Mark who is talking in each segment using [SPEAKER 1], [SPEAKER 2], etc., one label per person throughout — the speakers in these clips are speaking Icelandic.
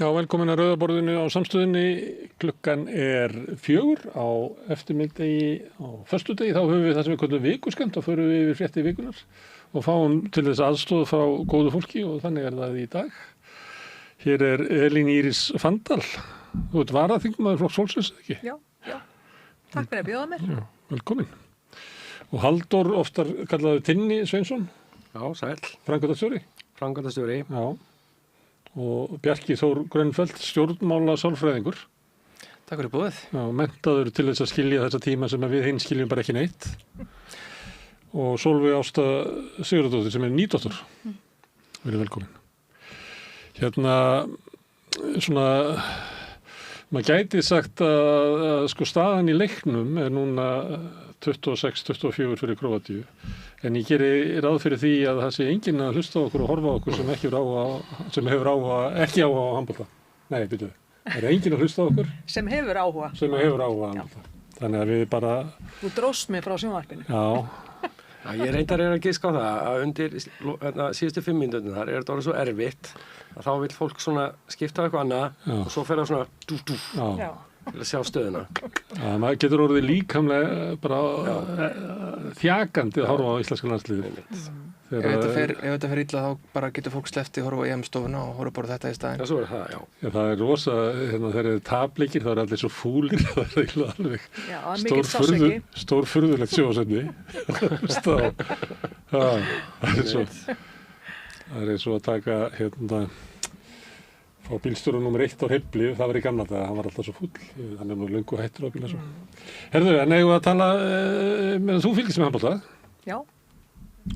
[SPEAKER 1] Já, velkomin að Rauðaborðinu á Samstöðinni. Klukkan 4 á eftirmiddegi á föstudegi. Þá höfum við það sem við kallum vikuskemmt. Þá förum við yfir fréttir vikunar og fáum til þess aðstoð frá góðu fólki og þannig það í dag. Hér Elín Íris Fandal. Þú ert varaþingmaður Flokks fólksins, ekki?
[SPEAKER 2] Já. Takk fyrir að bjóða mér.
[SPEAKER 1] Já, velkomin. Og Halldór, oftar kallaður Tinni Sveinsson.
[SPEAKER 3] Já, sæll.
[SPEAKER 1] Framkvæmdastjóri.
[SPEAKER 3] Já.
[SPEAKER 1] Og Bjarki Þór Grönfeldt, stjórnmála sálfræðingur.
[SPEAKER 4] Takk fyrir búið.
[SPEAKER 1] Já, menntaður til þess að skilja þessa tíma sem við hinn skiljum bara ekki neitt. Og Sólveig Ásta Sigurðardóttir sem nýdóttur. Verið velkomin. Svona, maður gæti sagt að sko staðan í leiknum núna 26-24 fyrir Króatíu. En ég geri ráð fyrir því að það sé enginn að hlusta á okkur og horfa á okkur sem ekki hefur áhuga á handbolta. Nei, byrju. Það enginn að hlusta á okkur.
[SPEAKER 2] Sem hefur áhuga.
[SPEAKER 1] Sem hefur áhuga á handbolta. Þannig að við bara...
[SPEAKER 2] Þú dróst mig frá sjónvarpinu.
[SPEAKER 1] Já.
[SPEAKER 3] Ég reyndar að giska á það að undir síðustu 5 mínúturnar þetta orðið svo erfitt að þá vil fólk svona skipta eitthvað annað og svo fer það svona dúf
[SPEAKER 2] Já.
[SPEAKER 3] til að sjá stöðuna.
[SPEAKER 1] Já, maður getur orðið líkamlega bara þjakandi að horfa á íslenska landsliðið.
[SPEAKER 4] Ef þetta fer illa þá bara getur fólk sleppt í horfa á EM-stofuna og horfa bara þetta í staðinn.
[SPEAKER 3] Já, svo það, já.
[SPEAKER 1] Já, það rosa, þegar tapleikir, það allir svo fúlir, það eiginlega alveg
[SPEAKER 2] Já, mikið sársauki.
[SPEAKER 1] Stórfurðulegt sjónvarpsefni. Það svo að taka fá bílstjóra nummer 1 á Hreyfli, það var í gamla daga, hann var alltaf svo fúll, hann nú löngu hættur á bíla svo. Herðu, en eigum við að tala, þú fylgist með handbolta?
[SPEAKER 2] Já.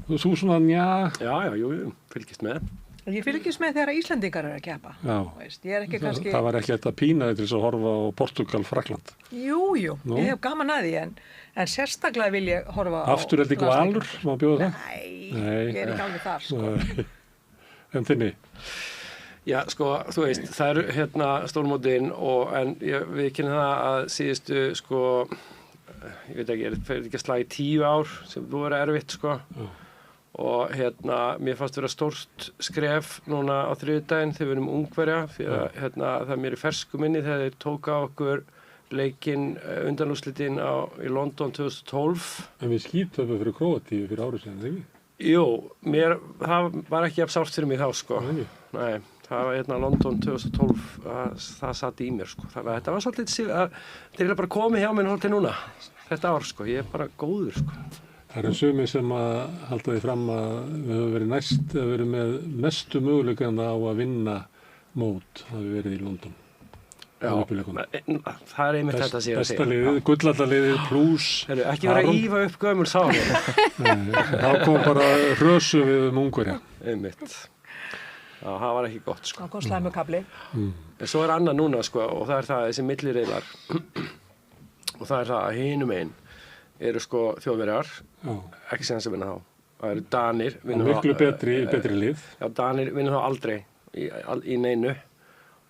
[SPEAKER 1] Þú svona njá?
[SPEAKER 3] Já, jú, fylgist með.
[SPEAKER 2] Ég fylgist með þegar Íslendingar eru að keppa.
[SPEAKER 1] Já.
[SPEAKER 2] Veist, ég ekki kannski...
[SPEAKER 1] Það var ekki að pína til þess að horfa á Portugal, Frakkland.
[SPEAKER 2] Jú, ég hef gaman að því, en sérstaklega vil ég horfa á...
[SPEAKER 1] Aftureldi Valur, má bjóða það?
[SPEAKER 2] Nei, ég ekki alveg þar, sko.
[SPEAKER 1] En þinni?
[SPEAKER 3] Já, sko, þú veist, það stórmótin en við kynum það að síðustu, sko, ég veit ekki, fer ekki að slagi 10 ár sem þú verið erfitt, sko. Og mér fannst vera stórt skref núna á þriðjudaginn þegar við erum Ungverja, því að það er mér í fersku minni þegar þeir tóka okkur leikinn undanúrslitin í London 2012.
[SPEAKER 1] En við skítöfum fyrir Króatíu fyrir árið síðan, þegar við?
[SPEAKER 3] Jú, það var ekki jafn sárt fyrir mig þá, sko. Nei, það var London 2012, það satt í mér, sko. Þannig að þetta var svolítið, þetta bara komið hjá mér til núna, þetta ár, sko. Ég er bara góður, sko.
[SPEAKER 1] Það sumir sem að halda því fram að við höfum verið með mestu möguleikana á að vinna mót að við verið í London.
[SPEAKER 3] Já, það er einmitt þetta sem ég að segja.
[SPEAKER 1] Besta liðið, gullallarliðið, plús.
[SPEAKER 3] Ekki vera að ífa upp gömul sáli.
[SPEAKER 1] Nei, þá kom bara hrösu við Ungverja.
[SPEAKER 3] Einmitt. Já, það var ekki gott, sko.
[SPEAKER 2] Það kom slæmukafli.
[SPEAKER 3] En svo er annað núna, sko, og það er það, þessi milliriðlar. Og það er það að hinum einn eru sko Þjóðverjar, ekki séðan sem vinna þá. Það eru Danir.
[SPEAKER 1] Miklu betri lið.
[SPEAKER 3] Já, Danir vinna þá aldrei í neinu.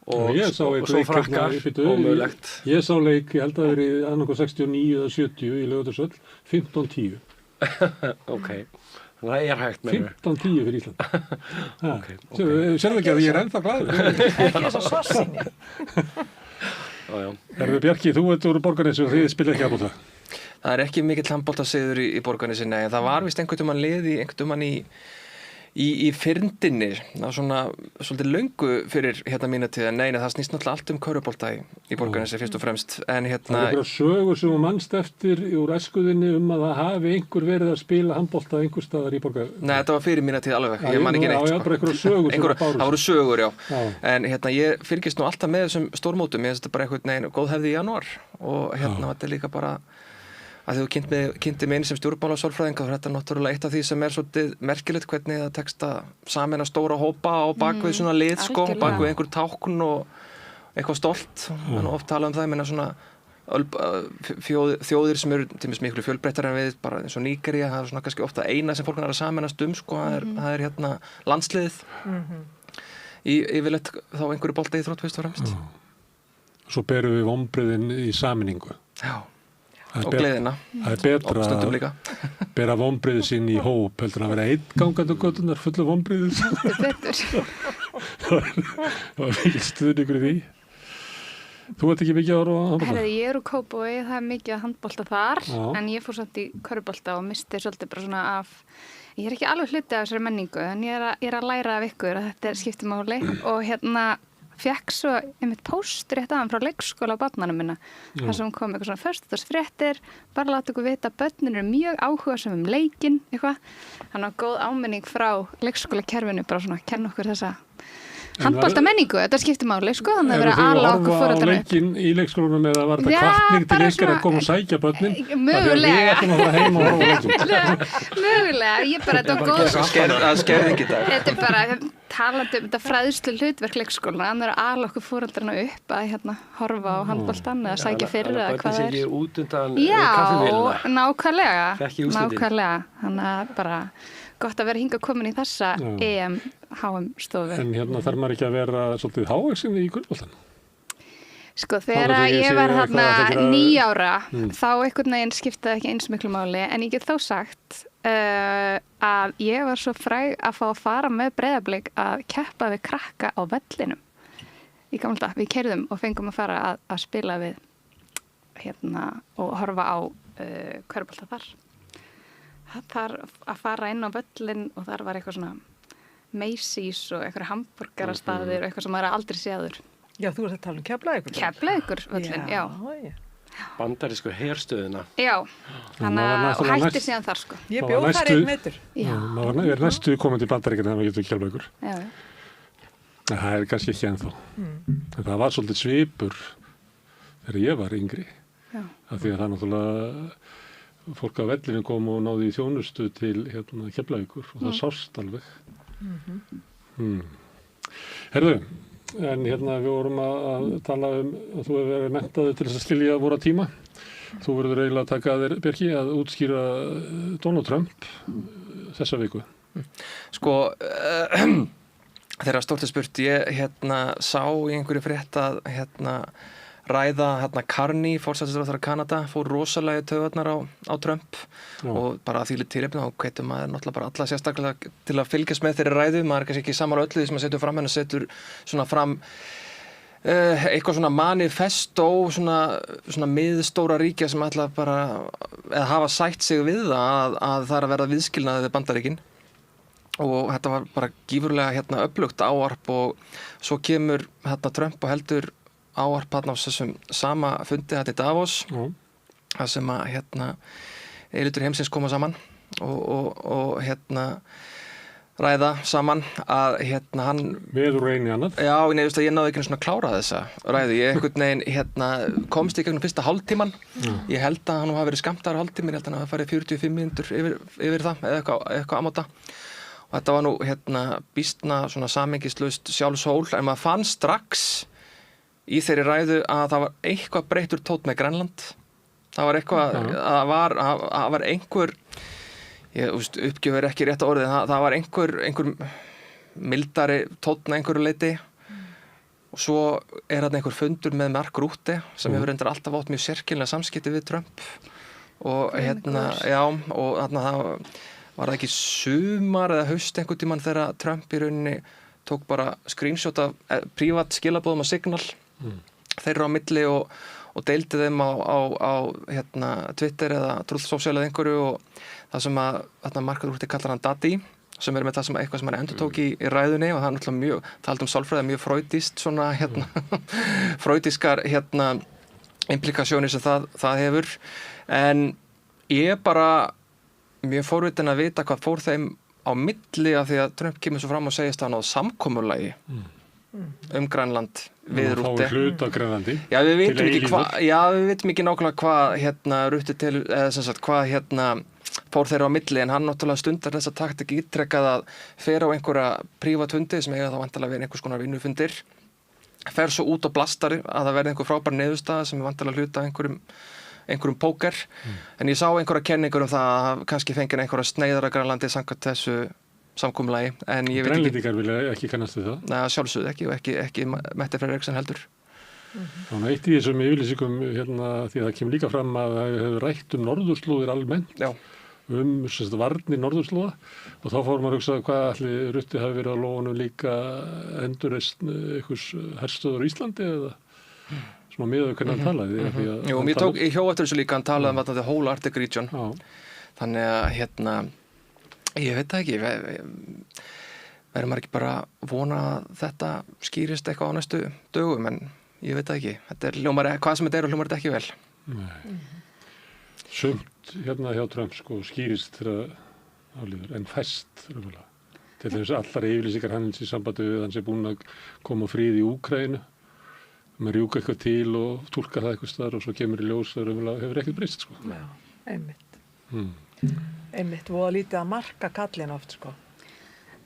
[SPEAKER 3] Og
[SPEAKER 1] svo
[SPEAKER 3] Frakkar, ómögulegt.
[SPEAKER 1] Ég sá leik, ég held að það verið annarkoð 69 eða 70 í Laugardalshöll, 15-10.
[SPEAKER 3] Ok, þannig að það er hægt með
[SPEAKER 1] 15-10 fyrir Ísland.
[SPEAKER 3] Okay.
[SPEAKER 1] Sérðu ekki að ég er ennþá glaður.
[SPEAKER 2] Ekki þess að svarsinni.
[SPEAKER 1] Herðu Bjarki, þú ert úr Borgarnesi og þið spila ekki handbolta.
[SPEAKER 4] Það er ekki mikill handboltasiður í Borgarnesi, nei, en það var vist einhvern tímann í fyrndinni, það var svona svolítið löngu fyrir mína tíð, en nei, það snýst náttúrulega allt körfubolta í Borgarnesi fyrst og fremst, en
[SPEAKER 1] Það er einhverja sögur sem þú manst eftir úr æskuðinni að það hafi einhver verið að spila handbolta einhver staðar í Borgarnesi?
[SPEAKER 4] Nei, þetta var fyrir mína tíð alveg, ég man ekki neitt,
[SPEAKER 1] sko. Já, bara einhverja sögur sem
[SPEAKER 4] það voru sögur, já. En ég fylgist nú alltaf með þessum stórmótum, ég finnst þetta bara einhvern góð hefði í janúar og þetta er líka bara að þú kynnti mig inn sem stjórnmálasálfræðinga og þetta er náttúrulega eitt af því sem er svolítið merkilegt hvernig það tekst að sameina stóra hópa á bakvið svona lið, sko, bakvið einhver tákn og eitthvað stolt. Það er oft talað það, ég meina svona þjóðir sem eru tímis miklu fjölbreyttari en við, bara eins og Nígería, það er svona kannski ofta eina sem fólk er að sameinast sko, það er landsliðið. Yfirleitt þá einhverju bolta íþrótt fyrst og fremst.
[SPEAKER 1] Svo berum við vonbrigðin í sameiningu.
[SPEAKER 4] Já. og gleðina
[SPEAKER 1] Það er betra
[SPEAKER 4] og stundum líka
[SPEAKER 1] að bera vonbrigði sín í hóp heldur að vera einn gangandi götunar fullu vonbrigði.
[SPEAKER 5] Þetta er betur.
[SPEAKER 1] Það var mikið stuðningur í því. Þú ert ekki mikið að horfa á handbolta?
[SPEAKER 5] Herði, ég úr Kópavogi, það er mikið að handbolta þar,
[SPEAKER 1] Já.
[SPEAKER 5] en ég fór samt í körfubolta og misti svolítið bara svona af, ég er ekki alveg hluti af þessari menningu, en ég er að læra af ykkur að þetta skiptir máli og fekk svo einmitt póst rétt aðan frá leikskóla á barnanum minna. þar sem kom eitthvað svona föstudagsfréttir, bara láta ykkur vita að börnin eru mjög áhugasöm leikinn, eitthvað. Þannig að góð áminning frá leikskólakerfinu, bara svona kenna okkur þessa handbolta menningu, þetta skiptir máli, sko, þannig að vera að ala okkur
[SPEAKER 1] Eru
[SPEAKER 5] foreldrarna
[SPEAKER 1] þau að horfa á leikinn í leikskólanum eða var þetta hvatning til ykkar að koma og sækja börnin?
[SPEAKER 5] Mögulega.
[SPEAKER 1] Við ætlum að fara heim og horfa á leikinn.
[SPEAKER 5] Mögulega, ég bara, þetta var góð
[SPEAKER 4] skerðing í dag
[SPEAKER 5] Þetta er bara talandi þetta fræðslu hlutverk leikskólana, þannig að ala okkur foreldrarna upp að horfa á handboltan eða sækja fyrir eða hvað það er.
[SPEAKER 3] Börnin sé ekki út undan
[SPEAKER 5] Já,
[SPEAKER 3] kaffivélina.
[SPEAKER 5] nákvæmlega.
[SPEAKER 3] Þekki úrslitin.
[SPEAKER 5] Nákvæmlega, þannig að bara gott að vera hingað komin í þessa EM HM stofu.
[SPEAKER 1] En þarf maður ekki að vera svolítið hávaxinn í körfuboltan?
[SPEAKER 5] Sko, þegar ég var þarna 9 ára, þá einhvern veginn skiptaði ekki eins miklu máli, en ég get þó sagt að ég var svo fræg að fá að fara með Breiðablik að keppa við krakka á vellinum. Í gamla dag, við keyrðum og fengum að fara að spila við og horfa á körfubolta þar. Þar að fara inn á völlin og þar var eitthvað svona Macy's og eitthvað hamborgarastaðir og eitthvað sem maður aldrei séður.
[SPEAKER 2] Já, þú ert að tala um Keflavíkur.
[SPEAKER 5] Keflavíkur völlin, já.
[SPEAKER 3] Bandarísku herstöðina.
[SPEAKER 5] Já, þannig að og hætti síðan þar, sko.
[SPEAKER 2] Ég bjóð þar 1 metur.
[SPEAKER 5] Já.
[SPEAKER 1] Maður er næstu komin til Bandaríkjanna þegar maður getur Keflavíkur.
[SPEAKER 5] Já.
[SPEAKER 1] Það er kannski ekki ennþá. Það var svolítið svipur þegar ég var yngri.
[SPEAKER 5] Já.
[SPEAKER 1] Af því að það náttúrulega fólk á vellinu kom og náði í þjónustu til Keflavíkur og það sást alveg. Herðu, en við vorum að tala um að þú hefur verið menntaður til þess að skilja voru tíma. Þú verður eiginlega að taka þér, Bjarki, að útskýra Donald Trump þessa viku.
[SPEAKER 4] Sko, þegar stórt er spurt, ég sá í einhverju frétt að ræða Carney, forsætisráðherra Kanada, fór rosalega taugarnar á Trump og bara að því tilefni þá hvetur maður náttúrulega bara alla sérstaklega til að fylgjast með þeirri ræðu, maður er kannski ekki sammála öllu því sem maður setur fram, en setur svona fram eitthvað svona manifesto, svona miðstóra ríkja sem ætla bara eða hafa sætt sig við það að það er að verða viðskilnaði við Bandaríkin og þetta var bara gífurlega öflugt ávarp og svo kemur Trump og heldur ávarp á þessum sama fundi í Davos þar sem að elítur heimsins koma saman og ræða saman að hann
[SPEAKER 1] Veður reyni annað.
[SPEAKER 4] Já, ég náði ekki svona klára þessa ræðu. Ég einhvern veginn komst í gegnum fyrsta hálftíman. Ég held að hann hafi verið skammtaður hálftími, ég held að hann hafi farið 45 mínútur yfir það eða eitthvað ámáta. Og þetta var nú býstna svona samhengislaust sjálfshól, en maður fann strax í þeirri ræðu að það var eitthvað breyttur tónn með Grænland. Það var eitthvað, það var einhver, uppgjöf er ekki rétt orðið, það var einhver mildari tónn einhverju leiti og svo er þarna einhver fundur með Mark Rutte sem hefur reyndar alltaf átt mjög sérkennilega samskipti við Trump og já, og þarna það var það ekki sumar eða haust einhvern tímann þegar Trump í rauninni tók bara screenshot af prívat skilabóðum á Signal þeirra á milli og deildi þeim á Twitter eða Truth Social eða einhverju og það sem að Mark Rutte kallar hann Daddy sem með það sem eitthvað sem hann endurtók í ræðunni og það er náttúrulega mjög, það sálfræði mjög freudist svona freudískar implikasjónir sem það hefur en ég bara mjög fórvitin að vita hvað fór þeim á milli af því að Trump kemur svo fram og segist að hann á samkomulagi Grænland við Rutte.
[SPEAKER 1] Fáið hlut á Grænlandi.
[SPEAKER 4] Já, við vitum ekki nákvæmlega hvað Rutte til, eða sem sagt hvað fór þeirra á milli en hann náttúrulega stundar þessa taktik ítrekkað að fer á einhverja prívatfundi sem eiga þá vantarlega verið einhvers konar vinnufundir fer svo út og blastar að það verði einhver frábær niðurstaða sem vantarlega hluta einhverjum póker en ég sá einhverja kenningur það að kannski fengið einhverja sneiðara Grænlandi samkvæmt þessu samkomulagi en ég veit ekki
[SPEAKER 1] Grænlendingar vilja ekki kannast við það?
[SPEAKER 4] Nei, sjálfsögðu ekki og ekki Mette Frederiksen heldur
[SPEAKER 1] Þannig eitt í þessum yfirlýsingum hérna, því að það kemur líka fram að það hefur rætt norðurslóðir almennt,
[SPEAKER 4] Já.
[SPEAKER 1] Varnir norðurslóða og þá fór maður að hugsa hvað allir Rutte hafi verið á lóðunum líka endurreist einhvers herstöður í Íslandi eða svona miðað hvernig hann talaði.
[SPEAKER 4] Jú, ég tók í hjó eftir þessu líka, hann talaði um the whole Arctic region. Þannig að ég veit það ekki, verður maður ekki bara vona að þetta skýrist eitthvað á næstu dögum, en ég veit það ekki. Þetta hljómar, hvað sem þetta hljómar þetta ekki vel.
[SPEAKER 1] Nei. Sumt hérna hjá Trump skýrist þegar álíður, en fæst röfulega. Til þess allar yfirlýsingar hans í sambandi við hann sem búinn að koma á frið í Úkraínu. Maður rjúka eitthvað til og túlka það eitthvað staðar og svo kemur í ljós að röfulega hefur ekkert breyst,
[SPEAKER 2] Já, einmitt. Einmitt, voða lítið að marka kallin oft,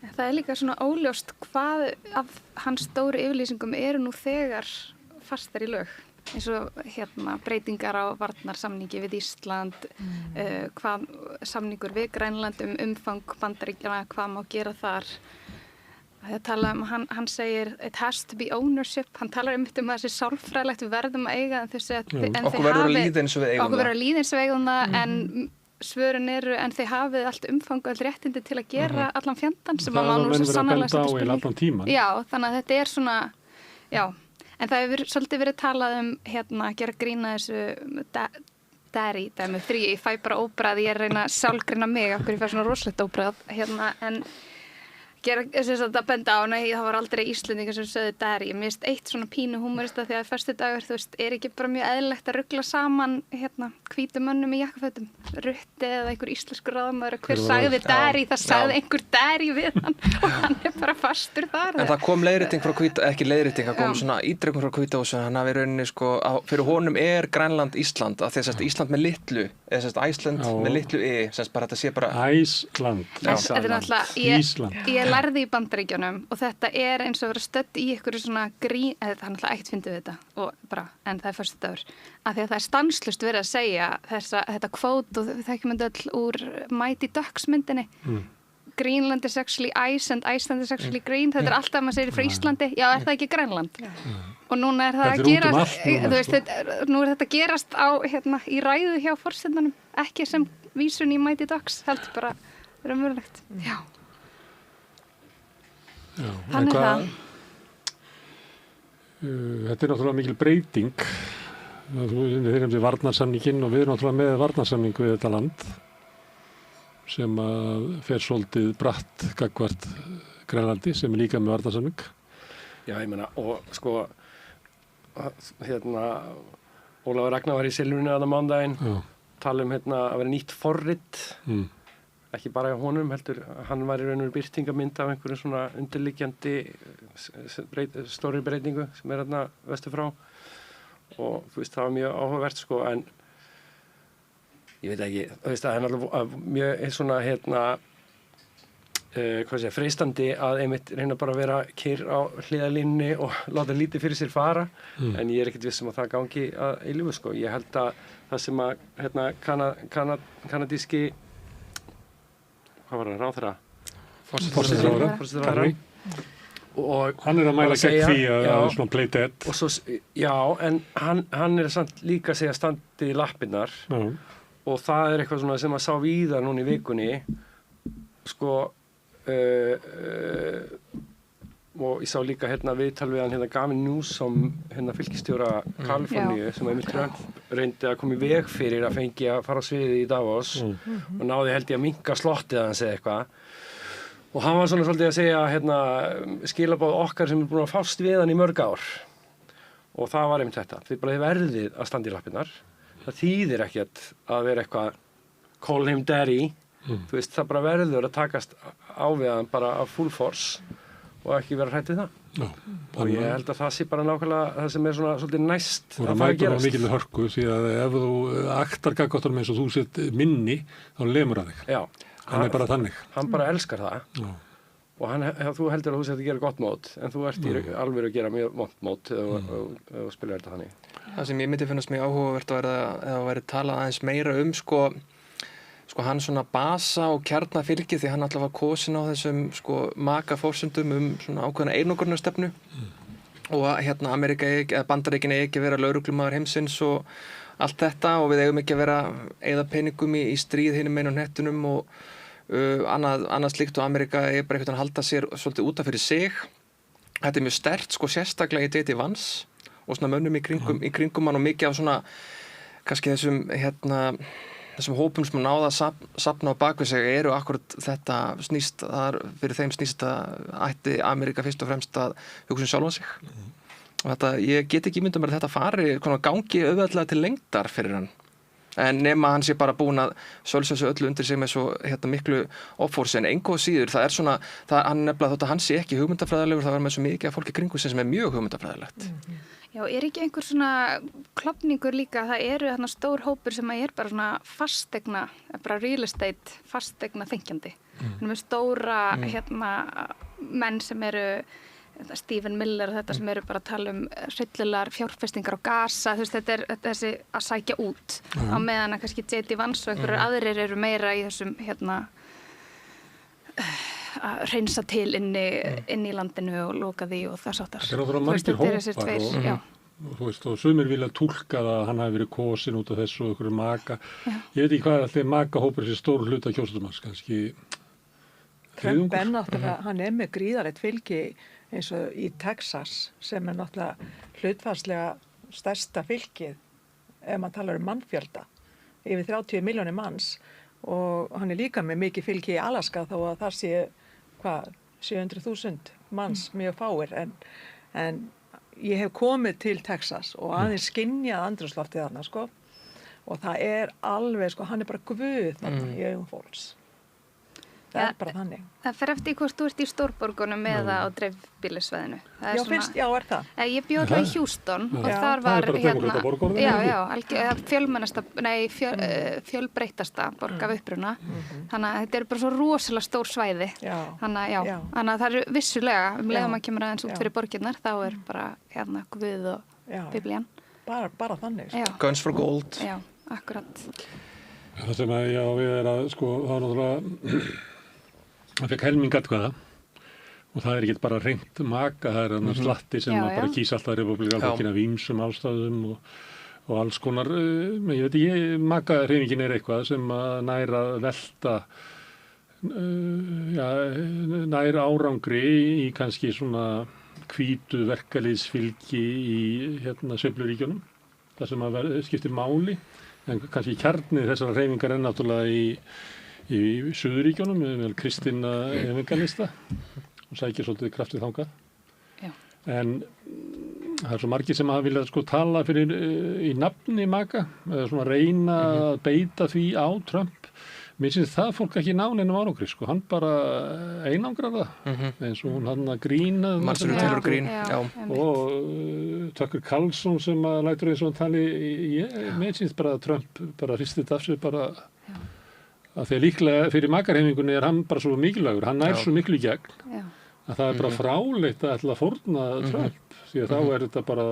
[SPEAKER 5] Það er líka svona óljóst hvað af hans stóru yfirlýsingum eru nú þegar fastar í lög. Eins og breytingar á varnarsamningi við Ísland, hvað samningur við Grænland umfang Bandaríkjanna, hvað má gera þar. Það tala hann segir it has to be ownership, hann talar að það sé sálfræðilegt við verðum að eiga
[SPEAKER 4] okkur verður að líða eins og við eigum það,
[SPEAKER 5] en svörin eru en þið hafið allt umfang og all réttindi til að gera allan fjandann sem að maður svo sannarlega
[SPEAKER 1] setja spurning.
[SPEAKER 5] Já, þannig að þetta er svona, já. En það hefur svolítið verið talað gera grína þessu Daddy dæmi 3, ég fæ bara óbrað, ég reyna að sjálfgreina mig, af hverju ég fæ svona rosalegt óbrað, en að benda á, það var aldrei Íslendingar sem sögðu Daddy, mér finnst eitt svona pínu húmorista því að föstudagur, er ekki bara mjög eðlilegt að rugla saman hvítum mönnum í jakkafötum, Rutte eða einhver íslenskur ráðamaður, hver sagði Daddy, það sagði einhver Daddy við hann og hann er bara fastur þar.
[SPEAKER 4] En það kom leiðrétting frá ekki leiðrétting, það kom svona ídrekum frá Hvítahúsinu, hann hafi rauninni fyrir honum er Grænland Ísland, af því að Ísland með litlu, eða Ísland með litlu bara þetta sé bara
[SPEAKER 1] Ísland.
[SPEAKER 5] Ég lærði í Bandaríkjunum og þetta er eins og að vera stödd í ykkur svona grín, það er náttúrulega ekkert fyndið við þetta en það er föstudagur, af því að það er stanslust verið að segja þetta kvót og við þekkjum þetta öll úr Mighty Ducks myndinni Greenland is actually ice and Iceland is actually green, þetta er alltaf að maður segir frá Íslandi, já er það ekki Grænland og núna er það að gerast nú er þetta að gerast á í ræðu hjá forsetanum, ekki sem vísun í Mighty Ducks, heldur bara raunverulegt, Já, þannig það.
[SPEAKER 1] Þetta er náttúrulega mikil breyting. Þeir nefndi varnarsamninginn og við erum náttúrulega með varnarsamning við þetta land sem að fer svolítið bratt gagnvart Grænlandi sem er líka með varnarsamning.
[SPEAKER 3] Já, ég meina, og Ólafur Ragnar var í Silfrinu að mándaginn, tala um að vera nýtt forrit. Ekki bara hjá honum, heldur, hann var í raun og birtingamynd af einhverjum svona undirliggjandi stóri breytingu sem er vestur frá og það var mjög áhugavert en ég veit ekki, það er náttúrulega mjög svona freistandi að einmitt reyna bara að vera kyrr á hliðalínunni og láta lítið fyrir sér fara en ég er ekkert viss um að það gangi að eilífu ég held að það sem að kanadíski hvað var það, ráðherra?
[SPEAKER 1] Forsetráðherra. Og hann er að mæla gegn því að svona play dead.
[SPEAKER 3] Og svo, já, en hann er samt líka að segja standi í lappirnar og það er eitthvað svona sem að sá víðar núna í vikunni og ég sá líka viðtal við hann Gavin Newsom fylkisstjóra Kaliforníu sem einmitt reyndi að koma í veg fyrir að fengi að fara á sviðið í Davos og náði held ég að minnka slottið að hann segja eitthvað og hann var svona svolítið að segja skilabóð okkar sem er búin að fást við hann í mörg ár og það var einmitt þetta þið bara verðið að standa í lappirnar það þýðir ekkert að vera eitthvað call him daddy þú veist það bara verður að takast á við hann bara af full force og ekki vera hrætt við það. Já, og ég held að það sé bara nákvæmlega það sem er svona svolítið næst
[SPEAKER 1] að það gerast. Mikið með hörku því að ef þú aktar gaggáttunum eins og þú sett minni þá lemur að þig.
[SPEAKER 3] Já.
[SPEAKER 1] Hann er bara þannig.
[SPEAKER 3] Hann bara elskar það. Já. Og þú heldur að þú sett að gera gott mót en þú ert í alveg að gera mjög vont mót ef þú spilar þetta þannig.
[SPEAKER 4] Það sem ég myndi finnast mjög áhugavert að vera talað aðeins meira hann svona basa og kjarnafylgi því hann alltaf var kosin á þessum maka forsendum svona ákveðna einangrunarstefnu og hérna Bandaríkin eigi ekki að vera lögreglumaður heimsins og allt þetta og við eigum ekki að vera eyða peningum í stríð hinum megin á hnettunum og annað slíkt og Ameríka er bara einhvern veginn að halda sér svolítið út af fyrir sig. Þetta er mjög sterkt sko sérstaklega í J.D. Vance og svona mönnum í kringum hann og mikið af svona kannski þessum hópum sem náða að safna á bakvið sig eru akkurat þetta fyrir þeim snýst að ætti Ameríka fyrst og fremst að hugsa sjálfan sig. Og þetta, ég get ekki ímyndað mér að þetta fari gangi auðveldlega til lengdar fyrir hann. En nema hann sé bara búinn að sölsa þessu öllu undir sig með svo miklu offórsi en engu og síður, það er svona hann nefnilega þótt að hann sé ekki hugmyndafræðilegur það var með svo mikið af fólki kringu sem er mjög hugmyndafræðilegt.
[SPEAKER 5] Já, er ekki einhver svona klofningur líka, það eru þarna stór hópur sem er bara svona fastegna, bara real estate fastegna þengjandi. Hann er með stóra menn sem eru Stephen Miller og þetta sem eru bara að tala hryllilegar fjárfestingar á Gaza, þú veist, þetta er þessi að sækja út á meðan að kannski J.D. Vance og einhverjur aðrir eru meira í þessum að hreinsa til inn í landinu og loka því og þess áttar.
[SPEAKER 1] Það er náttúrulega margir hópar og þú veist, og sumir vilja túlka það að hann hafi verið kosin út af þessu og einhverju maka. Ég veit ekki hvað er allir makahópur þessi stór hluta kjósatumanns, kannski
[SPEAKER 2] Trump er náttúrulega, hann er með gríðarlegt fylgi eins og í Texas sem er náttúrulega hlutfallslega stærsta fylgið ef maður talar mannfjölda yfir 30 milljónir manns og hann er líka með mikið fylgi í Alaska þó að það sé 700.000 manns mjög fáir en ég hef komið til Texas og aðeins skynjað andrúmsloftið þarna sko og það er alveg sko hann er bara guð þarna í augum fólks. Það er bara þannig. Það
[SPEAKER 5] fer eftir hvort þú ert í stórborgunum eða á dreifbýlisvæðinu.
[SPEAKER 2] Já, er það?
[SPEAKER 5] Ég bjó alltaf í Houston og þar var fjölbreyttasta borg af uppruna. Þannig að þetta er bara svo rosalega stór svæði. Þannig að það eru vissulega, leiðum að kemur aðeins út fyrir borginnar, þá er bara Guð og Biblían.
[SPEAKER 2] Bara þannig.
[SPEAKER 4] Guns for gold.
[SPEAKER 5] Já, akkurat.
[SPEAKER 1] Það sem að við að sko, það er náttúrulega hann fekk helming atkvæða og það er ekki bara hreint maka, það er hann slatti sem bara kýsa alltaf republikanflokkinn af ýmsum ástæðum og alls konar, ég veit ekki, makahreyfingin er eitthvað sem að næra velta nær árangri í kannski svona hvítu verkalýðsfylgi í sveifluríkjunum, það sem að skiptir máli, en kannski kjarnið þessara hreyfingar er náttúrulega í Suðuríkjunum með kristinna evangelista og sækir svolítið kraftið þangað. En það er svo margir sem hafa viljað sko tala fyrir í nafni maka eða svona reyna að beita því á Trump. Mér finnst það fólk ekki ná neinum árangri sko, hann bara einangrar það eins og hún hann að grína
[SPEAKER 4] Marjorie Taylor Greene
[SPEAKER 1] og Tucker Carlson sem að lætur eins og hann tali mér finnst bara að Trump bara hristið af sig bara að því að líklega fyrir makarhefingunni er hann bara svo mikilvægur, hann nær svo miklu í gegn að það er bara fráleitt að ætla að fórna Trump því að þá er þetta bara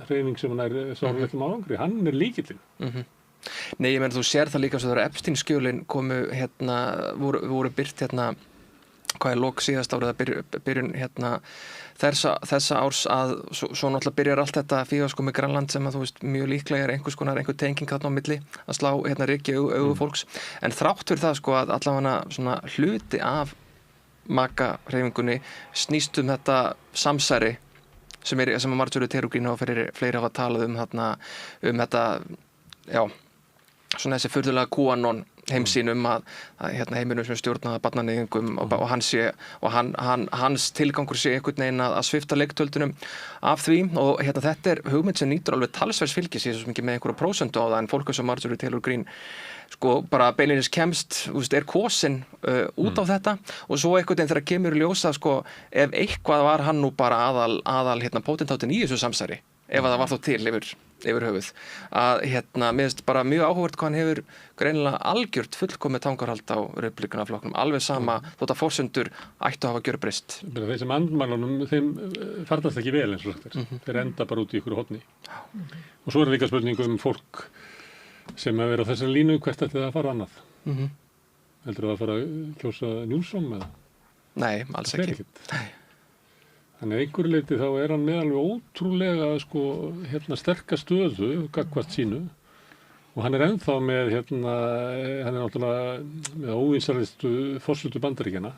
[SPEAKER 1] hreyfing sem hann er sárleitum árangri, hann er lykillinn.
[SPEAKER 4] Nei, ég meina þú sér það líka svo þegar Epstein-skjölin komu voru byrt hvað er lok síðast árið að byrjun þessa árs að svo náttúrulega byrjar allt þetta fígasko með Grænland sem að þú veist mjög líklega er einhver tenging þarna á milli að slá rykki augu fólks en þrátt fyrir það sko að allavega svona hluti af maka-hreyfingunni snýst þetta samsæri sem að Marjorie Taylor Greene og fleiri hafa talað þetta svona þessi furðulega QAnon heimsýn að heiminum sem stjórnaða barnaneyðingum og hans tilgangur sé einhvern veginn að svifta leiktöldunum af því og þetta er hugmynd sem nýtur alveg talsverðs fylgis ég er svo mikið með einhverja prósentu á það en fólk sem Marjorie Taylor Greene sko bara beinlínis kemst er kosin út á þetta og svo einhvern veginn þegar kemur í ljósa sko ef eitthvað var hann nú bara aðal potentátin í þessu samsæri ef það var þó til yfir höfuð að mér finnst bara mjög áhugavert hvað hann hefur greinilega algjört fullkomið tangarhald á republikanaflokknum alveg sama þótt að forsendur ættu að hafa gjörbreyst.
[SPEAKER 1] Þeir sem andmælunum þeim farnast ekki vel eins og þetta þeir enda bara út í ykkur hotni og svo er líka spurning fólk sem að vera á þessari línu hvert ætti það að fara annað heldur það að fara að kjósa Newsom eða?
[SPEAKER 4] Nei, alls ekki.
[SPEAKER 1] Þannig að einhverju leiti þá hann með alveg ótrúlega sko, sterka stöðu gagnvart sínu og hann ennþá með hann náttúrulega með óvinsælustu forseta Bandaríkjanna.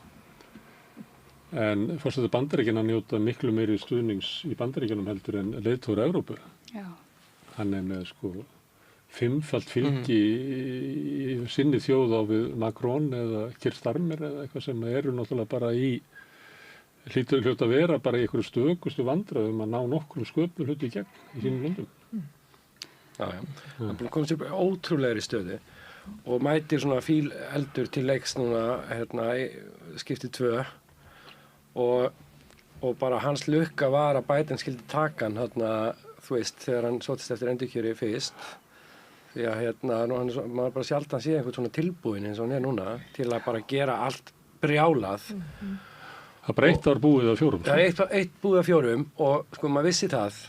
[SPEAKER 1] En forseta Bandaríkjanna njóta miklu meiri stuðnings í Bandaríkjunum heldur en leiðtogar Evrópu.
[SPEAKER 5] Já.
[SPEAKER 1] Hann með sko 5-falt fylgi í sinni þjóð á við Macron eða Keir Starmer eða eitthvað sem eru náttúrulega bara hljóta að vera bara í einhverju stökustu vandræðum að ná nokkrum sköpum hluti í gegn í sínum löndum.
[SPEAKER 3] Já. Hann kom sér ótrúlegri stöðu og mætir svona fíl eldur til leiks núna í skipti 2 og bara hans lukka var að Biden skildi taka hann þú veist, þegar hann sóttist eftir endurkjöri fyrst því að maður bara sjaldan sé einhvern svona tilbúin eins og hann núna til að bara gera allt brjálað.
[SPEAKER 1] Það bara eitt var búið af 4.
[SPEAKER 3] Það eitt búið af 4 og sko maður vissi það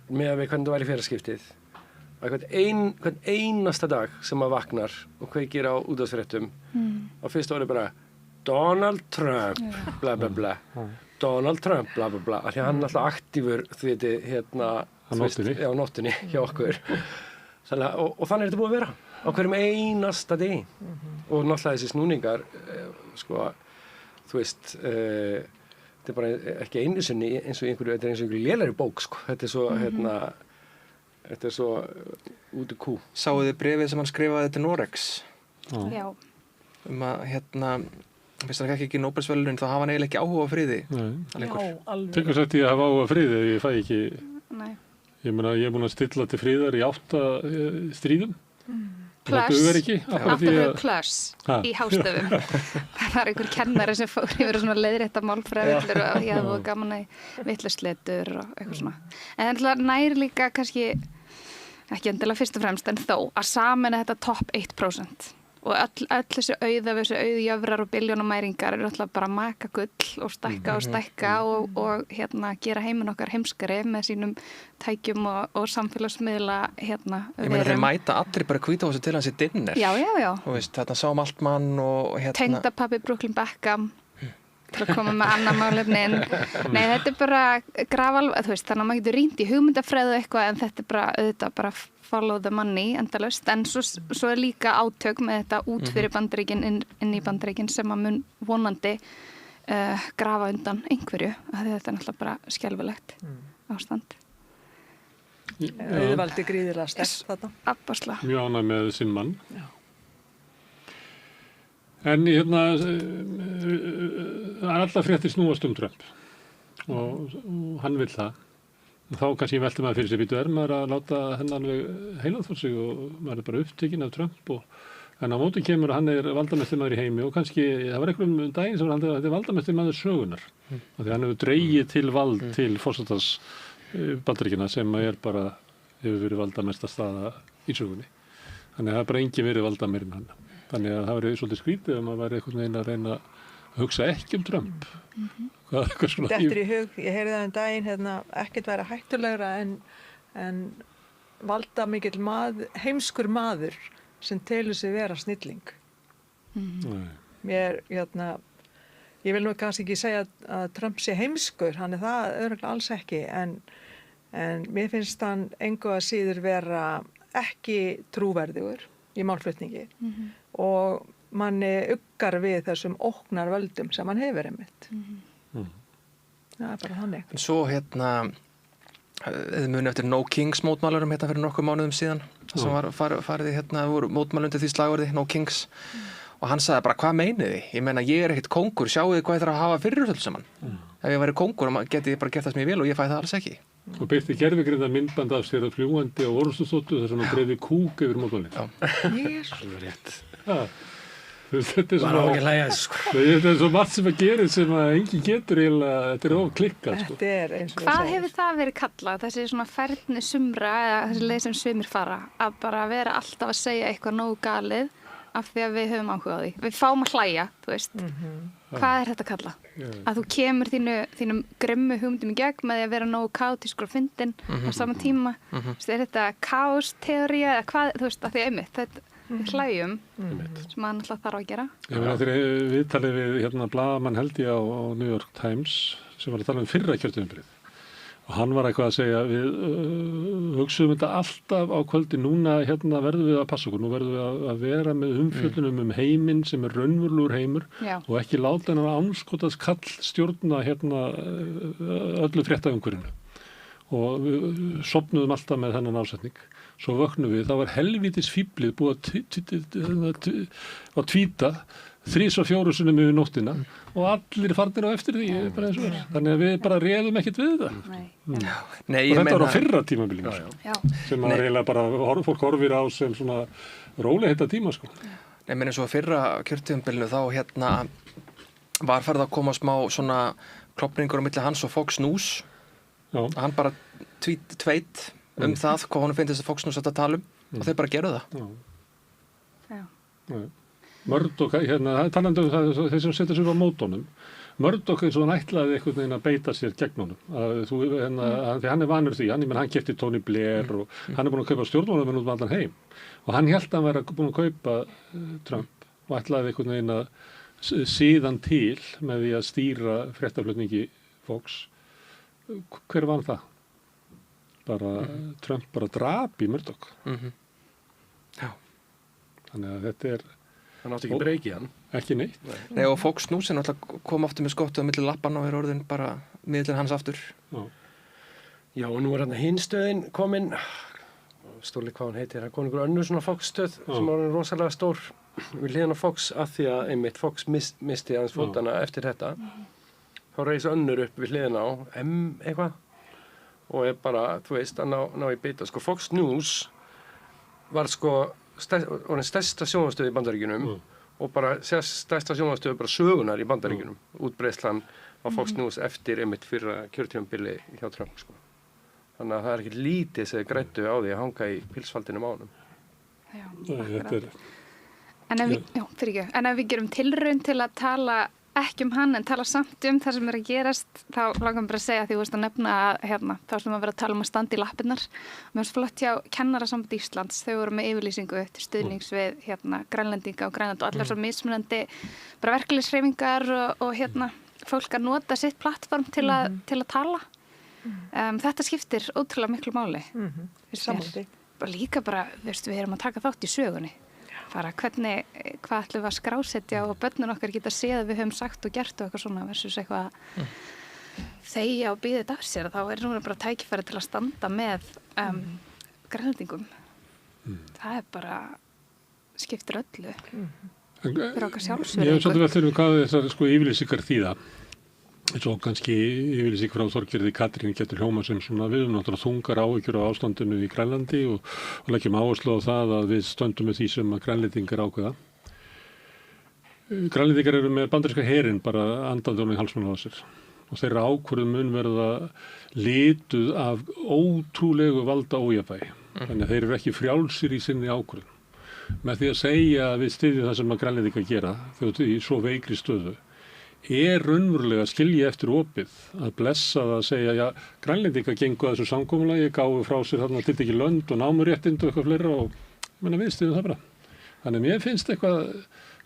[SPEAKER 3] með að við hvernig það var í fyrraskiptið að hvern einasta dag sem maður vaknar og kveikir á útvarpsfréttum og fyrst orðið bara Donald Trump, bla bla bla, Donald Trump, bla bla bla, því hann er alltaf aktífur, þú veit, á nóttunni hjá okkur. Þannig, og þannig er þetta búið að vera á hverjum einasta degi. Og náttúrulega þessi snúningar, sko, þú veist, þetta er bara ekki einu sinni eins og einhverju lélegri bók, sko. Þetta er svo, þetta er svo út í kú.
[SPEAKER 4] Sáuð þið bréfið sem hann skrifaði til Noregs?
[SPEAKER 5] Já.
[SPEAKER 4] Að finnst það ekki Nóbelsverðlaun þá hafa hann eiginlega ekki áhuga á friði.
[SPEAKER 2] Já, alveg.
[SPEAKER 1] Tekur sagt ég að hafa áhuga á friði ef ég fæ ekki...
[SPEAKER 5] Nei.
[SPEAKER 1] Ég meina, ég er búin að stilla til friðar í 8 stríðum.
[SPEAKER 5] Plus í hástöfum. Það var einhver kennari sem fór yfir svona leiðrétta málfræðvillur og ég hafði gaman að vitlausletur og eitthvað svona. En það næri líka kannski, ekki endilega fyrst og fremst, en þó að sameina þetta topp 1%. Og öll þessi auðjöfrar og billjónamæringar eru alltaf bara maka gull og stækka og gera heiminn okkar heimskari með sínum tækjum og samfélagsmiðla
[SPEAKER 4] Ég meina þeir mæta allir bara Hvíta húsið til hans í dinner.
[SPEAKER 5] Já.
[SPEAKER 4] Þú veist, þarna Sáum Altmann og
[SPEAKER 5] Tengdapabbi Brooklyn Beckham til að koma með annar málefnin. Nei, þetta er bara grafalvarlegt, þú veist, þannig að maður getur rýnt í hugmyndafræði og eitthvað en þetta er bara, auðvitað bara follow the money endalaust, en svo er líka átök með þetta út fyrir Bandaríkin inn í Bandaríkin sem að mun vonandi grafa undan einhverju, að þetta er náttúrulega bara skelfilegt ástand.
[SPEAKER 2] Auðvaldi gríðilega sterkt þetta.
[SPEAKER 5] Abbarsla.
[SPEAKER 1] Mjög ánægð með sinn mann. Já. En það er alltaf fréttir snúast Trump og hann vill það. Þá kannski velti maður fyrir sig býtu maður að láta hennan heilað fyrir sig og maður er bara upptekinn af Trump en á móti kemur að hann er valdamesti maður í heimi og kannski, það var einhverjum daginn sem þetta er valdamesti maður sögunar því hann hefur dregið til vald til forsetans Bandaríkjanna sem er bara hefur verið valdamesta staða í sögunni. Þannig að það er bara engin verið valdameir en hann. Þannig að það verið svolítið skrítið að maður væri einhvern veginn að reyna að hugsa ekki Trump.
[SPEAKER 2] Þetta er í hug, ég heyrði það daginn ekkert væri hættulegra en valdamikill heimskur maður sem telur sig vera snilling. Mér, ég vil nú kannski ekki segja að Trump sé heimskur, hann er það örugglega alls ekki, en mér finnst hann engu að síður vera ekki trúverðugur í málflutningi og manni uggar við þessum óknar völdum sem hann hefur einmitt. Það er bara þannig.
[SPEAKER 4] En svo þið muni eftir No Kings mótmálurum fyrir nokkuð mánuðum síðan sem var farið voru mótmálundi því slagorði No Kings og hann sagði bara hvað meinið þið? Ég meina ég er ekkert kóngur, sjáu þið hvað ég þarf að hafa fyrir þessu saman. Ef ég væri kóngur geti ég bara gert það sem ég vil og ég fæ það alls ekki.
[SPEAKER 1] Og byrti gervigrinda myndband af sér að fljúandi á Ormstóttu þess að hann dreifði kúk yfir mótmálið.
[SPEAKER 3] Alveg rétt.
[SPEAKER 1] Þetta er
[SPEAKER 3] bara ekki hlæja þessu sko.
[SPEAKER 1] Þetta er svo margt sem að gera sem að enginn getur eiginlega, þetta er ofklikkað sko.
[SPEAKER 2] Þetta er eins og
[SPEAKER 5] hvað hefur það verið kallað, þessi svona færni sumra eða þessi leið sem sumir fara, að bara vera alltaf að segja eitthvað nógu galið af því að við höfum áhuga á því. Við fáum að hlæja, þú veist. Hvað er þetta að kalla? Að þú kemur þínum grimmu hugmyndum í gegn með því að vera nógu kaotískur og fyndin á sama tíma. Þú veist, er þetta kaos-teóría eða hvað, þú veist, að því einmitt, við hlæjum sem maður náttúrulega þarf að gera.
[SPEAKER 1] Ég meina þegar við talið við blaðamann held ég á New York Times sem var að tala fyrra kjörtímabilið. Og hann var eitthvað að segja, við hugsuðum þetta alltaf á kvöldi, núna verðum við að passa okkur, nú verðum við að vera með umfjöllunum heiminn sem er raunverulegur heimur og ekki láta hennar anskotast kall stjórna öllu fréttaumhverfinu. Og við sofnuðum alltaf með þennan ásetning. Svo vöknum við, það var helvítis fíblið búið að tvíta 3-4 sinnum yfir nóttina og allir farnir á eftir því bara eins og þess. Þannig að við bara réðum ekkert við þetta.
[SPEAKER 4] Nei,
[SPEAKER 1] og þetta var á fyrra tímabilinu sem að reyðlega bara fólk horfir á sem svona rólegheitta tíma sko.
[SPEAKER 4] Nei, menn eins og fyrra kjörtímabilinu þá var farið að koma smá svona klopningur á milli hans og Fox News. Hann bara tveit það hvað honum finnst að Fox News að tala og þeir bara gerðu það.
[SPEAKER 1] Já. Murdoch, talandi þeir sem setja sér á mótunum, Murdoch eins og hann ætlaði einhvern veginn að beita sér gegn honum. Því hann vanur því, hann keypti Tony Blair og hann búinn að kaupa stjórnmálamenn út um allan heim. Og hann hélt að hann væri búinn að kaupa Trump og ætlaði einhvern veginn að síðan til með því að stýra fréttaflutningi Fox. Hver vann það? Trump bara drap í Murdoch.
[SPEAKER 4] Já.
[SPEAKER 1] Þannig að þetta
[SPEAKER 3] hann átti ekki breyki hann.
[SPEAKER 1] Ekki neitt.
[SPEAKER 4] Nei, og Fox News kom aftur með skottu á milli lappanna og orðin bara miðlinn hans aftur.
[SPEAKER 3] Já, og nú hann hinn stöðin komin, stórli hvað hann heitir, hann kom einhver önnur svona Fox stöð sem var rosalega stór við hliðina á Fox af því að einmitt Fox misti hans fótana eftir þetta. Þá reis önnur upp við hliðina á eitthvað og bara, þú veist, að ná í bita. Sko, Fox News var stærsta sjónvarpsstöð í Bandaríkjunum og bara stærsta sjónvarpsstöð bara sögunar í Bandaríkjunum. Útbreiðslan á Fox News eftir einmitt fyrra kjörtímabili hjá Trump, sko. Þannig að það er ekkert lítið sem græddu á því að hanga í pilsfaldinu á honum.
[SPEAKER 5] Já,
[SPEAKER 1] akkurat.
[SPEAKER 5] En ef við gerum tilraun til að tala ekki hann en tala samt það sem er að gerast, þá langar mér bara að segja því þú veist að nefna að þá sem að vera að tala að standa í lappirnar. Mér finnst flott hjá Kennarasambandi Íslands, þau voru með yfirlýsingu til stuðnings við Grænlendinga og Grænland og allar svo mismunandi bara verkalýðshreyfingar og fólk að nota sitt plattform til að tala. Þetta skiptir ótrúlega miklu máli.
[SPEAKER 2] Sammála.
[SPEAKER 5] Líka bara, við erum að taka þátt í sögunni. Hvað ætlum við að skrásetja og börnun okkar geta séð að við höfum sagt og gert og eitthvað svona versus eitthvað þegja og býða þetta af sér. Þá er núna bara tækifæri til að standa með grænlendingum. Það er bara skiptir öllu fyrir okkar sjálfsverðingu.
[SPEAKER 1] Ég hef svolítið velt hvað þessar yfirlýsingar þýða. Svo kannski yfirlýsing frá Þorgerði Katrín getur hljóma sem svona við náttúrulega þungar áhyggjur á ástandinu í Grænlandi og leggjum áherslu á það að við stöndum með því sem að Grænlendingar ákveða. Grænlendingar eru með bandaríska herinn bara andandjónu í halsmann á sér og þeirra ákvörðum mun verða lituð af ótrúlegu valda ójafnvægi. Þannig að þeir eru ekki frjálsir í sinni ákvörðum. Með því að segja að við styðjum það sem að Grænlendingar gera þegar í svo veikri stöðu raunverulega að skilja eftir opið að blessa það að segja Grænlendingar gengu að þessu samkomulagi, gáfu frá sér þarna tiltekið lönd og námuréttind og eitthvað fleira og við styðjum það bara. Þannig mér finnst eitthvað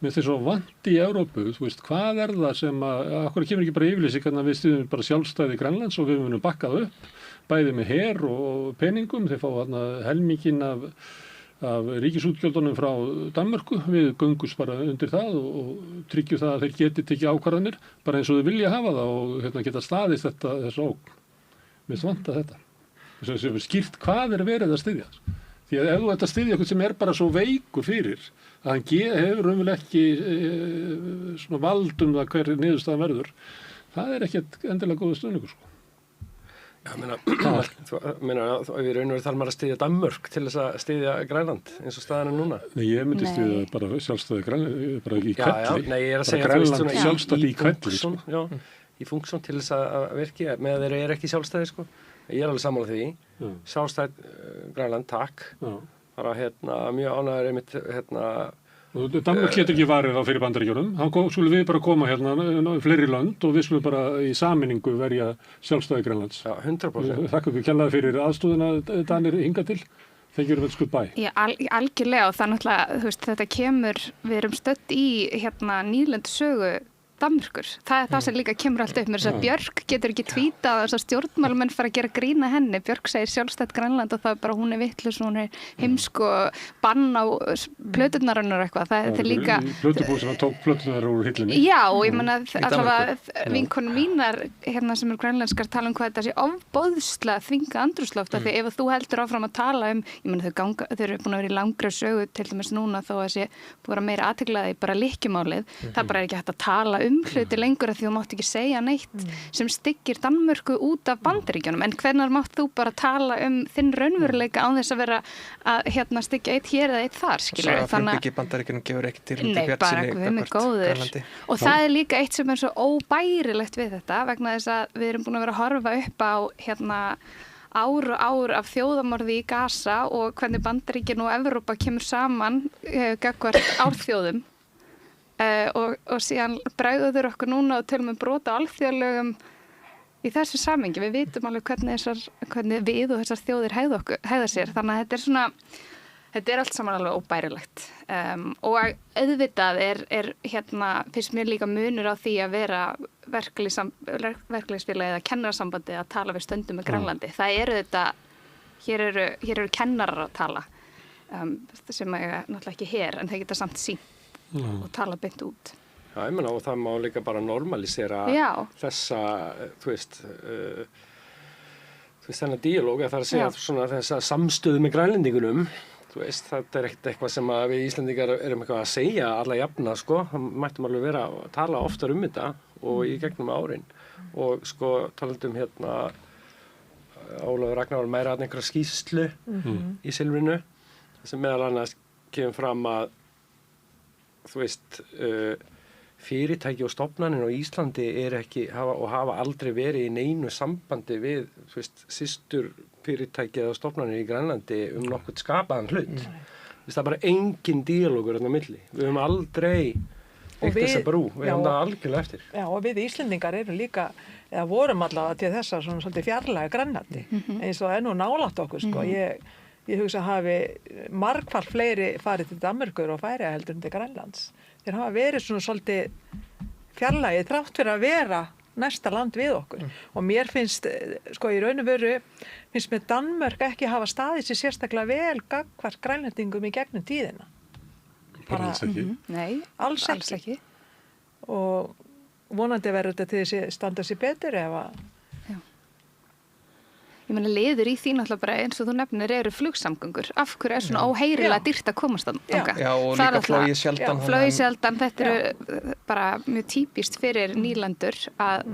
[SPEAKER 1] með þessu vandi í Evrópu, þú veist, hvað er það sem okkur kemur ekki bara yfirlýsing að við styðjum bara sjálfstæði Grænlands og við munum bakka það upp, bæði með her og peningum, þeir fá þarna helminginn af ríkisútgjöldunum frá Danmörku, við göngumst bara undir það og tryggjum það að þeir geti tekið ákvarðanir bara eins og þeir vilja hafa það og geta staðist þessu ógn. Mér finnst vanta þetta. Þess að skýrt hvað er verið að styðja. Því að ef þú ert að styðja eitthvað sem er bara svo veikur fyrir að hann hefur raunverulega ekki svona vald það hver niðurstaðan verður, það er ekkert endilega góður stuðningur, sko.
[SPEAKER 3] Já, við raun og þarf maður að styðja Danmörk til þess að styðja Grænland eins og staðan er núna.
[SPEAKER 1] Nei, ég myndi styðja bara sjálfstæði Grænland, bara í kvelli.
[SPEAKER 3] Nei, ég er að segja
[SPEAKER 1] Grænland sjálfstæði í kvelli.
[SPEAKER 3] Já, í funksjón til þess að virki, með þeir eru ekki sjálfstæði, sko. Ég er alveg sammála því. Sjálfstæði Grænland, takk. Bara mjög ánægður einmitt
[SPEAKER 1] Og Danmörk getur ekki varið á fyrir Bandaríkjunum. Skulum við bara koma hérna fleiri lönd og við skulum bara í sameiningu verja sjálfstæði Grænlands.
[SPEAKER 3] Já, 100%.
[SPEAKER 1] Þakka ykkur kærlega fyrir aðstóðina Danir hingað til. Thank you very much, goodbye.
[SPEAKER 5] Já, algjörlega og það náttúrulega, þú veist, þetta kemur, við erum stödd í nýlendu sögu Danmörkur. Það er það sem líka kemur allt upp með þess að Björk getur ekki tvítað að þess að stjórnmálamenn fara að gera grína henni. Björk segir sjálfstætt Grænland og það er bara hún er vitlaus, hún er heimsk og bann á plöturnar og eitthvað. Það er líka...
[SPEAKER 1] Plötubúð sem tók plöturnar úr hillunni.
[SPEAKER 5] Já, og ég menna allavega vinkonur mínar sem eru grænlenskar tala hvað þetta sé ofboðslega þvinga andrúmsloft af því ef þú heldur áfram að tala ég menna þau eru búin að vera í langri sögu til dæmis núna þó að sé búin að vera meira athyglaði bara lykkjumálið. Það bara er ekki hægt að tala hluti lengur að því þú mátt ekki segja neitt sem styggir Danmörku út af Bandaríkjunum en hvernig mátt þú bara tala þinn raunveruleika án þess að vera að styggja eitt hér eða eitt þar skilur.
[SPEAKER 4] Þannig að Bandaríkjunum gefur ekki til
[SPEAKER 5] nei, bara við með góður og það er líka eitt sem er svo óbærilegt við þetta vegna þess að við erum búin að vera að horfa upp á ár og ár af þjóðamorði í Gaza og hvernig Bandaríkin og Evrópa kemur saman gagnvart árþjóðum og síðan bregður okkur núna og tölum brota alþjóðalögum í þessu samhengi. Við vitum alveg hvernig við og þessar þjóðir hegða sér. Þannig að þetta er allt saman alveg óbærilegt. Og auðvitað finnst mér líka munur á því að vera verkalýðsfélagi eða kennarasambandi að tala við stöndum með Grænlandi. Það eru þetta, hér eru kennarar að tala sem er náttúrulega ekki hér en þeir geta samt sýnt og tala beint út.
[SPEAKER 3] Já, ég menna og það má líka bara normalisera þessa, þú veist þennan díalóg, það er að segja svona þessa samstöðu með grænlendingunum, þú veist, þetta er ekkert eitthvað sem við Íslendingar erum eitthvað að segja alla jafna, sko, það mættum alveg vera að tala oftar þetta og í gegnum árin og sko, talandum Ólafur Ragnar var meira að einhverja skýrslu í Silfrinu, sem meðal annars kemur fram að þú veist, fyrirtæki og stofnanir á Íslandi hafa aldrei verið í neinu sambandi við, þú veist, systur fyrirtæki eða stofnanir í Grænlandi nokkuð skapaðan hlut. Það er bara engin díalógur þarna á milli. Við höfum aldrei eitt þessa brú. Við höfum það algjörlega eftir.
[SPEAKER 2] Já, og við Íslendingar erum líka, eða vorum allavega til þessa svona svolítið fjarlæga Grænlandi, eins og nú nálægt okkur, sko. Ég hugsa að hafi margfalt fleiri farið til Danmerkur og Færeyja heldur til Grænlands. Þeir hafa verið svona svolítið fjarlægið þrátt fyrir að vera næsta land við okkur. Og mér finnst, sko í raun og veru, finnst mér Danmörk ekki hafa staðið sér sérstaklega vel gagnvart grænlendingum í gegnum tíðina.
[SPEAKER 1] Bara alls ekki.
[SPEAKER 5] Nei,
[SPEAKER 2] alls ekki. Og vonandi verður þetta til þess að standa sér betur ef að
[SPEAKER 5] ég meina liður í því náttúrulega bara eins og þú nefnir eru flugsamgöngur. Af hverju svona óheyrilega dýrt að komast þangað?
[SPEAKER 4] Já, og líka flóið sjaldan.
[SPEAKER 5] Flóið sjaldan, þetta eru bara mjög típist fyrir nýlendur að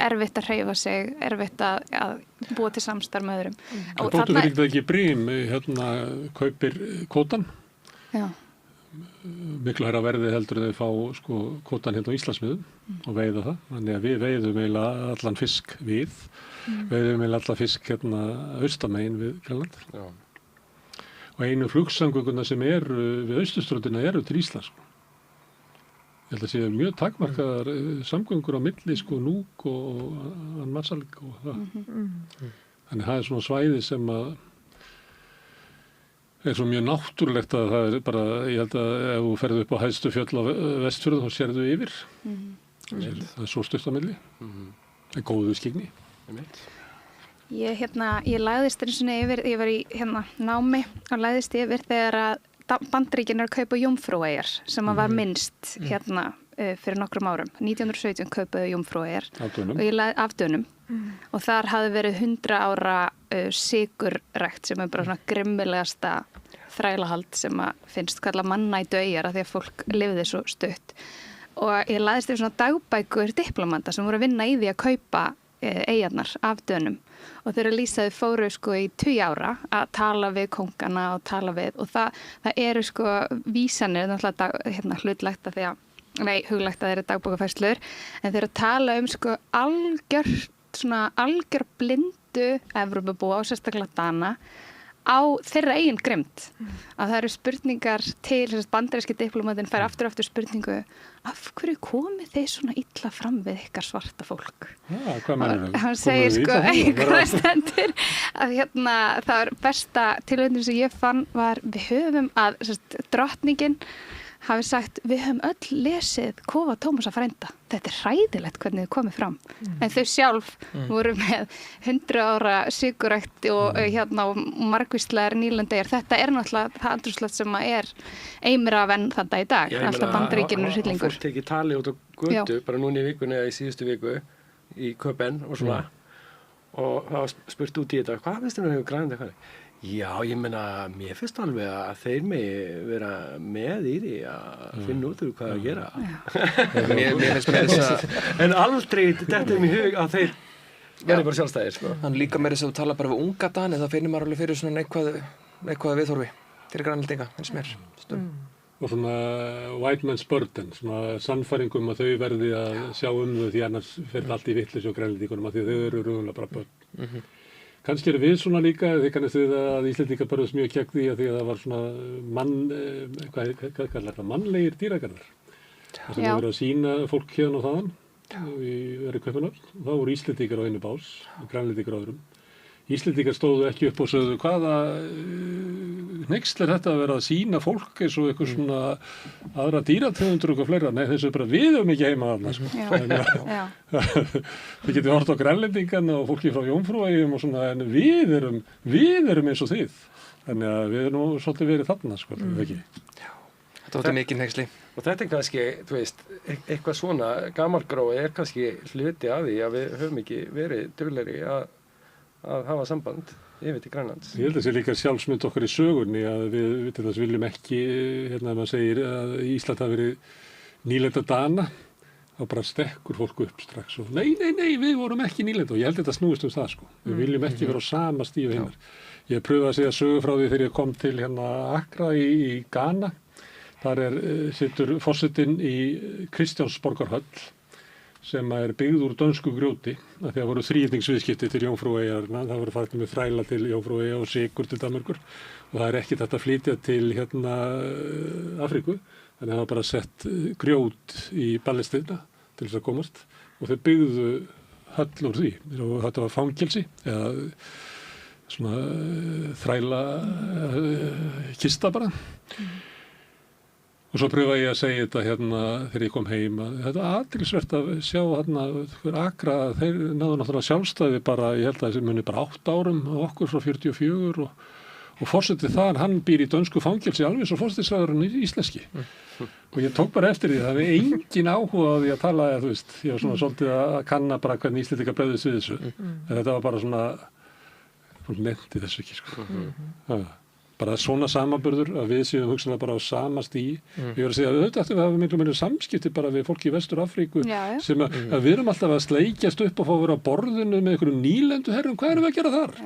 [SPEAKER 5] erfitt að hreyfa sig, erfitt að búa til samstarf með öðrum.
[SPEAKER 1] Dóttur fyrir ekki Brím, kaupir kvótan.
[SPEAKER 5] Já.
[SPEAKER 1] Miklu hærra verði heldur en þau fá sko kvótan hérna á Íslandsmiðum og veiða það. Þannig að við veiðum eiginlega allan fisk við. Veiðum eiginlega allan fisk hérna austamegin við Grænland. Já. Og einu flugsamgönguna sem eru við austurströndina eru til Íslands. Ég held að séu mjög takmarkaðar samgöngur á milli sko Núk og Marsalik og það. Þannig það er svona svæði sem að er svo mjög náttúrulegt að það er bara, ég held að ef þú ferðu upp á hæstu fjöll á Vestfjörðum þá sérðu yfir. Það er svo stutt á milli. Það er góðu skygni.
[SPEAKER 5] Ég lagðist eins og yfir, ég var í námi og lagðist yfir þegar að Bandaríkin er að kaupa Jómfrúeyjar sem að var minnst fyrir nokkrum árum. 1917 kaupaði Jómfrúeyjar af Dönum og þar hafði verið 100 ára sykurrækt sem er bara svona grimmilegasta þrælahald sem að finnst kalla mannætu eyjar af því að fólk lifði svo stutt. Og ég lagðist yfir svona dagbækur diplomanta sem voru að vinna í því að kaupa eyjarnar af Dönum og þeirra lýsaði fóru sko í 20 ára að tala við kóngana og tala við og það eru sko vísanir náttúrulega hlutlegt að því að huglegt að þeir eru dagbókafærslur en þeir eru að tala sko algjör blindu Evrópubúa og sérstaklega Dana á þeirra eigin grimmd. Að það eru spurningar til, bandaríski diplómatinn fær aftur spurningu, af hverju komið þeir svona illa fram við ykkar svarta fólk?
[SPEAKER 1] Hvað mennur þau?
[SPEAKER 5] Hann segir sko, einhverja stendur að það er besta tilveitin sem ég fann var, við höfum að drottningin hafi sagt, við höfum öll lesið Kofa Tómasar frænda. Þetta er hræðilegt hvernig þið komið fram. En þau sjálf voru með 100 ára sykurækt og margvíslegar nýlendegar. Þetta er náttúrulega það andrúmsloft sem er eimra af enn þetta í dag. Alltaf Bandaríkinu hryllingur.
[SPEAKER 3] Fólk tekið tali út á götu, bara núna í vikunni eða í síðustu viku í Köpen og svona. Og það var spurt út í þetta, hvað finnst þér hefur grænandi eitthvað? Já, ég meina, mér finnst alveg að þeir megi vera með í því að finna út úr hvað að gera.
[SPEAKER 4] Mér finnst með þess að...
[SPEAKER 3] En aldrei, þetta er mér hug að þeir verði bara sjálfstæðir, sko.
[SPEAKER 4] Hann líka með þess að þú tala bara við unga Dani, þá finnir maður alveg fyrir svona neikvæða viðhorfi fyrir grænlendinga, eins mér.
[SPEAKER 1] Og svona white man's burden, svona sannfæringum að þau verði að sjá þau því annars fer allt í vitleysu og grænlendingunum að því þau eru raunverulega bara börn. Kannski eru við svona líka, þið kannast við að Íslendingar börðast mjög gegn því að það var svona hvað kallar það, mannlegir dýragarðar. Það sem verið að sýna fólk hérna og þaðan, við erum Kaupmannahöfn, og þá voru Íslendingar á einu bás, Grænlendingar á öðrum. Íslendingar stóðu ekki upp og sögðu hvaða hneyksl er þetta að vera að sýna fólk eins og eitthvað svona aðra dýrategundur og eitthvað fleira. Nei, þessu er bara við höfum ekki heima þarna. Sko. Þið getið hort á Grænlendingana og fólki frá Jómfrúaeyjum og svona, en við erum eins og þið. Þannig að við erum nú svolítið verið þarna, sko, ekki.
[SPEAKER 4] Þetta var mikið hneyksli.
[SPEAKER 3] Og þetta er kannski, þú veist, eitthvað svona gamalgrói er kannski hluti af því að við höfum ekki verið duglegri að hafa samband yfir til Grænlands.
[SPEAKER 1] Ég held að það sé líka sjálfsmynd okkar í sögunni að við til þess viljum ekki, maður segir að Ísland hafi verið nýlenda Dana, þá bara stekkur fólk upp strax og nei, við vorum ekki nýlenda og ég held að þetta snúist það, sko. Við viljum ekki vera á sama stíu hinnar. Ég pröfaði að segja sögu frá því þegar ég kom til Accra í Ghana. Þar situr forsetinn í Kristjánsborgarhöll sem er byggð úr dönsku grjóti, af því að voru þríhyrningsviðskipti til Jómfrúaeyjarna, það voru farið með þræla til Jómfrúaeyja og sykur til Danmerkur og það er ekki þetta að flytja til Afríku, þannig að það var bara sett grjót í Palestína til þess að komast og þau byggðu höll úr því og þetta var fangelsi eða svona þræla kista bara. Og svo pröfaði ég að segja þetta þegar ég kom heim að þetta var athyglisvert að sjá Accra, þeir náðu náttúrulega sjálfstæði bara, ég held að það muni bara 8 árum á okkur frá 44 og forsetið þar, hann býr í dönsku fangelsi alveg svo forsætisráðurinn íslenski. Og ég tók bara eftir því, það hefði engin áhuga á því að tala, þú veist, ég var svona svolítið að kanna bara hvernig Íslendingar bregðust við þessu. En þetta var bara svona nefndi þessu ekki, sko. Bara svona samanburður að við séum hugsanlega bara á sama stíi. Ég var að segja að auðvitað ættum við að hafa miklu meira samskipti bara við fólki í Vestur-Afríku sem að við erum alltaf að sleikjast upp og fá að vera á borðinu með einhverjum nýlendu herrum. Hvað erum við að gera þar?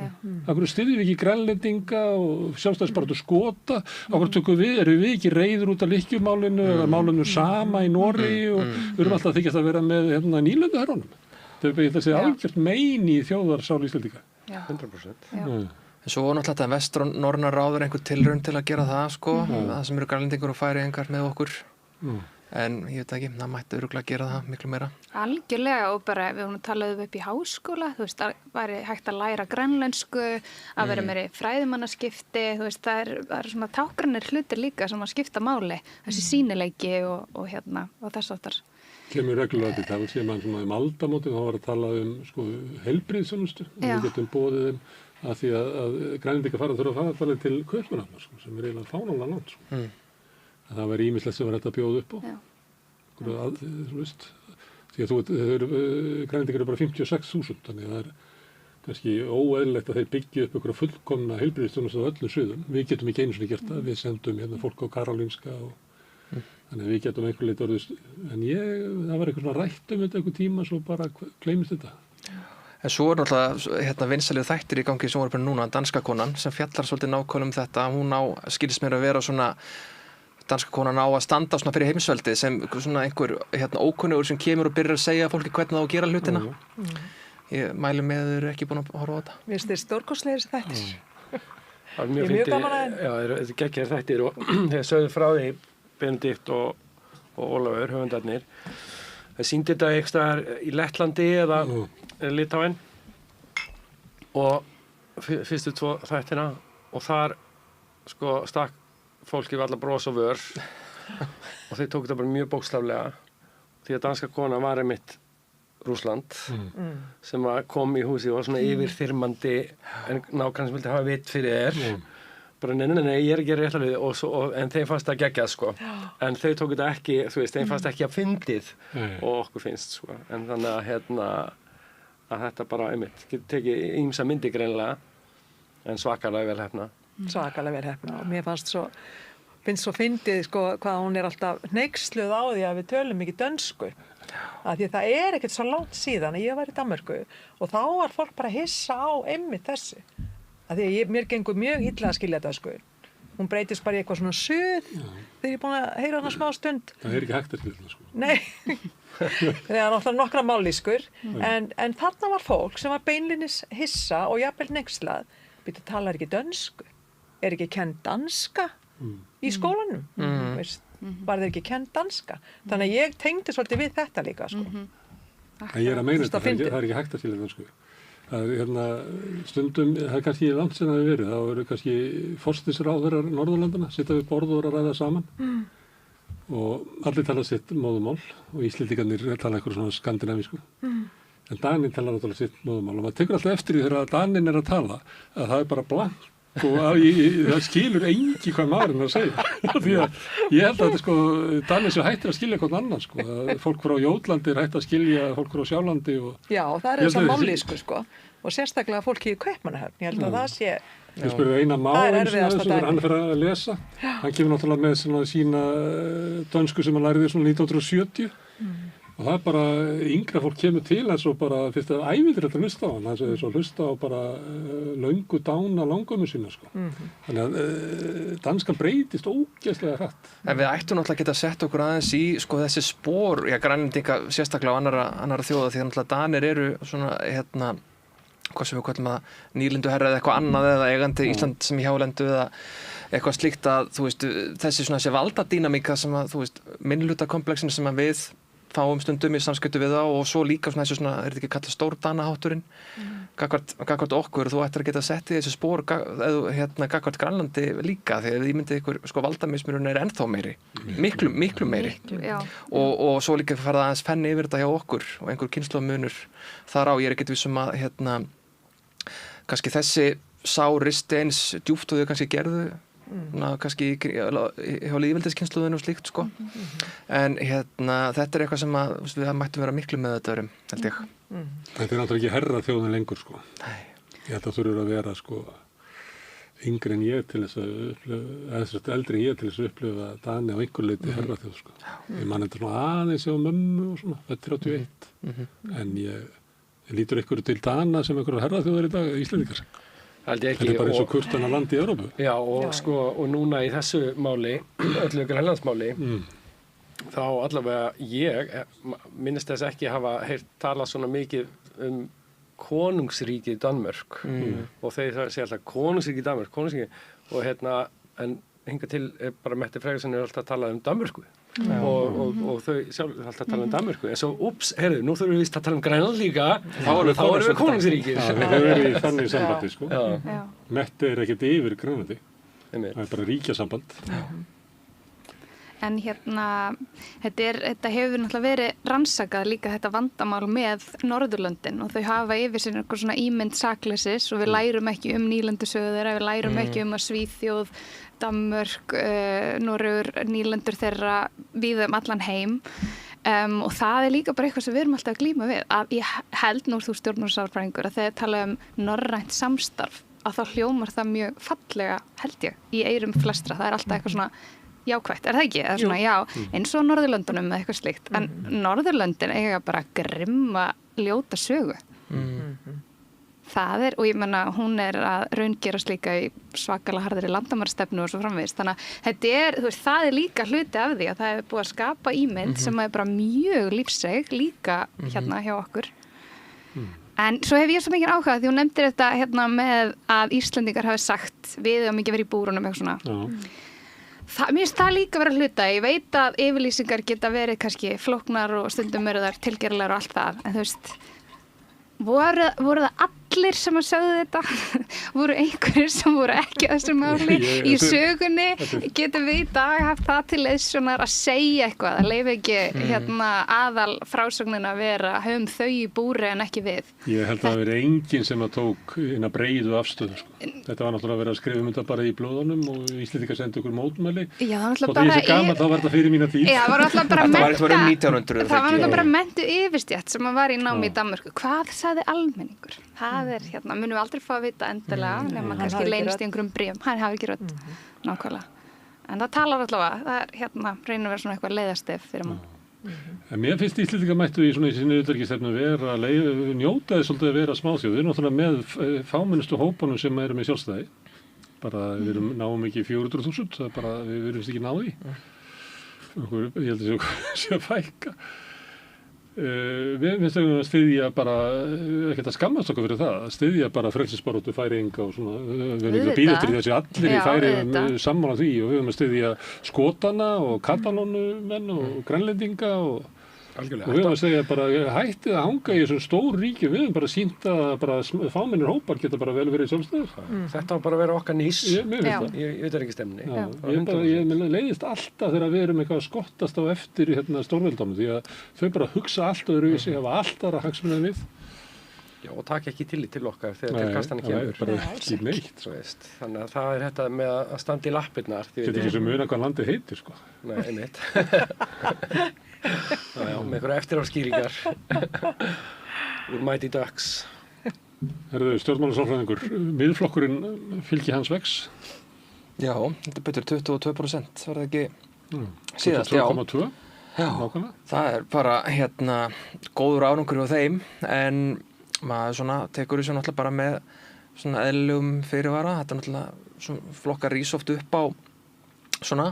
[SPEAKER 1] Af hverju styðjum við ekki Grænlendinga og sjálfstæðisbaráttu Skota? Af hverju erum við ekki reiður út af lykkjumálinu eða málinu sama í Noregi og við erum alltaf að þykjast að vera með nýlendu herrunum. Það er þessi algjört mein í þjóðarsál Íslendinga.
[SPEAKER 3] 100%.
[SPEAKER 4] En svo var náttúrulega þetta Vestnorræna ráður einhver tilraun til að gera það, sko, það sem eru Grænlendingur og Færeyingar með okkur. En ég veit ekki, það mætti örugglega gera það miklu meira.
[SPEAKER 5] Algjörlega og bara við vorum að tala upp í háskóla, þú veist, það væri hægt að læra grænlensku, að vera meiri fræðimannaskipti, þú veist, það er svona tákgrannir hlutir líka sem að skipta máli, þessi sýnileiki og þess áttar.
[SPEAKER 1] Kemur reglulega til það, sem mann svona aldamótin, þá var að tala sko, heilbrigðisþjónustu, við getum boðið þeim að því að Grænlendingar þurfa að fara til Kaupmannahafnar, sko, sem er eiginlega fánalega langt, sko. Það var ýmislegt sem var þetta að bjóða upp á. Þú veist, því að Grænlendingar eru bara 56.000, þannig að það er kannski óeðlilegt að þeir byggja upp einhverja fullkomna heilbrigðisþjónustu á öllum sviðum. Við getum ekki einu sinni gert það, við sendum fólk á Karolinska og þannig að við getum einhver leit orðist, en það var eitthvað svona rætt þetta einhver tíma, svo bara gleymist þetta.
[SPEAKER 4] En svo er náttúrulega vinsælið þættir í gangi sem voru bara núna, danska konan, sem fjallar svolítið nákvæmlega þetta. Hún skilst mér að vera svona, danska konan á að standa svona fyrir heimsveldi sem svona einhver ókunnugur sem kemur og byrjar að segja fólki hvernig það á að gera hlutina. Ég mæli með þau eru ekki búin að horfa á þetta.
[SPEAKER 2] Mér finnst þér stórkostlegir þættir.
[SPEAKER 3] Það var
[SPEAKER 2] Ég er mjög gaman að þeim.
[SPEAKER 3] Já, þetta geggjaðir þættir og þegar sögðu frá því Benedikt og Ólafur, höfundarnir. Það sýndi þetta eitthvað staðar í Lettlandi eða Litáen og fyrstu 2 þættina og þar sko stakk fólki við alla bros og vör og þeir tók þetta bara mjög bókstaflega því að danska kona var einmitt Rússland sem kom í húsi og var svona yfirþyrmandi en nákvæmlega sem vildi hafa vit fyrir þér bara nei, ég er ekki rétt að við en þeim fannst það geggjað sko en þau tók þetta ekki, þú veist, þeim fannst ekki að fyndið og okkur finnst sko en þannig að þetta bara einmitt, getur tekið ýmsa myndi greinilega en svakalega vel heppna
[SPEAKER 2] og mér finnst svo fyndið sko hvað hún er alltaf hneyksluð á því að við tölum ekki dönsku að því að það er ekkert svo langt síðan að ég var í Danmörku og þá var fólk bara hissa á einmitt þessu að því að mér gengur mjög illa að skilja dönsku hún breytist bara í eitthvað svona suð þegar ég er búin að heyra hana smá stund
[SPEAKER 1] það er ekki hægt að skilja sko
[SPEAKER 2] nei það er náttúrulega nokkra mállýskur en þarna var fólk sem var beinlinis hissa og jafnvel hneykslað býttu talar ekki dönsku er ekki kennd danska í skólanum veist, var þeir ekki kennd danska þannig að ég tengdi svolítið við þetta líka sko.
[SPEAKER 1] En ég er að meina þetta, það er ekki hægt að skilja dönsku það er stundum, það er kannski langt sem það hefur verið, þá eru kannski forsætisráðherrar Norðurlandana, sitja við borð og ræða saman og allir tala sitt móðumál og Íslendingarnir tala eitthvað svona skandinavísku en Daninn tala náttúrulega sitt móðumál og maður tekur alltaf eftir því þegar Daninn er að tala að það er bara blank og það skilur engi hvað maðurinn er að segja því að ég held að þetta sko Danir sem hættir að skilja hvern annan sko fólk frá Jótlandi er hætt að skilja fólk frá Sjálandi
[SPEAKER 2] Já, það er þess að mállýsku sko og sérstaklega fólki í Kaupmannahöfn ég held að það sé
[SPEAKER 1] Ég spurði Einar Máin sem hann fyrir að lesa hann kemur náttúrulega með svona sína dönsku sem hann læriði svona 1970 og það er bara yngra fólk kemur til eins og bara fyrst að ævindir þetta hlusta á hann það er svo hlusta á bara löngu dána langömmu sína sko þannig að danskan breytist ógeðslega hratt
[SPEAKER 4] En við ættum náttúrulega að geta sett okkur aðeins í sko þessi spor, grænlendinga sérstaklega á annara þjóða því að náttúrulega Danir eru svona hvað sem við kallum að nýlenduherra eða eitthvað annað eða eigandi Ísland sem í hjálendu eða eitthvað slíkt að þú veist þessi svona þessi valdadínamíka sem að þú veist minnhlutakomplexinu sem að við fáum stundum í samskiptu við það og svo líka svona þessu svona, er þetta ekki kallað stórdanahátturinn gagnvart okkur, þú ættir að geta sett í þessu spór gagnvart Grænlandi líka, því að ég myndi ykkur sko valdamismurinn er ennþá meiri miklu meiri og svo líka farið aðeins fenni yfir þetta hjá okkur og einhver kynslóðmunur þar á, ég er ekkert vissum að kannski þessi sárist eins djúpt og þau kannski gerðu kannski hjá lýðveldiskynsluðinu og slíkt sko en þetta er eitthvað sem að við mættum vera miklu með þetta held ég
[SPEAKER 1] Þetta er náttúrulega ekki herra þjóðin lengur sko ég held að þú eru að vera sko yngri en ég til þess að upplifa eða eldri en ég til þess að upplifa Dani á einhver leyti herra þjóð sko ég man þetta svona aðeins á mömmu og svona þetta er 81 en ég lítur einhverju til Dana sem einhverju herra þjóðar í dag Íslendingar
[SPEAKER 3] Þetta
[SPEAKER 1] er bara eins og kurtana land í Evrópu.
[SPEAKER 3] Já, og núna í þessu máli, öllu grænlandsmáli, þá allavega ég minnist þess ekki hafa heyrt talað svona mikið konungsríkið Danmörk og þeir segja alltaf konungsríkið Danmörk, og en hingað til bara Mette Freyriksson alltaf að tala Danmörku og þau sjálf alltaf að tala Danmörku en svo, heyrðu, nú þurfum við vist að tala Grænland líka þá erum við konungsríkir
[SPEAKER 1] við höfum verið í þannig sambandi sko Mette er ekkert yfir Grænlandi það er bara ríkjasamband
[SPEAKER 5] En þetta hefur náttúrulega verið rannsakað líka þetta vandamál með Norðurlöndin og þau hafa yfir sér einhver svona ímynd sakleysis og við lærum ekki nýlendusögur þeirra, við lærum ekki að Svíþjóð, Danmörk, Noregur, nýlendur þeirra víða allan heim og það er líka bara eitthvað sem við erum alltaf að glíma við að ég held nú þú stjórnmálasálfræðingur að þegar tala norrænt samstarf að þá hljómar það mjög fallega held ég í eyrum flestra, það er alltaf eitthvað svona jákvætt, er það ekki? Eða svona, já, eins og Norðurlöndunum eða eitthvað slíkt, en Norðurlöndin eiga bara grimma ljóta sögu. Það er, og ég menna, hún er að raungerast líka í svakalega harðri landamærastefnu og svo framvegis, þannig að þetta er, þú veist, það er líka hluti af því að það er búið að skapa ímynd sem er bara mjög lífseg líka hérna hjá okkur. En svo hef ég svo mikið áhuga því hún nefndir þetta hérna með að Íslendingar hafi sagt við og mikið verið í búrunum eitthvað svona. Mér finnst það líka vera hluta. Ég veit að yfirlýsingar geta verið kannski flóknar og stundum eru þar tilgerðlegar og allt það. En þú veist, voru það allir sem að sögðu þetta? Voru einhverjir sem voru ekki á þessu máli? Í sögunni getum við í dag haft það til leiðsjónar að segja eitthvað, að leyfa ekki aðal frásögnin að vera höfum þau í búri en ekki við.
[SPEAKER 1] Ég held að það veri enginn sem að tók eina breiðu afstöðu. Sko. Þetta var náttúrulega að vera að skrifa þetta bara í blöðunum og Íslendingar sendi okkur mótmæli.
[SPEAKER 5] Já, það var náttúrulega
[SPEAKER 1] bara... Þótt ég sé gamall, þá var þetta fyrir mína tíð.
[SPEAKER 5] Já, það var
[SPEAKER 4] náttúrulega
[SPEAKER 5] bara menntu yfirstjætt sem var í námi í Danmörku. Hvað sagði almenningur? Það munum við aldrei fá að vita endilega nema kannski leynist í einhverjum bréfum. Hann hafi ekki rödd, nákvæmlega. En það talar allavega, það reynir að vera svona eitthvað leiðastef fyrir mann.
[SPEAKER 1] En mér finnst Íslendingar mættu í sinni utanríkisstefnu vera að njóta þess svolítið að vera smáþjóð. Við erum náttúrulega með fámennustu hópunum sem eru með sjálfstæði. Bara við náum ekki 400.000, það er bara, við verðumst ekki náði. Ég held að sé að fækka. Við finnst að styðja bara, ekkert að skammast okkur fyrir það, að styðja bara frelsisbaráttu Færeyinga og svona, við erum ekki að bíða eftir þessi allir í Færeyjum sammála því og við erum að styðja Skotana og Katalónumenn og Grænlendinga og við erum að segja bara hættið að hanga í þessum stór ríki, við erum bara sýnt að bara fámennir hópar geta bara vel verið sjálfstæðir.
[SPEAKER 3] Þetta var bara að vera okkar nýs, ég veit ekki stemni.
[SPEAKER 1] Ég leiðist alltaf þegar við erum eitthvað að skottast á eftir stórveldónum því að þau bara hugsa allt öðruvísi, hafa allt aðra hagsmuni en við.
[SPEAKER 3] Já, og taka ekki tillit til okkar þegar til kastana kemur.
[SPEAKER 1] Bara ekki neitt.
[SPEAKER 3] Þannig að það er þetta með að standa í lappirnar.
[SPEAKER 1] Þetta ekki sem muna hvað landið heitir, sko.
[SPEAKER 3] Nei, einmitt. Já, með einhverja eftiráskýringar úr Mighty Ducks.
[SPEAKER 1] Herðu, stjórnmálasálfræðingur, miðflokkurinn fylgi hans vex?
[SPEAKER 4] Já, þetta betur 22%, var það ekki síðast?
[SPEAKER 1] 22,2?
[SPEAKER 4] Já, það er bara góður árangur á þeim, en maður tekur þessu náttúrulega bara með svona eðlilegum fyrirvara. Þetta er náttúrulega flokkar rís oft upp á svona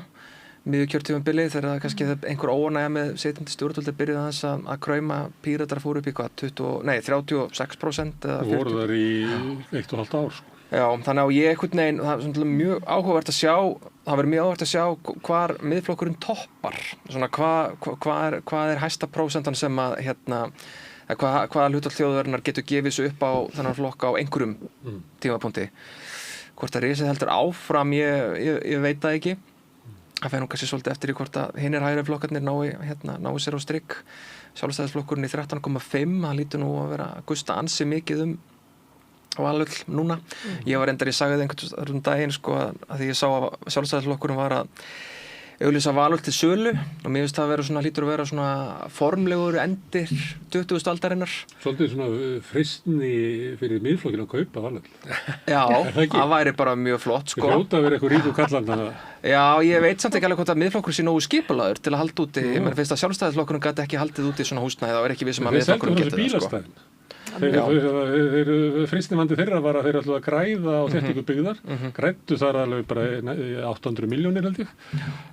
[SPEAKER 4] miðjukjörtímabili þegar það kannski einhver óánægja með sitjandi stjórnvöld byrjuð aðeins að krauma. Píratar fóru upp í 36% eða 40%.
[SPEAKER 1] Voru þar í 1,5 ár, sko.
[SPEAKER 4] Já, þannig að ég einhvern veginn, það er mjög áhugavert að sjá, það verður mjög áhugavert að sjá hvar miðflokkurinn toppar. Svona hvað er hæsta prósentan sem að hvaða hlutfall þjóðarinnar getur gefið sig upp á þennan flokk á einhverjum tímapunkti. Hvort það risið heldur áfram, ég veit það ekki. Það fer nú kannski svolítið eftir í hvort að hinir hægri flokkarnir nái sér á strikk. Sjálfstæðisflokkurinn í 13,5, það lítur nú að vera gusta ansi mikið Valur núna. Ég var reyndar, ég sagði einhvern daginn að því ég sá að Sjálfstæðisflokkurinn var að auglýsa Valur til sölu og mér finnst það að vera lítur að vera svona formlegur endir 20. aldarinnar.
[SPEAKER 1] Svolítið svona freistni fyrir miðflokkinn að kaupa Valur.
[SPEAKER 4] Já, það væri bara mjög flott, sko.
[SPEAKER 1] Það hljóta að vera eitthvað ríku kallan.
[SPEAKER 4] Já, ég veit samt ekki alveg hvort að miðflokkur sé nógu skipulaður til að halda úti. Mér finnst að Sjálfstæðisflokkurinn gat ekki haldið úti svona húsnæði, þá er ekki við sem að miðflokkurinn geti það, sko.
[SPEAKER 1] Freistnivandi þeirra var að þeir ætluðu að græða á þéttingu byggðar, græddu þar alveg bara 800 milljónir held ég,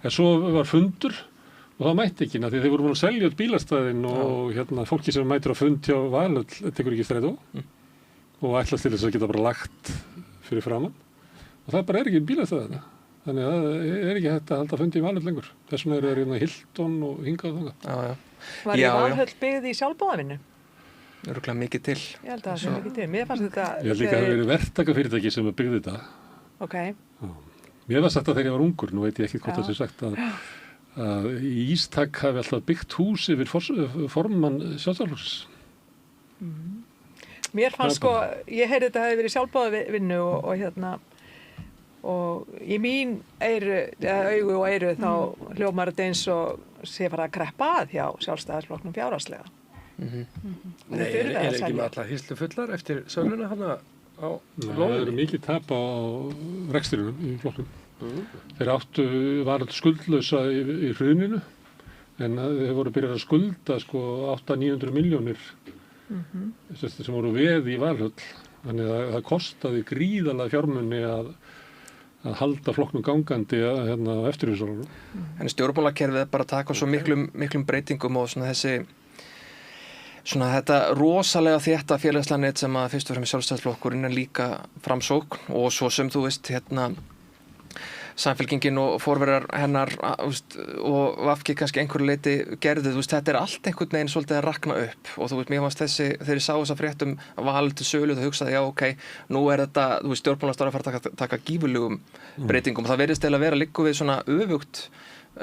[SPEAKER 1] en svo var fundur og það mætti ekki, því þeir voru búin að selja út bílastæðin og fólki sem mætir á fund hjá Valur tekur ekki strætó og ætlast til þess að geta bara lagt fyrir framan og það bara er ekki bílastæðina, þannig að það er ekki hægt að halda fundi í Valur lengur, þess vegna eru þeir Hilton og hingað og þangað.
[SPEAKER 2] Var Valhöll byggð í sjálfboðavinnu?
[SPEAKER 4] Örugglega mikið til.
[SPEAKER 2] Ég held að það sé mikið til. Mér fannst þetta...
[SPEAKER 1] Ég held líka að það verið verktakafyrirtæki sem byggði þetta.
[SPEAKER 2] Ok.
[SPEAKER 1] Mér var sagt að þegar ég var ungur, nú veit ég ekki hvort það sé sagt, að Ístak hafi alltaf byggt hús yfir formann Sjálfstæðisflokksins.
[SPEAKER 2] Mér fannst ég heyrði þetta hafi verið sjálfboðavinnu og í mín augu og eyru þá hljómar þetta eins og sé fara að kreppa að hjá Sjálfstæðisflokknum fjárhagslega.
[SPEAKER 3] Nei, er ekki með alla hýslu fullar eftir söluna hana á lóðinni?
[SPEAKER 1] Það eru mikið tap á rekstrinum í flokknum. Þeir var skuldlausa í hruninu en þeir voru að byrja að skulda 800-900 milljónir sem voru veð í Valhöll. Þannig að það kostaði gríðarlega fjármuni að halda flokknum gangandi á eftirhjúsárunum.
[SPEAKER 4] En stjórnmálakerfið er bara að taka svo miklum breytingum og svona þessi svona þetta rosalega þétta félagslega net sem að fyrst og fremst Sjálfstæðisflokkurinn en líka Framsókn og svo sem þú veist Samfylkingin og forverar hennar og VG kannski einhverju leyti gerðu, þú veist, þetta allt einhvern veginn svolítið að rakna upp og þú veist, mér fannst þegar ég sá þessa frétt val til sölu, þá hugsaði já, ok, nú þetta, þú veist, stjórnmálastar að fara að taka gífurlegum breytingum og það virðist eiginlega vera liggur við svona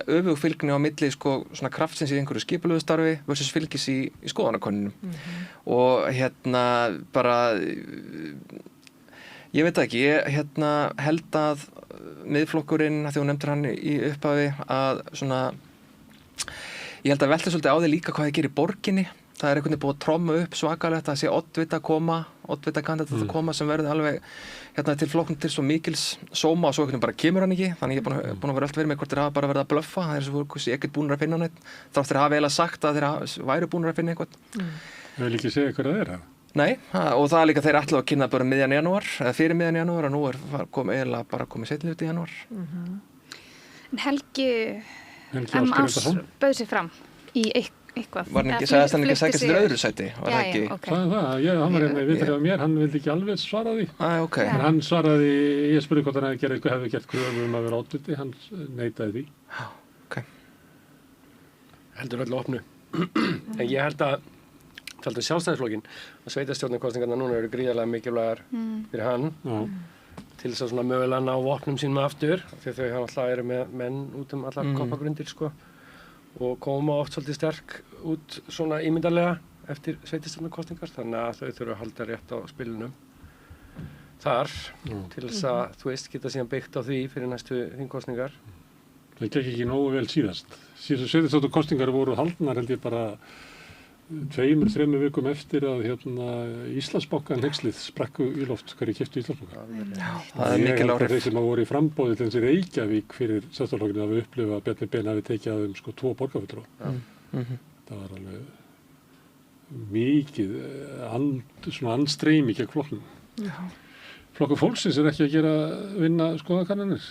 [SPEAKER 4] öfug fylgni á milli sko, svona kraftsins í einhverju skipulögu starfi versus fylgis í skoðanakönnunum og bara ég veit ekki, ég held að miðflokkurinn, þegar þú nefndir hann í upphafi að svona ég held að velta svolítið á því líka hvað það gerir í borginni, það einhvern veginn búið að tromma upp svakalegt að sé oddvita kandidat að koma sem verður alveg til flokknum til svo mikils sóma og svo einhvern veginn bara kemur hann ekki, þannig ég er búin að vera alltaf verið með hvort þeir hafa bara verið að blöffa, það svo ekkert búin að finna neitt, þrátt þeir hafa eiginlega sagt að þeir væru búin að finna eitthvað.
[SPEAKER 1] Ég vil ekki segja hver það er.
[SPEAKER 4] Nei, og það líka þeir ætlaðu að kynna bara miðjan janúar, eða fyrir miðjan janúar og nú eiginlega bara komið seinni út í janúar.
[SPEAKER 5] En Helgi Ás bauð sig fram í eitthvað.
[SPEAKER 4] Sagðist hann ekki að sækja sér öðru sæti?
[SPEAKER 5] Okay.
[SPEAKER 1] Sagði það, hann var einnig viðtalið á mér, hann vildi ekki alveg svara því.
[SPEAKER 4] Okay.
[SPEAKER 1] En hann svaraði, ég spurði hvort hann hefði gert kröfu að vera oddviti, hann neitaði því.
[SPEAKER 4] Okay.
[SPEAKER 3] Heldur öllu opnu. En ég held að Sjálfstæðisflokkinn og sveitarstjórnarkosningarnar núna eru gríðarlega mikilvægar fyrir hann til þess að svona mögulega ná vopnum sínum aftur því þau alltaf eru með menn út allar koppagrundir sko og koma oft svolítið sterk út svona ímyndarlega eftir sveitarstjórnarkosningar þannig að þau þurfa að halda rétt á spilunum þar til þess að þú veist geta síðan byggt á því fyrir næstu þingkosningar.
[SPEAKER 1] Það gekk ekki nógu vel síðast. Sveitarstjórnarkosningar voru haldnar held ég bara 2-3 vikum eftir að Íslandsbanka hneykslið sprakku í loft hverju keyptu Íslandsbanka.
[SPEAKER 4] Það er mikil áhrif.
[SPEAKER 1] Þeir sem voru í framboði til þessi Reykjavík fyrir Sjálfstæðisflokkinn hafi upplifað að Bjarni Ben hafi tekið að þeim 2 borgarfulltrúa. Það var alveg mikið svona andstreymi gegn flokknum. Flokkur fólksins er ekki að vinna skoðanakannanir.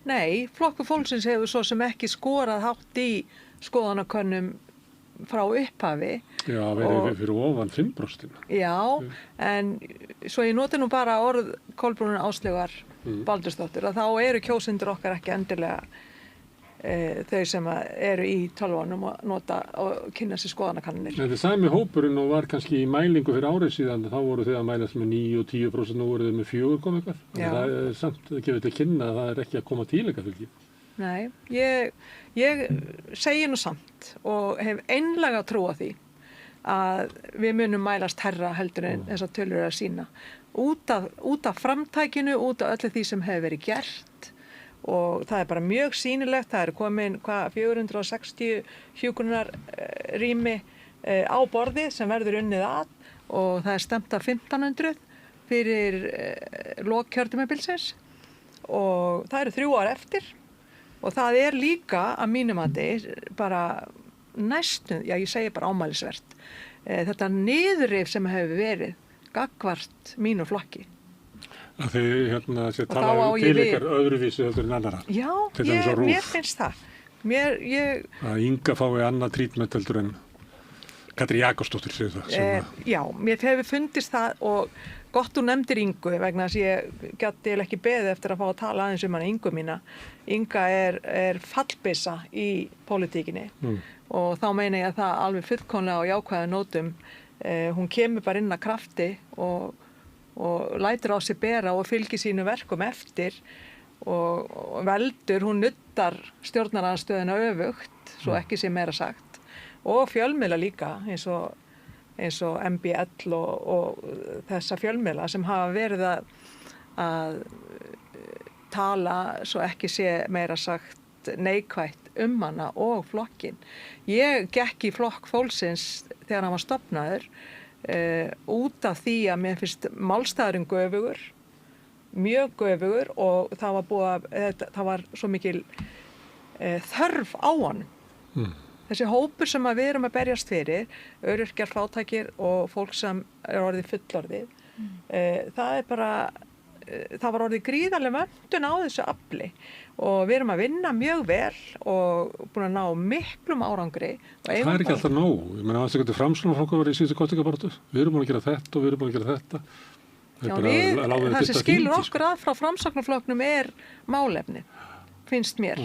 [SPEAKER 2] Nei, Flokkur fólksins hefur svo sem ekki skorað hátt í skoðanakönnum frá upphafi.
[SPEAKER 1] Já, verið fyrir ofan 5%.
[SPEAKER 2] Já, en svo ég noti nú bara orð Kolbrúnar Áslaugar Baldursdóttur að þá eru kjósendur okkar ekki endilega þau sem eru í tölvunum og nota og kynna sér skoðanakannanir.
[SPEAKER 1] Þetta er sami hópurinn og var kannski í mælingu fyrir árið síðan, þá voru þau að mælast með 9 og 10%, nú voru þau með 4 komið eitthvað. Það er samt að gefa þetta kynna að það er ekki að koma til eitthvað fylgi.
[SPEAKER 2] Nei, ég segi nú samt og hef einlega trú á því að við munum mælast herra heldur en þessar tölur að sína. Út af framtækinu, út af öllu því sem hefur verið gert og það er bara mjög sýnilegt, það eru komin 460 hjúkrunarrými á borðið sem verður unnið að og það er stemt af 1500 fyrir lok kjörtímabilsins og það eru 3 ár eftir. Og það er líka að mínum mati bara næstum, já ég segi bara ámælisvert, þetta niðurrif sem hefur verið gagnvart mínu flokki.
[SPEAKER 1] Að þið sé tala til ykkar öðruvísi heldur en annara?
[SPEAKER 2] Já, mér finnst það. Að
[SPEAKER 1] Inga fái annað trítment heldur en Katrín Jakobsdóttir segir það.
[SPEAKER 2] Já, mér hefur fundist það og gott þú nefndir Ingu vegna þess að ég gæti ekki beðið eftir að fá að tala aðeins um hana Ingu mína. Inga er fallbyssa í pólitíkinni og þá meina ég að það alveg fullkomlega á jákvæða nótum. Hún kemur bara inn að krafti og lætur á sig bera og fylgir sínu verkum eftir og veldur, hún nuttar stjórnarandstöðuna öfugt, svo ekki sé meira sagt. Og fjölmiðla líka eins og MBL og þessa fjölmiðla sem hafa verið að tala svo ekki sé meira sagt neikvætt hana og flokkin. Ég gekk í flokk fólksins þegar hann var stofnaður út af því að mér finnst málstæðurinn göfugur, mjög göfugur og það var svo mikil þörf á hann. Þessi hópur sem við erum að berjast fyrir, öryrkjar, fátækir og fólk sem er orðið fullorðið, það er bara það var orðið gríðarleg vöntun á þessu afli og við erum að vinna mjög vel og búin að ná miklum árangri.
[SPEAKER 1] Það er ekki alltaf nóg. Ég meina að það Framsóknarflokkur var í síðustu kosningabaráttu. Við erum búin að gera þetta og við erum búin að gera þetta.
[SPEAKER 2] Það sem skilur okkur að frá Framsóknarflokknum er málefni, finnst mér.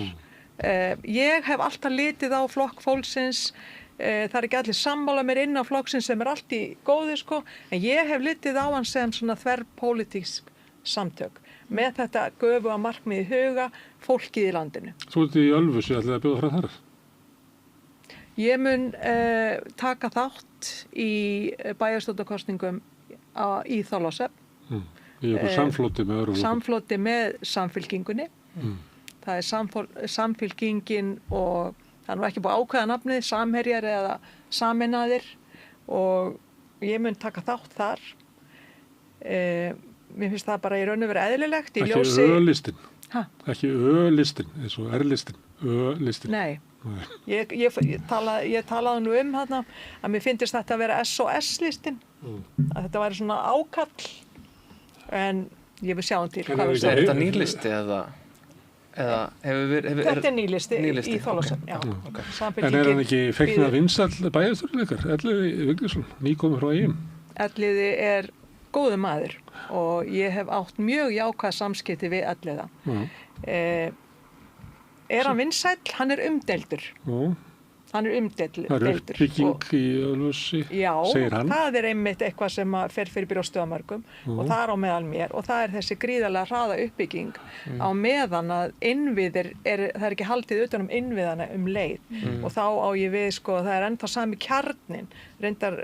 [SPEAKER 2] Ég hef alltaf litið á flokk fólksins. Það er ekki allir sammála mér inn á flokksins sem er allt í góðu sko, en ég hef litið á hann sem svona þverrpólitísk samtök með þetta göfuga markmið í huga, fólkið í landinu.
[SPEAKER 1] Þú ert í Ölfusi, ætlaði að bjóða frá þar?
[SPEAKER 2] Ég mun taka þátt í bæjarstjórnarkosningum í Þorlákshöfn.
[SPEAKER 1] Í okkur samfloti með öðrum flokkum. Samfloti
[SPEAKER 2] með Samfylkingunni. Það er Samfylkingin og það er nú ekki búið að ákveða nafnið, Samherjar eða Sameinaðir og ég mun taka þátt þar. Mér finnst það bara í raun og veru eðlilegt í ljósi...
[SPEAKER 1] Ekki Ö-listin. Ekki Ö-listin, eins og R-listin. Ö-listin.
[SPEAKER 2] Nei. Ég talaði nú þarna að mér finnst þetta að vera SOS-listin. Að þetta væri svona ákall. En ég vil sjá til hvað við
[SPEAKER 4] segja. Er þetta nýrlisti eða
[SPEAKER 2] þetta er nýlisti í Þorlákshöfn, já.
[SPEAKER 1] Okay. En er hann ekki fegna vinsæll bæjarstjórnarleikar, Elliði Vignisson, nýkominn frá EIM?
[SPEAKER 2] Elliði er góður maður og ég hef átt mjög jákvæð samskipti við Elliða. Er hann vinsæll? Hann er umdeildur. Hann er umdeildur.
[SPEAKER 1] Það er uppbygging í Ölfusi, segir hann.
[SPEAKER 2] Já, það er einmitt eitthvað sem fer fyrir brjóstið á mörgum og það er á meðal mér og það er þessi gríðarlega hraða uppbygging á meðan að innviðir, það er ekki haldið utan innviðana leið og þá á ég við sko, það er ennþá sami kjarnin. Reyndar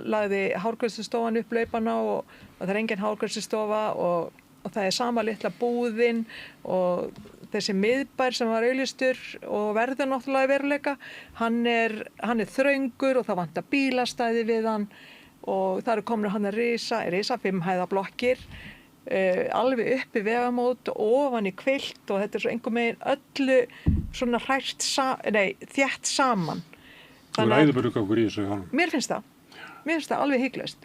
[SPEAKER 2] lagði hárgreiðslustofan upp laupana og það er engin hárgreiðslustofa og það er sama litla búðin og þessi miðbær sem var auglýstur og verður náttúrulega í veruleika, hann er þröngur og það vantar bílastæði við hann og það eru komin hann að risa 5 hæða blokkir, alveg uppi vegamót og ofan í kvilt og þetta er svo einhver megin öllu svona þétt saman.
[SPEAKER 1] Þú er æðuburðugangur í þessu hann.
[SPEAKER 2] Mér finnst það alveg hygglust.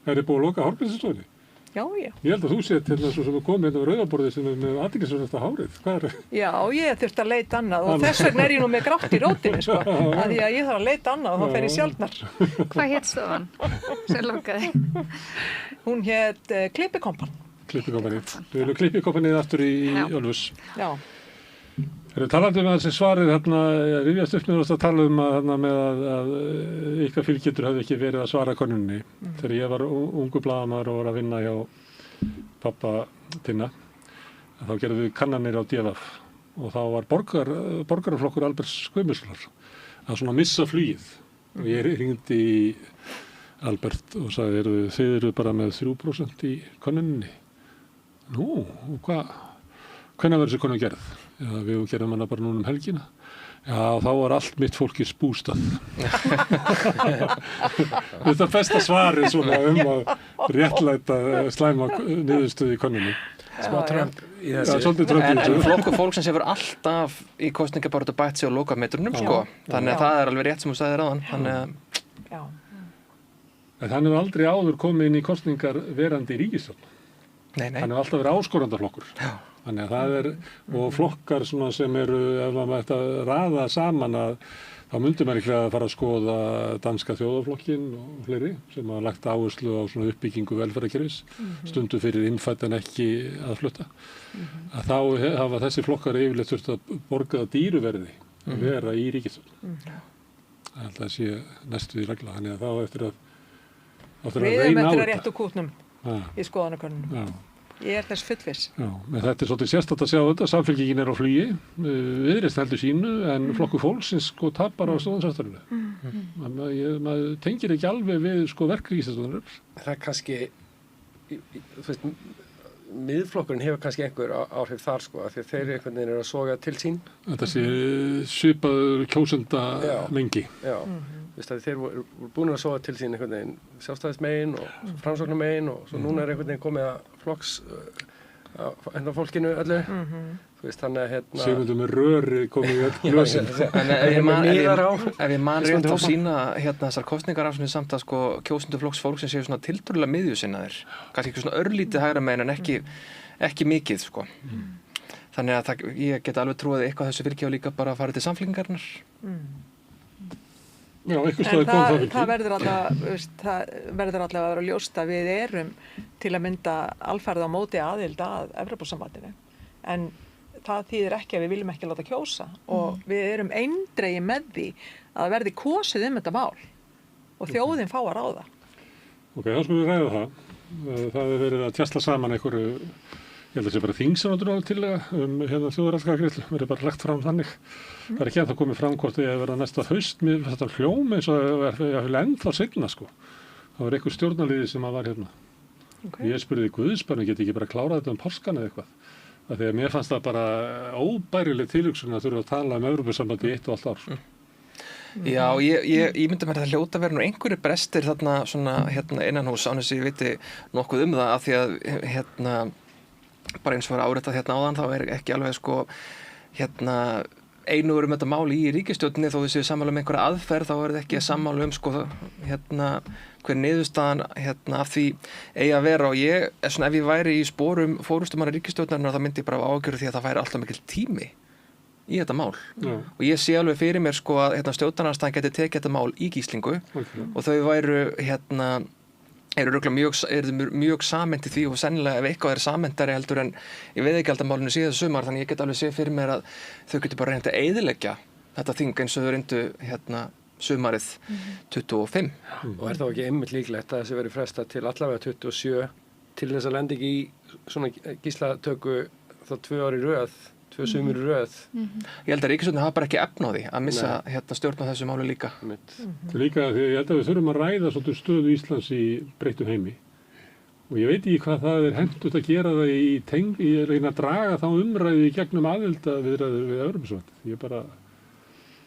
[SPEAKER 1] Er þið búið að loka hárgreiðslustofunni?
[SPEAKER 2] Já. Ég
[SPEAKER 1] held að þú sétt hérna svo sem er komið hérna á rauðaborðið sem er með athyglisverðasta hárið. Hvað er?
[SPEAKER 2] Já, ég þurfti að leita annað og þess vegna er ég nú með grátt í rótinni sko. Af því að ég þarf að leita annað og þá fer ég sjaldnar.
[SPEAKER 5] Hvað hét stofan sem lokaði?
[SPEAKER 2] Hún hét Klippikompan.
[SPEAKER 1] Klippikompanið. Við erum Klippikompanið aftur í Ölfus.
[SPEAKER 2] Já.
[SPEAKER 1] Þegar við talaðum með þessi svarið hérna, rifjast upp með að tala með að ykkar fylgjendur hafði ekki verið að svara konunni. Þegar ég var ungu blaðamaður og var að vinna hjá pappa Tinna, þá gerðum við kannanir á DFF og þá var borgaraflokkur Alberts Guðmundssonar að svona missa flugið. Og ég hringdi í Albert og sagði, þið eru bara með 3% í konunni. Nú, hvenær verður þessi konu gerð? Já, við gerum hana bara núna helgina. Já, þá var allt mitt fólki spústað. Þetta er besta svarið svona að réttlæta slæma niðurstöðu í konunni.
[SPEAKER 3] Smá Trump í þessu.
[SPEAKER 1] Já, svolítið Trump í þessu.
[SPEAKER 4] En flokkur fólksins hefur alltaf í kosningabaráttu bætt sig á lokametrunum, sko. Þannig að það er alveg rétt sem þú sagðir áðan.
[SPEAKER 1] En hann hefur aldrei áður komið inn í kosningar verandi í ríkisstjórn.
[SPEAKER 4] Nei.
[SPEAKER 1] Hann hefur alltaf verið áskorandaflokkur. Já. Þannig að það er, og flokkar svona sem eru, ef maður ætti að raða saman þá myndi maður ekki að fara að skoða danska þjóðarflokkin og fleiri sem hafa lagt áherslu á svona uppbyggingu velferðarkerfis, stundu fyrir innfætt en ekki að flutta. Að þá hafa þessi flokkar yfirleitt þurft að borga dýruverði að vera í ríkisstjórn. Það sé næstu í regla, þannig að þá eftir að
[SPEAKER 2] reyna á þetta. Við erum eftir að réttu kútnum í skoðanakönnunum. Ég er þess fullviss. Já,
[SPEAKER 1] en þetta er svolítið sérstætt að sjá þetta. Samfylkingin er á flugi, Viðreisn heldur sínu, en flokkur fólksins sko tapar á stóðansættarinu. Maður tengir ekki alveg við sko verkríkisstjórnar.
[SPEAKER 3] Það er kannski, þú veist, miðflokkurinn hefur kannski einhver áhrif þar sko, af því að þeir einhvern veginn eru að soga til sín.
[SPEAKER 1] Þetta sé svipaður kjósenda mengi.
[SPEAKER 3] Já. Þeir voru búin að soga til sín einhvern veginn sjálfstæðismegin og framsóknarmegin og svo núna er einhvern veginn komið að flokks hérna fólkinu öllu. Þú veist, þannig að hérna...
[SPEAKER 1] Sigmundur með rörið komið í öll glösin.
[SPEAKER 4] En ef ég man rétt þá sína hérna þessar kosningarafsnir samt að sko kjósendur Flokks fólksins séu svona tiltölulega miðjusinnaðir. Kannski ekki svona örlítið hægra megin en ekki mikið sko. Þannig að ég get alveg trúið eitthvað þessu fylgi og líka bara að fara til samfélkingarnar.
[SPEAKER 1] Já, einhvers staðar kom það fylgi.
[SPEAKER 2] Það verður allavega að vera ljóst að við erum til að mynda alfarið á móti aðild að Evrópusambandinu. En það þýðir ekki að við viljum ekki láta kjósa og við erum eindregið með því að verði kosið þetta mál og þjóðin fá að ráða.
[SPEAKER 1] Ok, þá skulum við ræða það. Það verið að tjasla saman einhverju, ég held að það sé bara þingsamanduráltillaga hérna þjóðaratkvæðagreiðslu, verið bara lagt fram þannig. Það ekki ennþá komið fram hvort ég verið að næsta haust með þetta hljóm eins og ég vil ennþá seinna sko. Það var einhver stjórnarliði sem var hérna. Okay. Ég spurði Guðsbarn, ég get ekki bara klárað þetta párskan eða eitthvað. Þegar mér fannst það bara óbærileg tilhugsun að þurfa að tala Evrópusambandi í 1,5 ár.
[SPEAKER 4] Já, ég myndi mér að það hljóta verið nú einhverju brestir þarna svona hérna innanhús án þess að ég viti nokkuð það af því að hérna bara eins og var áréttað hérna áðan þá ekki alveg sko hérna einugur þetta mál í ríkisstjórninni þó við séum sammála einhverja aðferð þá það ekki sammála sko hérna hver niðurstaðan hérna af því eigi að vera og ég svona ef ég væri í sporum forystumanna ríkisstjórnarinnar þá myndi ég bara ágjöra því að það væri alltaf mikil tími í þetta mál og ég sé alveg fyrir mér sko að hérna stjórnarandstaðan geti tekið þetta mál í gíslingu og þau væru hérna eru mjög samhent í því og sennilega ef eitthvað samhentari heldur en ég veit ekki alltaf málinu síðan sumar þannig ég get alveg séð fyrir mér að þau getur bara reynt að eyðileggja þetta þing eins og þau reyndu hérna sumarið 25.
[SPEAKER 3] Og þá ekki einmitt líklegt að þessi verið frestað til allavega 27 til þess að lenda ekki í svona gíslatöku þá 2 ár í röð 2 sumur í röð.
[SPEAKER 4] Ég held að ríkisstjórnin hafa bara ekki efni á því að missa hérna stjórn á þessu máli líka.
[SPEAKER 1] Líka því ég held að við þurfum að ræða svolítið stöðu Íslands í breyttum heimi og ég veit ekki hvað það hentugt að gera það í reyna að draga þá umræðu í gegnum aðildarviðræður við Evrópusambandið.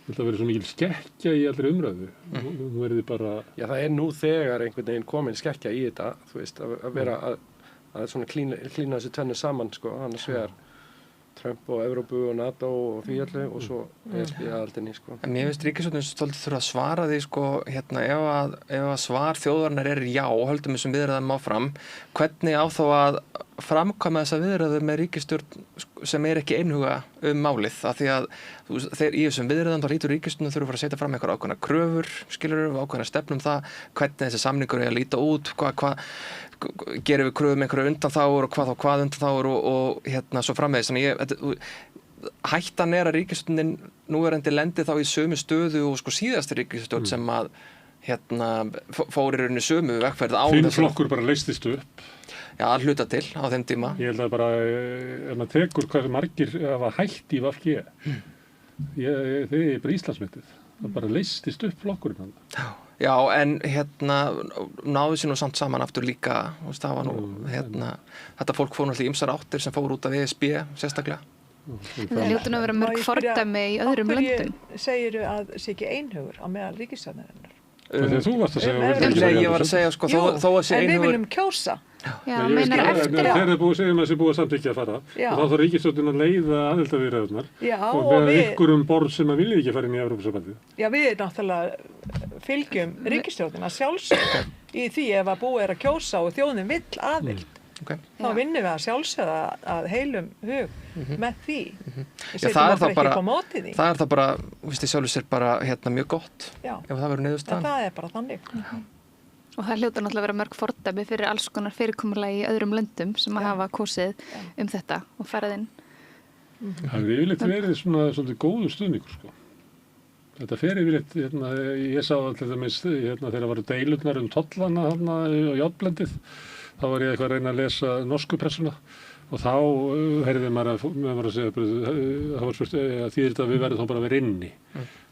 [SPEAKER 1] Ég held að vera svo mikil skekkja í allri umræðu. Nú verði bara...
[SPEAKER 3] Já, það nú þegar einhvern veginn komin skekkja í þetta, þú veist, að vera að svona klína þessu tvennu saman, sko, annars vegar Trump og Evrópu og NATO og því allu og svo ESB aðaldinni sko.
[SPEAKER 4] En mér finnst ríkisstjórnin stoltið þurfa að svara því sko, hérna, ef að svar þjóðarinnar já, höldum þessum viðræðum áfram, hvernig á þá að framkvæma þessa viðræðu með ríkisstjórn sem ekki einhuga málið, af því að þeir í þessum viðræðum þá hlýtur ríkisstjórnin þurfa að setja fram einhverja ákveðna kröfur, skilurðu, ákveðna stefnum það, hvernig þessi samningur að líta út, hvað gerum við kröfum einhverju undanþágur og hvað undanþágur og hérna svo framvegis. Þannig hættan að ríkisstjórnin núverandi lendi þá í sömu stöðu og sko síðasti ríkisstjórn sem að hérna fór í rauninni sömu vegferð á
[SPEAKER 1] Þinn flokkur bara leystist upp.
[SPEAKER 4] Já, að hluta til á þeim tíma.
[SPEAKER 1] Ég held að bara ef maður tekur hvað margir hafa hætt í VG þið er bara Íslandsmetið. Það bara leystist upp flokkurinn hann.
[SPEAKER 4] Já, en hérna náðu sér nú samt saman aftur líka og það var nú hérna þetta fólk fór náttúrulega í ýmsar áttir sem fór út af ESB sérstaklega.
[SPEAKER 5] Það hljótur að vera mörg fordæmi í öðrum löndum.
[SPEAKER 2] Segirðu að sé ekki einhugur á meðal ríkisstjórnarinnar?
[SPEAKER 1] Þegar þú varst að segja
[SPEAKER 4] Nei, ég var að segja sko þó að sé einhugur.
[SPEAKER 2] En við viljum kjósa.
[SPEAKER 5] Já, meinar eftir
[SPEAKER 1] á. Þeir eru búið að segja að þessi búið að samþykkja að fara og þá þarf ríkisstjórnin að leiða aðildarviðræðurnar og með ykkur borð sem að vilja ekki fara inn í Evrópusambandið.
[SPEAKER 2] Já, við náttúrulega fylgjum ríkisstjórnina sjálfsögðu í því ef að búið að kjósa og þjóðin vill aðild. Þá vinnum við að sjálfsögða að heilum hug með því.
[SPEAKER 4] Já, það er það bara, víst, sjálfur sér bara hérna mjög gott ef það verður niðurstaðan.
[SPEAKER 2] Það er bara þannig.
[SPEAKER 5] Og það hljóta náttúrulega að vera mörg fordæmi fyrir alls konar fyrirkomulagi í öðrum löndum sem að hafa kosið þetta og farið inn.
[SPEAKER 1] Það hefur yfirleitt verið svona svolítið góður stuðningur sko. Þetta fer yfirleitt, ég sá alltaf þegar varu deilurnar tollana og járnblendið. Þá var ég eitthvað að reyna að lesa norsku pressuna og þá heyrði maður að segja það var spurt að þýðir þetta að við verðum þá bara að vera inni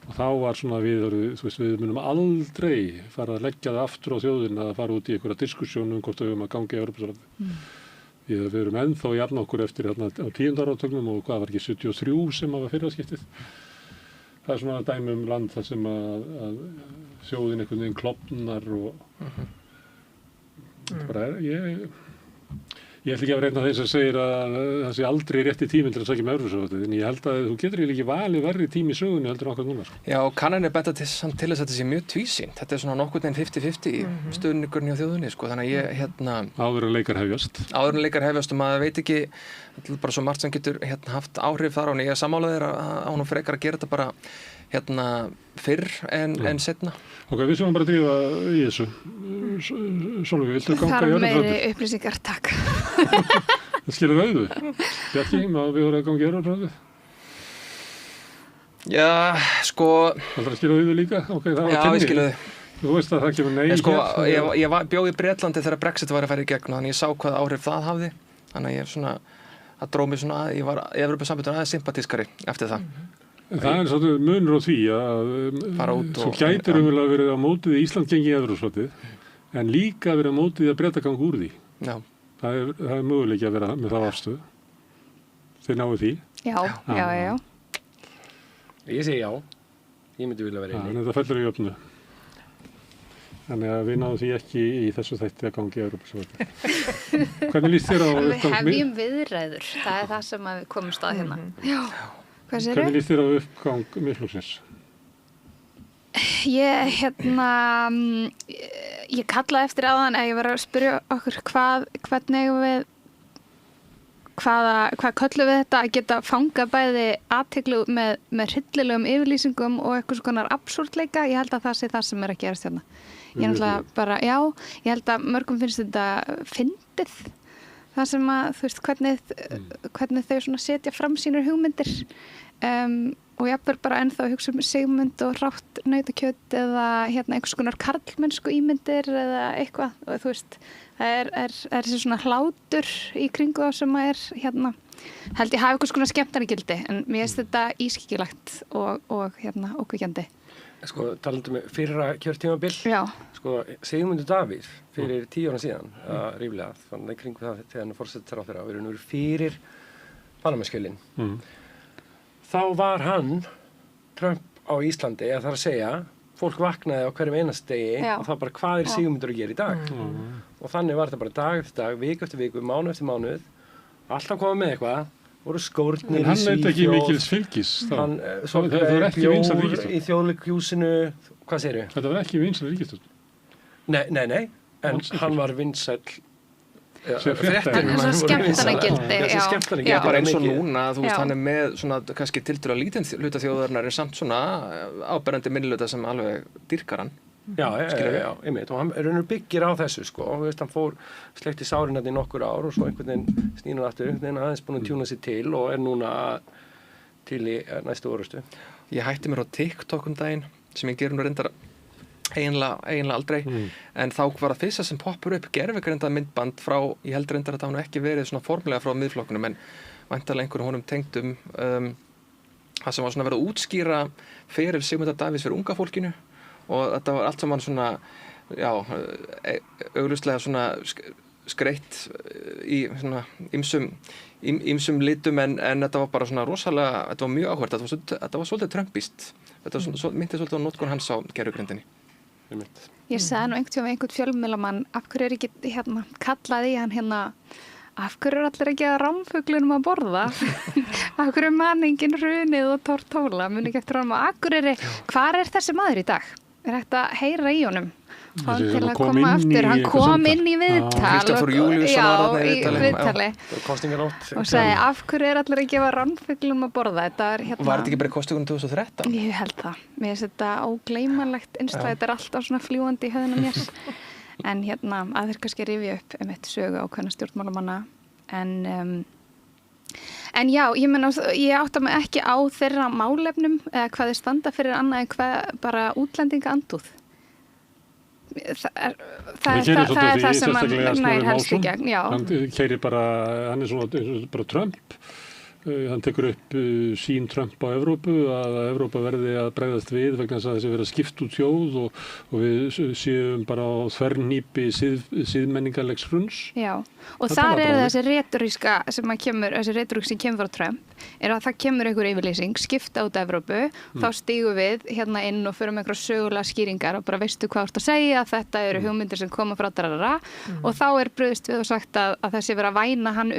[SPEAKER 1] og þá var svona við munum aldrei fara að leggja það aftur á þjóðina að fara út í einhverja diskussjón hvort við höfum að ganga í Evrópusambandið. Við erum ennþá jafn okkur eftir á 10. áratugnum og hvað var ekki 73 sem var fyrra skiptið. Það er svona dæmi land þar sem að þjóðin einhvern veginn klofnar og bara ég Ég ætla ekki að vera einn af þeir sem segir að það sé aldrei rétti tíminn til að sækja með Evrópusambandið, en ég held að þú getur ekki valið verri tími í sögunni heldur en okkar núna. Sko.
[SPEAKER 4] Já, og kannanir benda til þess að þetta sé mjög tvísýnt. Þetta svona nokkurn veginn 50-50 stuðningurinn hjá þjóðinni, sko. Þannig að ég,
[SPEAKER 1] Áður en leikar hefjast.
[SPEAKER 4] Áður en leikar hefjast og maður veit ekki, þetta er bara svo margt sem getur haft áhrif þar á en ég er sammálaður að hún frekar að gera þetta bara fyrr en setna.
[SPEAKER 1] Ok, við séum bara að drífa í þessu. Sólveig, viltu ganga í Evrópusambandið?
[SPEAKER 5] Þar meiri upplýsingar, takk.
[SPEAKER 1] Það skilur auðu. Bjarki, má við voru að ganga í Evrópusambandið?
[SPEAKER 4] Já, sko...
[SPEAKER 1] Það er að skilja auðu líka? Okay,
[SPEAKER 4] já, ég skilja auðu.
[SPEAKER 1] Þú veist að það kemur nei
[SPEAKER 4] sko,
[SPEAKER 1] hér?
[SPEAKER 4] Ég bjó í Bretlandi þegar Brexit var að fara í gegn og þannig ég sá hvað áhrif það hafði. Þannig að ég svona, það dró mig svona að ég var í Evrópusambandinu aðeins sympatískari eftir það.
[SPEAKER 1] Það er svona munur á því að þú gætir umvel að vera á mótið Ísland gengi í Evrópusambandið en líka vera á mótið að Breta ganga úr því.
[SPEAKER 4] Já.
[SPEAKER 1] Það er möguleiki að vera með það afstöðu. Þeir náðu því.
[SPEAKER 5] Já.
[SPEAKER 3] Ég segi já. Ég myndi vilja vera inni.
[SPEAKER 1] En þetta fellur í öfnu. Þannig að við náðum því ekki í þessu þætti að gangi í Evrópusambandið. Hvernig líst þér á uppgang?
[SPEAKER 5] Við hefjum viðræður. Það er það sem við komumst að hérna. Já.
[SPEAKER 1] Hvernig líst þér á uppgang Miðflokksins?
[SPEAKER 5] Ég kallaði eftir áðan að ég var að spyrja okkur hvað köllum við þetta að geta fangað bæði athygli með hryllilegum yfirlýsingum og eitthvað svona absúrdleika. Ég held að það sé það sem er að gerast hérna. Ég náttúrulega bara, ég held að mörgum finnst þetta fyndið. Það sem að, þú veist, hvernig þau svona setja fram sínar hugmyndir og jafnvel bara ennþá hugsa Sigmund og rátt nautakjöt eða einhvers konar karlmennsku ímyndir eða eitthvað og þú veist, það er þessi svona hlátur í kringu það sem er held ég hafa einhvers konar skemmtarnagildi en mér finnst þetta ískikilagt og ókveikjandi.
[SPEAKER 3] Sko, talandum við fyrra kjörtímabil.
[SPEAKER 5] Já.
[SPEAKER 3] Sko, Sigmundur Davíð fyrir 10 ára síðan, ríflega, þannig kring það þegar hann forsætisráðherra við erum fyrir Panamaskjölin. Þá var hann Trump á Íslandi, eða þar að segja, fólk vaknaði á hverjum einast degi og það bara hvað er Sigmundur að gera í dag? Og þannig var þetta bara dag eftir dag, viku eftir viku, mánuð eftir mánuð, alltaf koma með eitthvað, voru skórnir í Svíþjóð.
[SPEAKER 1] Hann veit ekki mikils fylgis þá. Það var ekki vinsæl ríkisstjórn.
[SPEAKER 3] Í þjóðleikhúsinu, hvað segirðu?
[SPEAKER 1] Þetta var ekki vinsæl ríkisstjórn.
[SPEAKER 3] Nei, en hann var vinsæll
[SPEAKER 5] Þess skemmtanagildi.
[SPEAKER 3] Já,
[SPEAKER 4] bara eins og núna, þú veist, hann er með svona kannski tiltölulega lítinn hluta þjóðarinnar en samt svona áberandi minnihluta sem alveg dýrkar hann.
[SPEAKER 3] Já, einmitt, og hann byggir á þessu, sko, og veist, hann fór sleikti sárin í nokkur ár og svo einhvern veginn snýr hann aftur, einhvern veginn aðeins búin að tjúna sig til og er núna til í næstu orustu.
[SPEAKER 4] Ég hætti mér á TikTok daginn, sem ég gerir nú reyndar eiginlega aldrei, en þá var það fyrsta sem poppur upp gervigrindað myndband frá, ég held reyndar að það hann ekki verið svona formulega frá miðflokkunum, en væntanlega einhverjum honum tengdum, það sem var svona verið að útskýra feril Sigmundar Davíðs fyrir unga fólkinu og þetta var allt saman svona, augljóslega svona skreitt í svona ýmsum litum en þetta var bara svona rosalega, þetta var mjög áhvert, þetta var svolítið trumpist, þetta myndi svolítið á notkun hans á gervigrindinni.
[SPEAKER 5] Ég sagði nú einhvern fjölmiðlamann, af hverju er ekki kallaði ég hann af hverju er allir ekki að rámfuglunum að borða? Af hverju er manningin hrunið og tortóla? Muni ekki eftir honum á Akureyri. Hvar er þessi maður í dag? Er hægt að heyra í honum? Hann til að koma aftur. Hann kom inn í viðtal.
[SPEAKER 4] Kristoffer Júlíusson var þarna
[SPEAKER 5] í viðtali. Og sagði, af hverju er allir að gefa rámfuglum að borða?
[SPEAKER 4] Var þetta ekki bara kosningunum 2013?
[SPEAKER 5] Ég held það. Mér finnst þetta ógleymanlegt innslag. Þetta er alltaf svona fljúandi í höfðunum mér. En að þeir kannski rifja upp eitt sögu ákveðna stjórnmálamanna. En já, ég meina, ég átta mig ekki á þeirra málefnum eða hvað þeir standa fyrir annað en hvað bara útlendinga andúð. Það er það sem hann nær helst í gegn, já.
[SPEAKER 1] Hann keyrir bara, hann er svona bara Trump, Hann tekur upp sín Trump á Evrópu, að Evrópa verði að bregðast við vegna þess að þessi verið að skipta út þjóð og við séum bara á þvernýpi siðmenningarlegs hruns.
[SPEAKER 5] Já, og þar þessi retóríska sem kemur, þessi retórík sem kemur frá Trump, að það kemur einhver yfirlýsing, skipta út Evrópu, þá stígum við hérna inn og förum einhverja sögulega skýringar og bara veistu hvað þú ert að segja, þetta eru hugmyndir sem koma frá og þá brugðist við og sagt að þessi verið að væna hann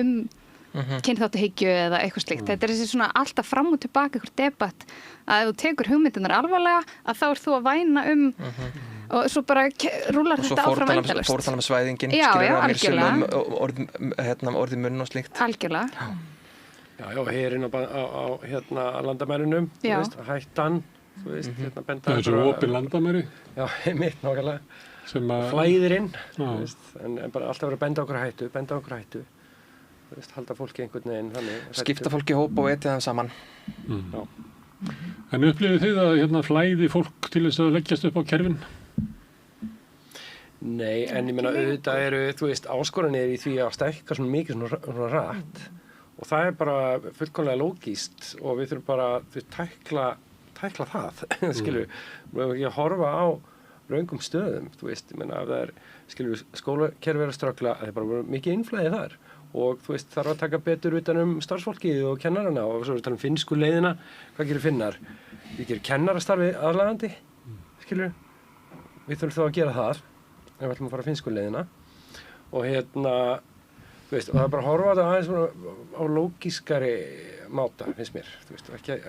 [SPEAKER 5] kynþáttahyggju eða eitthvað slíkt. Þetta þessi svona alltaf fram og tilbaka einhver debatt að ef þú tekur hugmyndirnar alvarlega að þá þú að væna og svo bara rúlar þetta áfram endalaust.
[SPEAKER 4] Og svo fórtala með svæðingin, orði munn og slíkt.
[SPEAKER 5] Algjörlega.
[SPEAKER 3] Já, herinn á landamærunum, hættan, benda.
[SPEAKER 1] Það er svo opin landamæri.
[SPEAKER 3] Já, mitt nákvæmlega. Flæðir inn, en bara alltaf verið að benda okkur hættu. Halda fólki einhvern veginn þannig.
[SPEAKER 4] Skipta fólki í hóp og etja þeim saman.
[SPEAKER 1] Já. En upplifið þið að flæði fólk til þess að leggjast upp á kerfin?
[SPEAKER 3] Nei, en ég meina auðvitað eru, áskoranir í því að stækka svona mikið svona rætt og það er bara fullkomlega lógískt og við þurfum bara tækla það, skilur við ekki að horfa á raungum stöðum, ég meina ef það er, skilur við, skólakerfi er að ströggla, það er bara mikið innflæði þar og þarf að taka betur utan starfsfólkið og kennarana og svo tala finnsku leiðina, hvað gerir Finnar? Við gerum kennarastarfi aðlagandi, skilur við þurfum þá að gera það ef við ætlum að fara finnsku leiðina og og það er bara að horfa þetta aðeins á lógískari máta, finnst mér,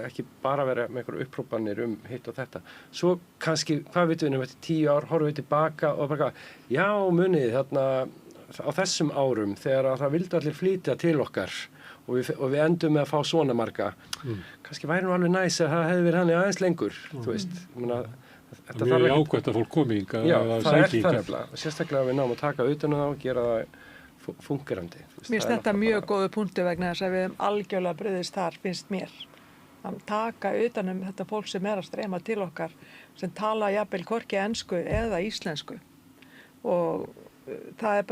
[SPEAKER 3] ekki bara vera með einhverju upprópanir hitt og þetta. Svo kannski, hvað vitum við eftir 10 ár, horfum við tilbaka og bara, já, munið þarna á þessum árum þegar það vildi allir flytja til okkar og við endum með að fá svona marga. Kannski væri nú alveg næs að það hefði verið hann aðeins lengur,
[SPEAKER 1] Það er mjög ágætt að fólk komi hingað.
[SPEAKER 3] Já, það er það nefnilega. Sérstaklega við náum að taka utan það og gera það fungerandi.
[SPEAKER 2] Mér finnst þetta mjög góðu punktu vegna þess að við höfum algjörlega brugðist þar, finnst mér. Að taka utan þetta fólk sem að streyma til okkar, sem tala jafnvel hvorki ensku eða íslensku. Og það er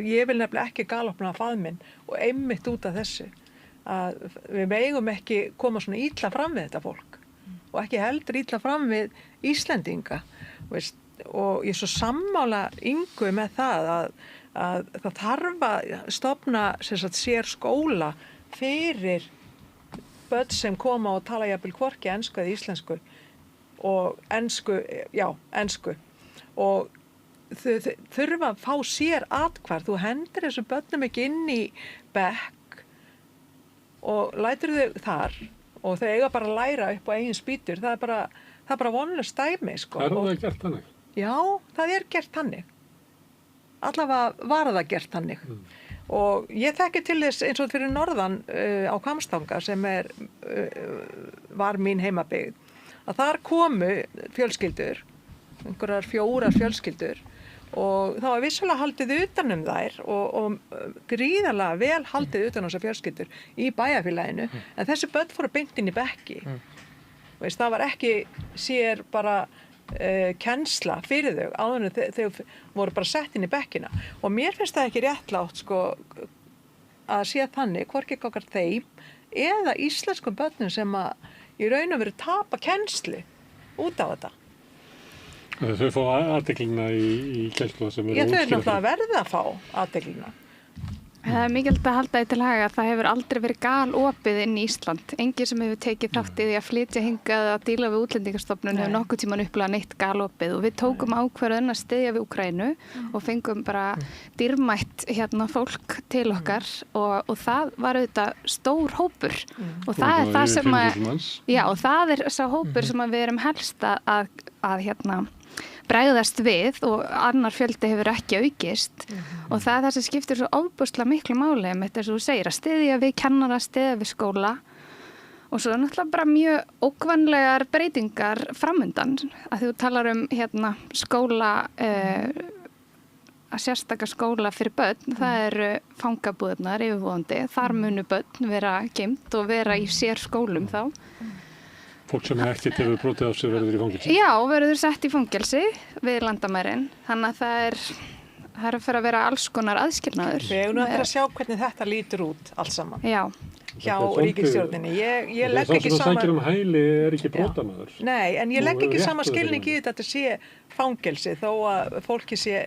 [SPEAKER 2] ég vil nefnilega ekki galopna faðminn og einmitt út af þessu. Að við megum ekki koma svona illa fram við þetta fólk. Og ekki heldur illa fram við Íslendinga. Og ég er svo sammála Ingu með það að það þarf að stofna sér skóla fyrir börn sem koma og tala jafnvel hvorki ensku eða íslensku og ensku og þau þurfa að fá sér atkvæði. Þú hendir þessum börnum ekki inn í bekk og lætur þau þar og þau eiga bara að læra upp á eigin spýtur. Það er bara vonlaust dæmi, sko.
[SPEAKER 1] Er það gert þannig?
[SPEAKER 2] Já, það er gert þannig. Allavega var það gert þannig. Og ég þekki til þess eins og fyrir norðan á Hvammstanga sem var mín heimabyggð, að þar komu fjölskyldur, einhverjar 4 fjölskyldur og það var vissulega haldið utan þær og gríðarlega vel haldið utan þessar fjölskyldur í bæjarfélaginu en þessi börn fóru beint inn í bekki. Það var ekki sér bara kennsla fyrir þau áður en þau voru bara sett inn í bekkina og mér finnst það ekki réttlátt að sé þannig hvorki okkar þeim eða íslenskum börnum sem að í raun og veru tapa kennslu út á þetta.
[SPEAKER 1] Þau fá aðteklina í kennslu sem eru
[SPEAKER 2] þau er náttúrulega að verða að fá aðteklina.
[SPEAKER 5] Það er mikilvægt að halda í til haga að það hefur aldrei verið galopið inn í Ísland. Enginn sem hefur tekið þátt í því að flytja hingað að díla við Útlendingastofnun hefur nokkuð tímann upplifað neitt galopið og við tókum ákvörðun að styðja við Úkraínu og fengum bara dýrmætt fólk til okkar og það var auðvitað stór hópur og það er það sem og það er sá hópur sem við erum helst að bregðast við og annar fjöldi hefur ekki aukist og það er það sem skiptir svo ofboðslega miklu máli með þetta sem þú segir að styðja við kennara, styðja við skóla og svo er náttúrulega bara mjög ókvænlegar breytingar framundan að þú talar skóla að sérstaka skóla fyrir börn, það eru fangabúðirnar yfirvofandi, þar munu börn vera geymt og vera í sér skólum þá.
[SPEAKER 1] Fólk sem ekkert hefur brotið á sig verður í fangelsi?
[SPEAKER 5] Já, verður sett í fangelsi við landamærin. Þannig að það er að fara að vera alls konar aðskilnaður.
[SPEAKER 2] Við eigum að sjá hvernig þetta lítur út alls saman.
[SPEAKER 5] Já.
[SPEAKER 2] hjá ríkisstjórninni. Ég legg ekki
[SPEAKER 1] sama... Það sem sækir hæli ekki brotamaður.
[SPEAKER 2] Nei, en ég legg ekki sama skilning í þetta sé fangelsi þó að fólki sé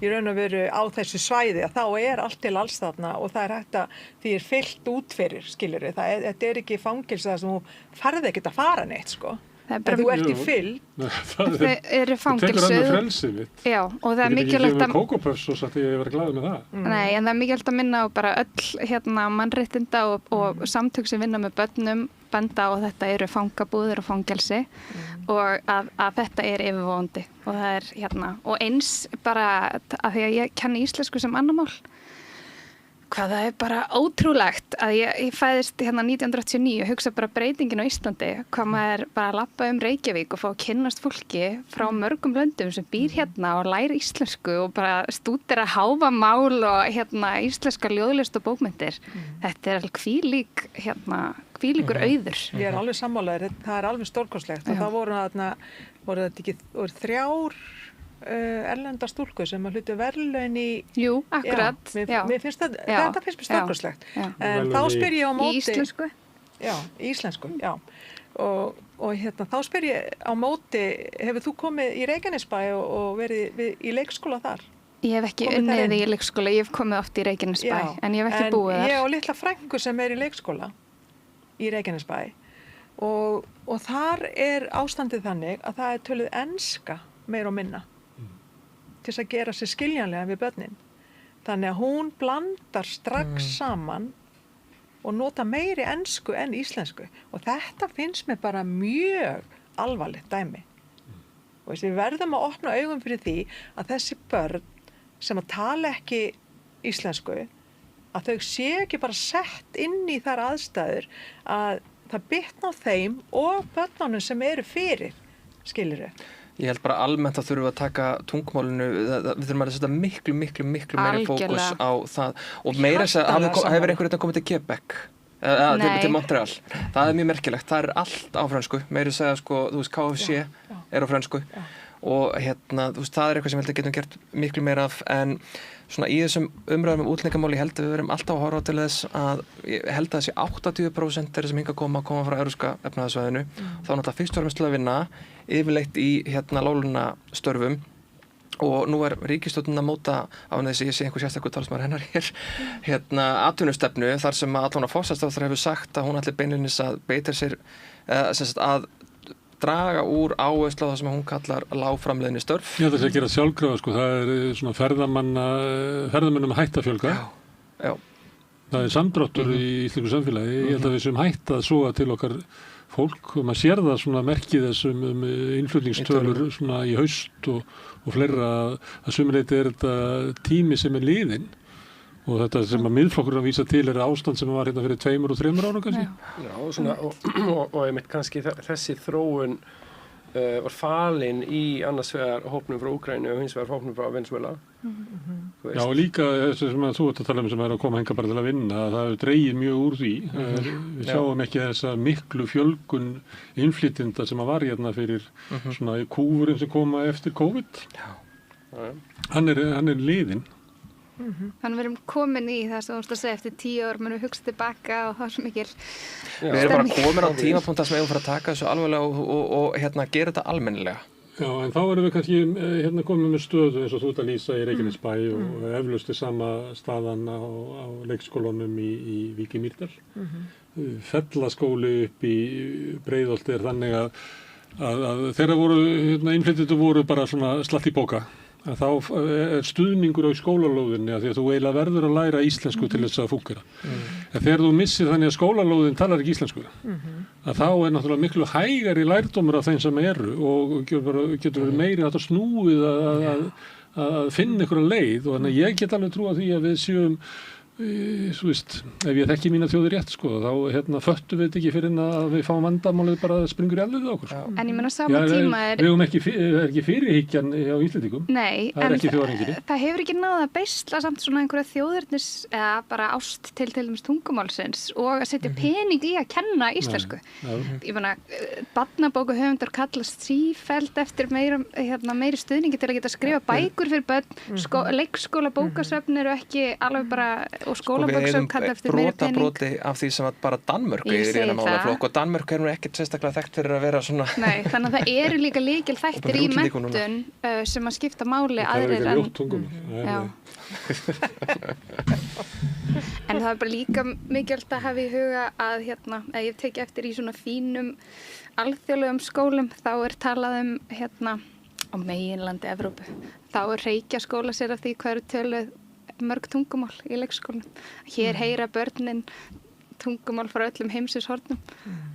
[SPEAKER 2] í raun og veru á þessu svæði að þá allt til alls þarna og það hægt að því fyllt út fyrir, skilurðu. Þetta ekki fangelsi það sem þú farði ekkert að fara neitt, sko. En þú ert í fyll.
[SPEAKER 5] Það eru fangelsuð.
[SPEAKER 1] Þú tekur annað frelsið mitt.
[SPEAKER 5] Já, og það mikilvægt að... Þú getur ekki gefið
[SPEAKER 1] kókópöfs og satt ég verið glaður með það.
[SPEAKER 5] Nei, en það mikilvægt að minna á bara öll mannréttinda og samtök sem vinna með börnum benda á að þetta eru fangabúðir og fangelsi og að þetta yfirvofandi og það og eins bara að því að ég kenni íslensku sem annað mál hvað það bara ótrúlegt að ég fæðist 1989 og hugsa bara breytingin á Íslandi hvað maður bara lappa Reykjavík og fá að kynnast fólki frá mörgum löndum sem býr og læra íslensku og bara stúdera Hávamál og íslenska ljóðlist og bókmyndir. Þetta alveg hvílíkur auður.
[SPEAKER 2] Ég alveg sammálaður, það alveg stórkostlegt og það voru þetta ekki 3 erlenda stúlku sem að hlutu verðlaun í...
[SPEAKER 5] Jú, akkurat.
[SPEAKER 2] Mér finnst þetta finnst mér stórkostlegt. En þá spyr ég á móti...
[SPEAKER 5] Í íslensku?
[SPEAKER 2] Já, í íslensku, já. Og þá spyr ég á móti, hefur þú komið í Reykjanesbæ og verið í leikskóla þar?
[SPEAKER 5] Ég hef ekki unnið í leikskóla, ég hef komið oft í Reykjanesbæ, en ég hef ekki búið þar.
[SPEAKER 2] En ég á litla frængu sem í leikskóla í Reykjanesbæ og þar ástandið þannig að það töluð enska meir og minna til þess að gera sér skiljanlega við börnin. Þannig að hún blandar strax saman og nota meiri ensku en íslensku. Og þetta finnst mér bara mjög alvarlegt dæmi. Og við verðum að opna augum fyrir því að þessi börn sem að tala ekki íslensku, að þau sé ekki bara sett inn í þær aðstæður að það bitna á þeim og börnunum sem eru fyrir, skilurðu.
[SPEAKER 4] Ég held bara almennt að þurfum að taka tungumálinu, við þurfum að setja miklu meiri fókus á það og meira þess að hefur einhver komið til Quebec til Montreal. Það mjög merkilegt, það allt á frönsku, meira þess að þú veist KFC á frönsku og þú veist það eitthvað sem getum gert miklu meira af en svona í þessum umræðum útlendingamál ég held að við verum alltaf að horfa til þess að ég held að þessi 80% þeirra sem hingað koma frá evrópska efnahagsvæðinu þá náttúrulega fyrst og fremst til að vinna yfirleitt í lálunastörfum og nú ríkisstjórnin að móta á þessi, ég sé einhver sérstakur talsmaður hennar hér atvinnustefnu þar sem að allan að forsætisráðherra hefur sagt að hún ætli beinlínis að beita sér að draga úr áherslu á það sem hún kallar lágframleiðni störf.
[SPEAKER 1] Já, það sé að gera sjálfkrafa, það svona ferðamönnum hætt að fjölga.
[SPEAKER 4] Já.
[SPEAKER 1] Það samdráttur í íslensku samfélagi. Ég held að við sem hætt að soga til okkar fólk og maður sér það svona merkið þessum innflutningstölur svona í haust og fleira að sumleiti þetta tími sem liðinn. Og þetta sem að miðflokkurinn vísa til ástand sem var fyrir 2 og 3 árum kannski.
[SPEAKER 3] Já, svona, og einmitt kannski þessi þróun var falin í annars vegar hópnum frá Úkraínu og hins vegar hópnum frá Venezuela.
[SPEAKER 1] Já, og líka þessi sem að þú ert að tala sem að koma hingað bara til að vinna, það hefur dregið mjög úr því. Við sjáum ekki þessa miklu fjölgun innflytjenda sem að var hérna fyrir svona kúfurinn sem koma eftir COVID. Hann er liðinn.
[SPEAKER 5] Þannig við erum komin í það sem þú veist að segja eftir 10 ár munum við hugsa tilbaka og það er svo mikil
[SPEAKER 4] Við erum bara komin á tímapunkt sem við fara að taka þessu alveglega og gera þetta almennilega.
[SPEAKER 1] Já, en þá erum við kannski komin með stöðu eins og þú ert að lýsa í Reykjanesbæ og eflaust sama staðan á leikskólanum í Vík í Mýrdal. Fellaskóli upp í Breiðholti þannig að þeirra voru innflytjendur voru bara svona slatt í bóka. Að þá stuðningur á skólalóðinni að því að þú eiginlega verður að læra íslensku til þess að fúnkera. Þegar þú missir þannig að skólalóðin talar ekki íslensku, að þá náttúrulega miklu hægari lærdómur af þeim sem eru og getur verið meiri að snúið að finna einhverja leið og þannig að ég get alveg trúa því að við séum þú veist, ef ég þekki mína þjóðir rétt þá föttum við þetta ekki fyrir að við fáum vandamálið bara springur í alveg á okkur.
[SPEAKER 5] En ég menna sama tíma
[SPEAKER 1] við höfum ekki fyrirhyggjan hjá Íslendingum.
[SPEAKER 5] Nei,
[SPEAKER 1] það ekki
[SPEAKER 5] það hefur ekki náð að beisla samt svona einhverja þjóðirnis eða bara ást til dæmis tungumálsins og að setja pening í að kenna íslensku. Ég menna, barnabókahöfundar kallast sífellt eftir meiri stuðningi til að geta skrifa bækur fyrir börn, leikskóla bókasöfn eru ekki alveg bara og skólabóksum kalla eftir meiri pening.
[SPEAKER 4] Brotabroti af því sem bara Danmörk er í eina málaflokk og Danmörk nú ekkert sérstaklega þekkt fyrir að vera svona... Nei,
[SPEAKER 5] þannig að það eru líka lykilþættir í menntun sem að skipta máli aðrir en... En það er bara líka mikilvægt að hafa í huga að að ég teki eftir í svona fínum alþjóðlegum skólum, þá er talað á meginlandi Evrópu. Þá er Reykjaskóla sér af því hvað eru töluð mörg tungumál í leikskólum. Hér heyra börnin tungumál frá öllum heimsins hornum.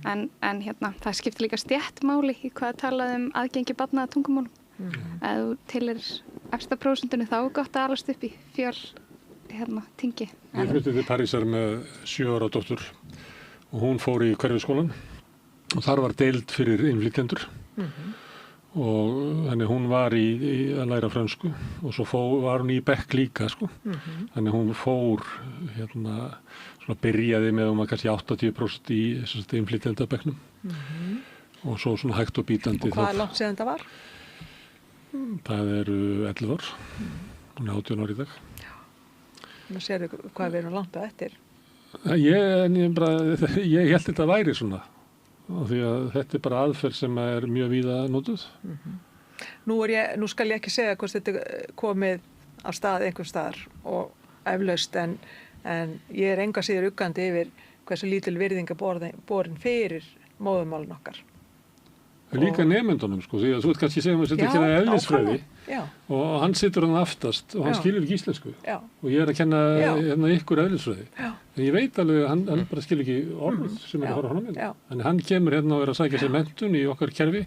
[SPEAKER 5] En það skiptir líka stéttmáli í hvað talað aðgengi barna að tungumálum. Ef þú tilir efsta prósentunni þá er gott að alast upp í tingi.
[SPEAKER 1] Ég flutti til Parísar með 7 ára dóttur og hún fór í Hverfisskólann og þar var deild fyrir innflytjendur. Og þannig hún var í að læra frönsku og svo var hún í bekk líka sko. Þannig hún fór svona byrjaði með kannski 80% í innflytjendabekknum og svo svona hægt og bítandi.
[SPEAKER 2] Og hvað er langt síðan þetta var?
[SPEAKER 1] Það eru 11 ár, hún er 18 ár í dag.
[SPEAKER 2] Já, nú sérðu hvað við erum langt á eftir.
[SPEAKER 1] Ég held þetta væri svona. Og því að þetta er bara aðferð sem er mjög víða notuð.
[SPEAKER 2] Nú skal ég ekki segja hvort þetta er komið á stað einhver staðar og eflaust en ég er enga síður uggandi yfir hversu lítil virðing er borin fyrir móðurmálin okkar.
[SPEAKER 1] Líka nemendunum sko, því að þú veit kannski segja að þetta er eðlisfræði og hann situr hann aftast og hann skilur ekki íslensku og ég er að kenna ykkur eðlisfræði. En ég veit alveg að hann bara skilur ekki orð sem er að fara á honum. Þannig hann kemur og er að sækja sér menntun í okkar kerfi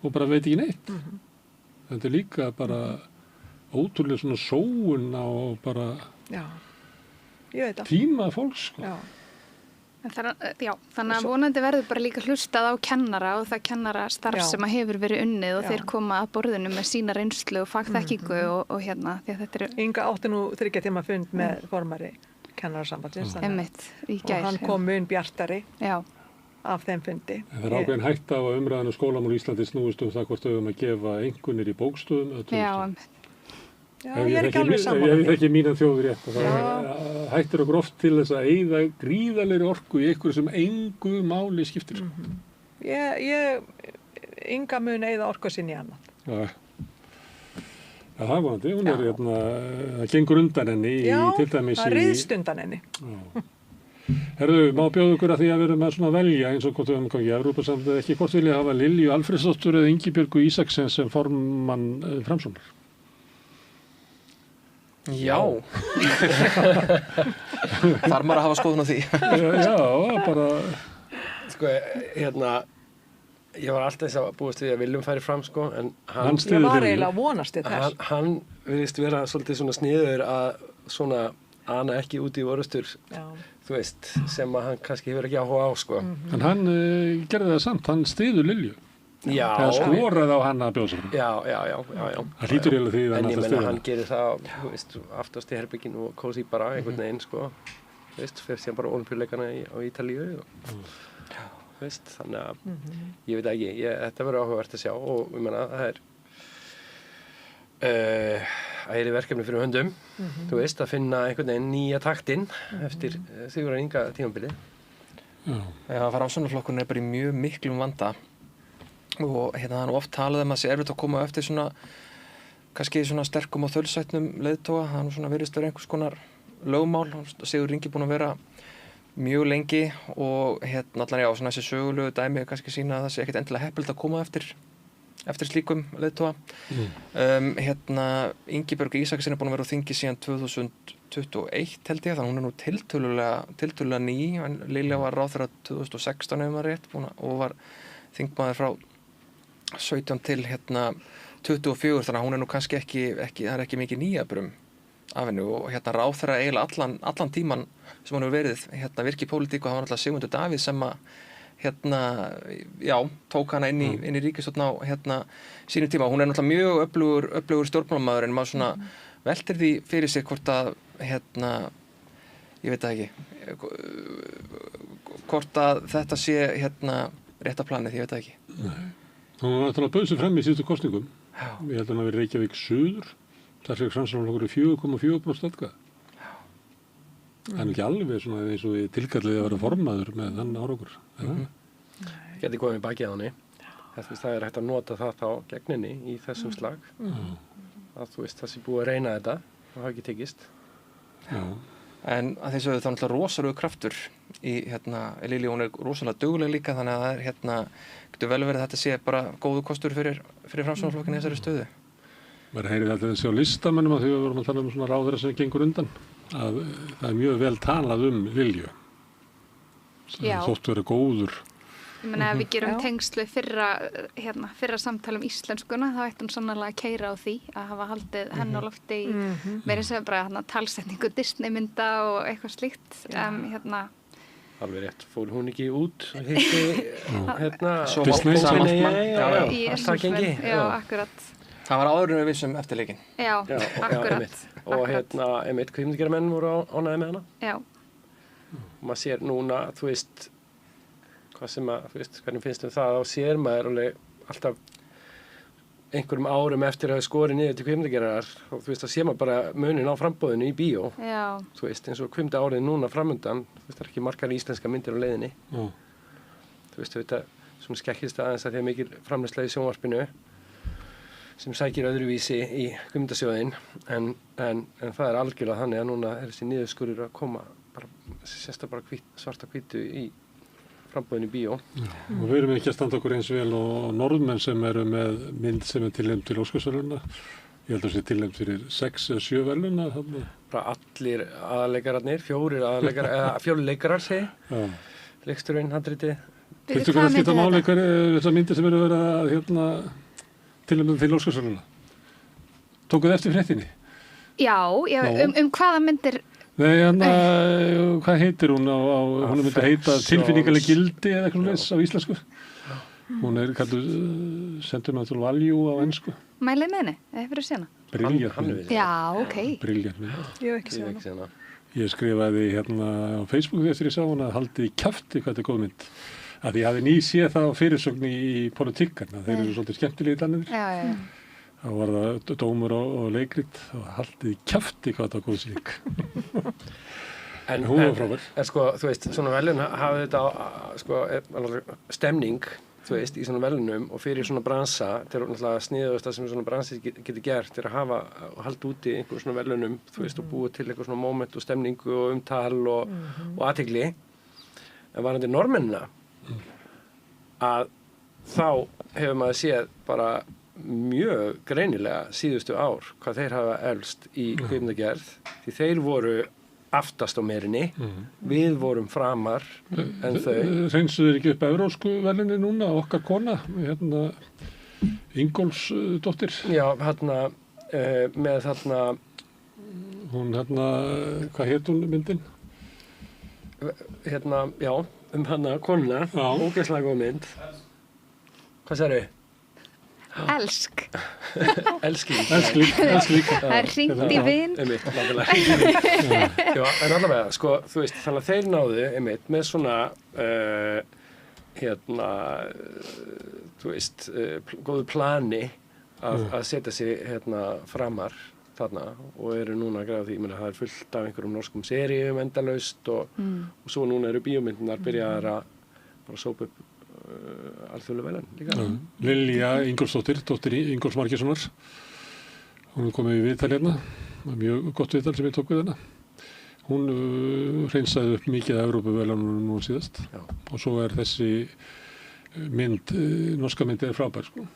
[SPEAKER 1] og bara veit ekki neitt. Þetta er líka bara ótrúlega svona sóun á bara tíma fólks sko.
[SPEAKER 5] Þannig að vonandi verður bara líka hlustað á kennara og það kennarastarf sem að hefur verið unnið og þeir koma að borðinu með sína reynslu og fagþekkingu og því að þetta er...
[SPEAKER 2] Inga átti nú 3 tíma fund með formari kennarasambandsins
[SPEAKER 5] og
[SPEAKER 2] hann kom mun bjartari af þeim fundi.
[SPEAKER 1] Það er ákveðin hætta á að umræðan og skólamál í Íslandi snúist það hvort þau að gefa einkunnir í bókstöðum
[SPEAKER 2] Já, ég er ekki alveg saman.
[SPEAKER 1] Ef ég þekki mína þjóður rétt, það hættir okkur oft til þess að eyða gríðarlegri orku í einhverju sem engu máli skiptir.
[SPEAKER 2] Inga mun eyða orku sinni í annað.
[SPEAKER 1] Já, það er vonandi. Hún er það gengur undan henni til dæmis í...
[SPEAKER 2] Já, það riðst undan henni.
[SPEAKER 1] Herðu, má bjóða ykkur að því að vera með svona velja eins og hvort við höfum í Evrópusambandsins ekki hvort vilja hafa Lilju Alfreðsdóttur eða Ingibjörgu Ísaksen sem formann Framsóknar.
[SPEAKER 4] Já. Þarf maður að hafa skoðun á því.
[SPEAKER 1] Já, bara...
[SPEAKER 3] Sko, ég var alltaf þess að búast við að Viljum færi fram, sko, en hann...
[SPEAKER 2] Ég var eiginlega vonast til þess.
[SPEAKER 3] Hann virðist vera svolítið svona sniður að svona ana ekki út í orustur, þú veist, sem að hann kannski hefur ekki áhuga á, sko.
[SPEAKER 1] En hann gerði það samt, hann styður Lilju.
[SPEAKER 3] Já.
[SPEAKER 1] Það skoraði á hann að bjóða sér.
[SPEAKER 3] Já.
[SPEAKER 1] Það hlýtur eiginlega því að
[SPEAKER 3] hann alltaf styður. En ég menna hann gerir það, þú veist, aftast í herbygginu og kósi bara einhvern veginn, sko. Þú veist, fyrir síðan bara ólympíuleikana á Ítalíu og, þú veist, þannig að ég veit ekki, þetta verður áhugavert að sjá og ég menna það er ægileg verkefni fyrir höndum, þú veist, að finna einhvern veginn nýja taktinn eftir Sigurðar Inga tímabilið.
[SPEAKER 4] Já, Framsóknarflokkurinn er bara í mjög miklum vanda. Og það er nú oft talað að sé erfitt að koma eftir svona kannski svona sterkum og þaulsætnum leiðtoga, það er nú svona virðist vera einhvers konar lögmál, Sigurður Ingi búinn að vera mjög lengi og allan svona þessi sögulegu dæmi kannski sína að það sé ekkert endilega heppilt að koma eftir slíkum leiðtoga. Ingibjörg Ísaksen er búin að vera á þingi síðan 2021 held ég, þannig hún er nú tiltölulega ný, en Lilja var ráðherra 2016 ef maður rétt og var þingmaður frá 17 til 24, þannig að hún er nú kannski ekki það er ekki mikið nýjabrum af henni og ráðherra eiginlega allan tíman sem hann hefur verið virki í pólitík og það var alltaf Sigmundur Davíð sem að tók hana inn í ríkisstjórn á sínum tíma og hún er náttúrulega mjög öflugur stjórnmálamaður en maður svona veltir því fyrir sig hvort að ég veit það ekki hvort að þetta sé rétta planið, ég veit það ekki.
[SPEAKER 1] Nei. Hún var náttúrulega bauð sig fram í síðustu kosningum. Ég held að hann hafi verið Reykjavík Suður. Þar fekk Framsóknarflokkurinn 4,4% atkvæða. Það er nú ekki alveg svona eins og tilkallið að vera formaður með þann árangur.
[SPEAKER 3] Geti komið í bakið á henni. Það er hægt að nota það þá gegn henni í þessum slag. Að þú veist, það sé búið að reyna þetta og það hafi ekki tekist.
[SPEAKER 1] Já.
[SPEAKER 4] En að þessu þá náttúrulega rosalega kraftur í Lilja, hún er rosalega dugleg líka, þannig að það er getur vel verið að þetta sé bara góðu kostur fyrir Framsóknarflokkinn í þessari stöðu.
[SPEAKER 1] Maður heyrir alltaf þessi á listamennum að því við vorum að tala svona ráðherra sem gengur undan, að það er mjög vel talað Lilju. Þótt vera góður.
[SPEAKER 5] Ég meina ef við gerum tengslu fyrra samtal íslenskuna, þá ætti hún sannarlega að keyra á því að hafa haldið henn á lofti í verið sem bara talsetningu Disneymynda og eitthvað slíkt.
[SPEAKER 3] Alveg rétt, fór hún ekki út og hitti
[SPEAKER 1] Disney
[SPEAKER 5] í Essulfell, já, akkurat.
[SPEAKER 4] Það var áður en við vissum eftir leikinn.
[SPEAKER 5] Já, akkurat.
[SPEAKER 3] Og kvikmyndagerðarmenn voru ánægðir með hana.
[SPEAKER 5] Já.
[SPEAKER 3] Og maður sér núna, þú veist, hvernig finnst það, þá sér maður alveg alltaf einhverjum árum eftir að hafa skorið niður til kvikmyndagerðar, og þú veist, það sér maður bara munin á framboðinu í bíó. Já. Þú veist, eins og kvikmyndaárið núna framundan, þú veist, það er ekki margar íslenska myndir á leiðinni. Þú veist, þetta svona skekkist aðeins að því að mikil framleiðsla í sjónvarpinu sem sækir öðruvísi í kvikmyndasjóðinn, en það er algjörlega þannig að núna er þessi niðurskurður að koma bara svarta hvítu í frambúðin í bíó.
[SPEAKER 1] Og við erum ekki að standa okkur eins vel og norðmenn sem eru með mynd sem er tilnefnd til Óskarsverðlauna. Ég held að það sé tilnefnd fyrir 6 eða 7 verðlauna.
[SPEAKER 3] Bara allir aðalleikararnir, 4 leikarar segi, leiksturinn, handritið.
[SPEAKER 1] Viltu hvað að skipta máli þessar myndir sem eru verið að tilnefnd til Óskarsverðlauna? Tókuð eftir fréttinni?
[SPEAKER 5] Já, hvaða myndir?
[SPEAKER 1] Nei, hvað heitir hún hún myndi að heita tilfinningaleg gildi eða eitthvað leys á íslensku. Hún er kalluð sentimental value á ensku.
[SPEAKER 5] Mælið með henni, eða fyrir sena?
[SPEAKER 1] Brilliant.
[SPEAKER 5] Já, ok.
[SPEAKER 1] Brilliant.
[SPEAKER 2] Ég hef ekki séð hana.
[SPEAKER 1] Ég skrifaði á Facebook eftir ég sá hún að haldið í kjafti hvað þetta er góð mynd. Að ég hafi séð það á fyrirsögn í Politíkarna. Þeir eru svolítið skemmtilegir dannir.
[SPEAKER 5] Já.
[SPEAKER 1] Þá var það dómur og leikrit og haldið í kjafti hvað þetta var góð sýning. En hún var frábær.
[SPEAKER 3] En sko, þú veist, svona verðlaun hafa þetta stemning, þú veist, í svona verðlaunum og fyrir svona bransa, til náttúrulega sniðuðast það sem svona bransi getur gert er að hafa og halda úti einhver svona verðlaunum, þú veist, og búa til einhver svona moment og stemningu og umtal og athygli. En varandi normennina, að þá hefur maður séð bara mjög greinilega síðustu ár hvað þeir hafa elst í kvikmyndagerð, því þeir voru aftast á merinni, við vorum framar en þau.
[SPEAKER 1] Hreinsuðu ekki upp evrósku verðlaunni núna, okkar kona, Ingólfsdóttir.
[SPEAKER 3] Já, með
[SPEAKER 1] hún hvað heit hún myndin?
[SPEAKER 3] Já, konuna, ógeðslega góð mynd. Hvað sagðirðu?
[SPEAKER 5] Elsk.
[SPEAKER 3] Elskling.
[SPEAKER 5] Það er hringt í vin.
[SPEAKER 3] Já, en allavega, sko, þú veist, þannig að þeir náðu með svona þú veist, góðu plani að setja sig framar þarna og eru núna að græða því, það er fullt af einhverjum norskum seríum endalaust og svo núna eru bíómyndirnar byrjaðar að bara sópa upp alþjóðlega verðlaun líka.
[SPEAKER 1] Lilja Ingólfsdóttir, dóttir Ingólfs Margeirssonar. Hún er komið í viðtal hérna, mjög gott viðtal sem ég tók við hana. Hún hreinsaði upp mikið af Evrópuverðlaunum nú síðast. Já. Og svo er þessi mynd, norska myndi er frábær, sko.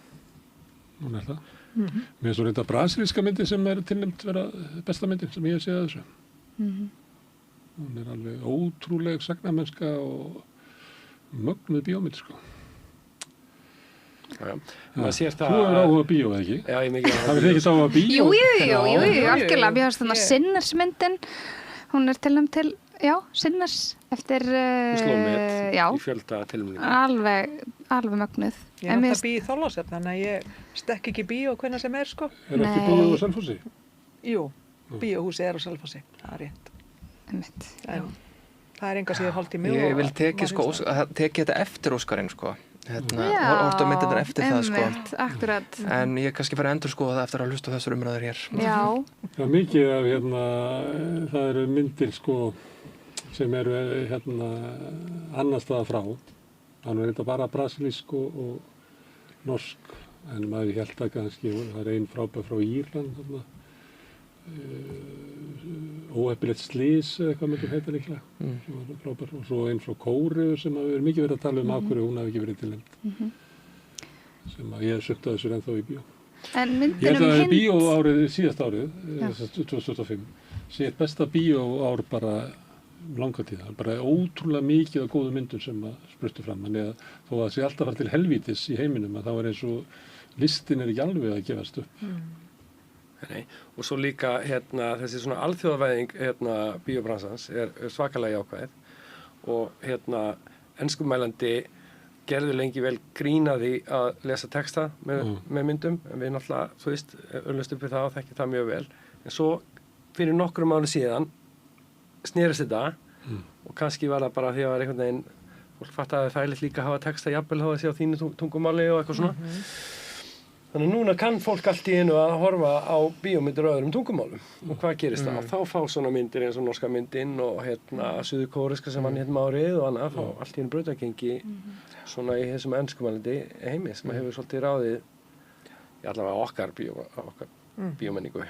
[SPEAKER 1] Hún er það. Mér er svo reynda brasilíska myndi sem er tilnefnd vera besta myndin sem ég hef séð að þessu. Hún er alveg ótrúleg sagnamennska og mögnuð bíómynd, sko.
[SPEAKER 3] Já, maður sér það.
[SPEAKER 1] Þú hefur áhuga bíó, eða ekki?
[SPEAKER 3] Já, ég mikið áhuga.
[SPEAKER 1] Það er ekki áhuga bíó?
[SPEAKER 5] Jú, algjörlega. Mér finnst þannig að Sinners-myndin, hún er tilnæmt til, Sinners, eftir,
[SPEAKER 3] í fjölda tilnæmningu.
[SPEAKER 5] Alveg mögnuð.
[SPEAKER 2] Ég er alltaf bíó í Þorlákshöfn, þannig að ég stekk ekki bíó hvenær sem er, sko.
[SPEAKER 1] Er ekki bíó á Selfossi?
[SPEAKER 2] Jú, bíóhúsið er á Selfossi, það er rétt.
[SPEAKER 5] Einmitt,
[SPEAKER 2] það er enga síður hálftími.
[SPEAKER 4] Ég vil teki þetta eftir Óskarinn, sko. Horft á myndirnar eftir það, sko.
[SPEAKER 5] Akkurat.
[SPEAKER 4] En ég kannski fara að endurskoða það eftir að hlusta á þessar umræður hér.
[SPEAKER 5] Já.
[SPEAKER 1] Það er mikið af það eru myndir, sko, sem eru annar staða frá. Hann er þetta bara brasilísk og norsk, en maður hélt að kannski, það er ein frábær frá Írland, óheppilegt slys eða eitthvað myndum heita líklega, sem var frábær, og svo ein frá Kóreu sem við mikið verið að tala um af hverju hún hafi ekki verið tilnefnd, sem að ég sökta þessu ennþá í bíó.
[SPEAKER 5] En myndin
[SPEAKER 1] Ég held að
[SPEAKER 5] Hind...
[SPEAKER 1] bíó árið, síðast árið, 2025, sé eitt besta bíó ár bara langa tíð. Það er bara ótrúlega mikið af góðum myndum sem að sprustu fram. Þannig að þó að það sé alltaf fara til helvítis í heiminum, að þá er eins og listin er ekki alveg að gefast upp.
[SPEAKER 3] Nei. Og svo líka þessi svona alþjóðavæðing bíóbransans er svakalega jákvæð og enskumælandi gerðu lengi vel grín að því að lesa texta með myndum, en við náttúrulega, þú veist, öllumst upp við það og þekki það mjög vel. En svo fyrir nokkrum mánuð síðan snerist þetta og kannski var það bara því að það var einhvern veginn, fólk fattaði þægilegt líka að hafa texta jafnvel hafa þessi á þínu tungumáli og eitthvað svona. Þannig núna kann fólk allt í einu að horfa á bíómyndir á öðrum tungumálum og hvað gerist það? Þá fá svona myndir eins og norska myndin og suðurkóreska sem hann árið og annað, fá allt í einu brautagengi svona í þessum enskumælandi heimi sem hefur svolítið ráðið í allavega okkar bíómenningu.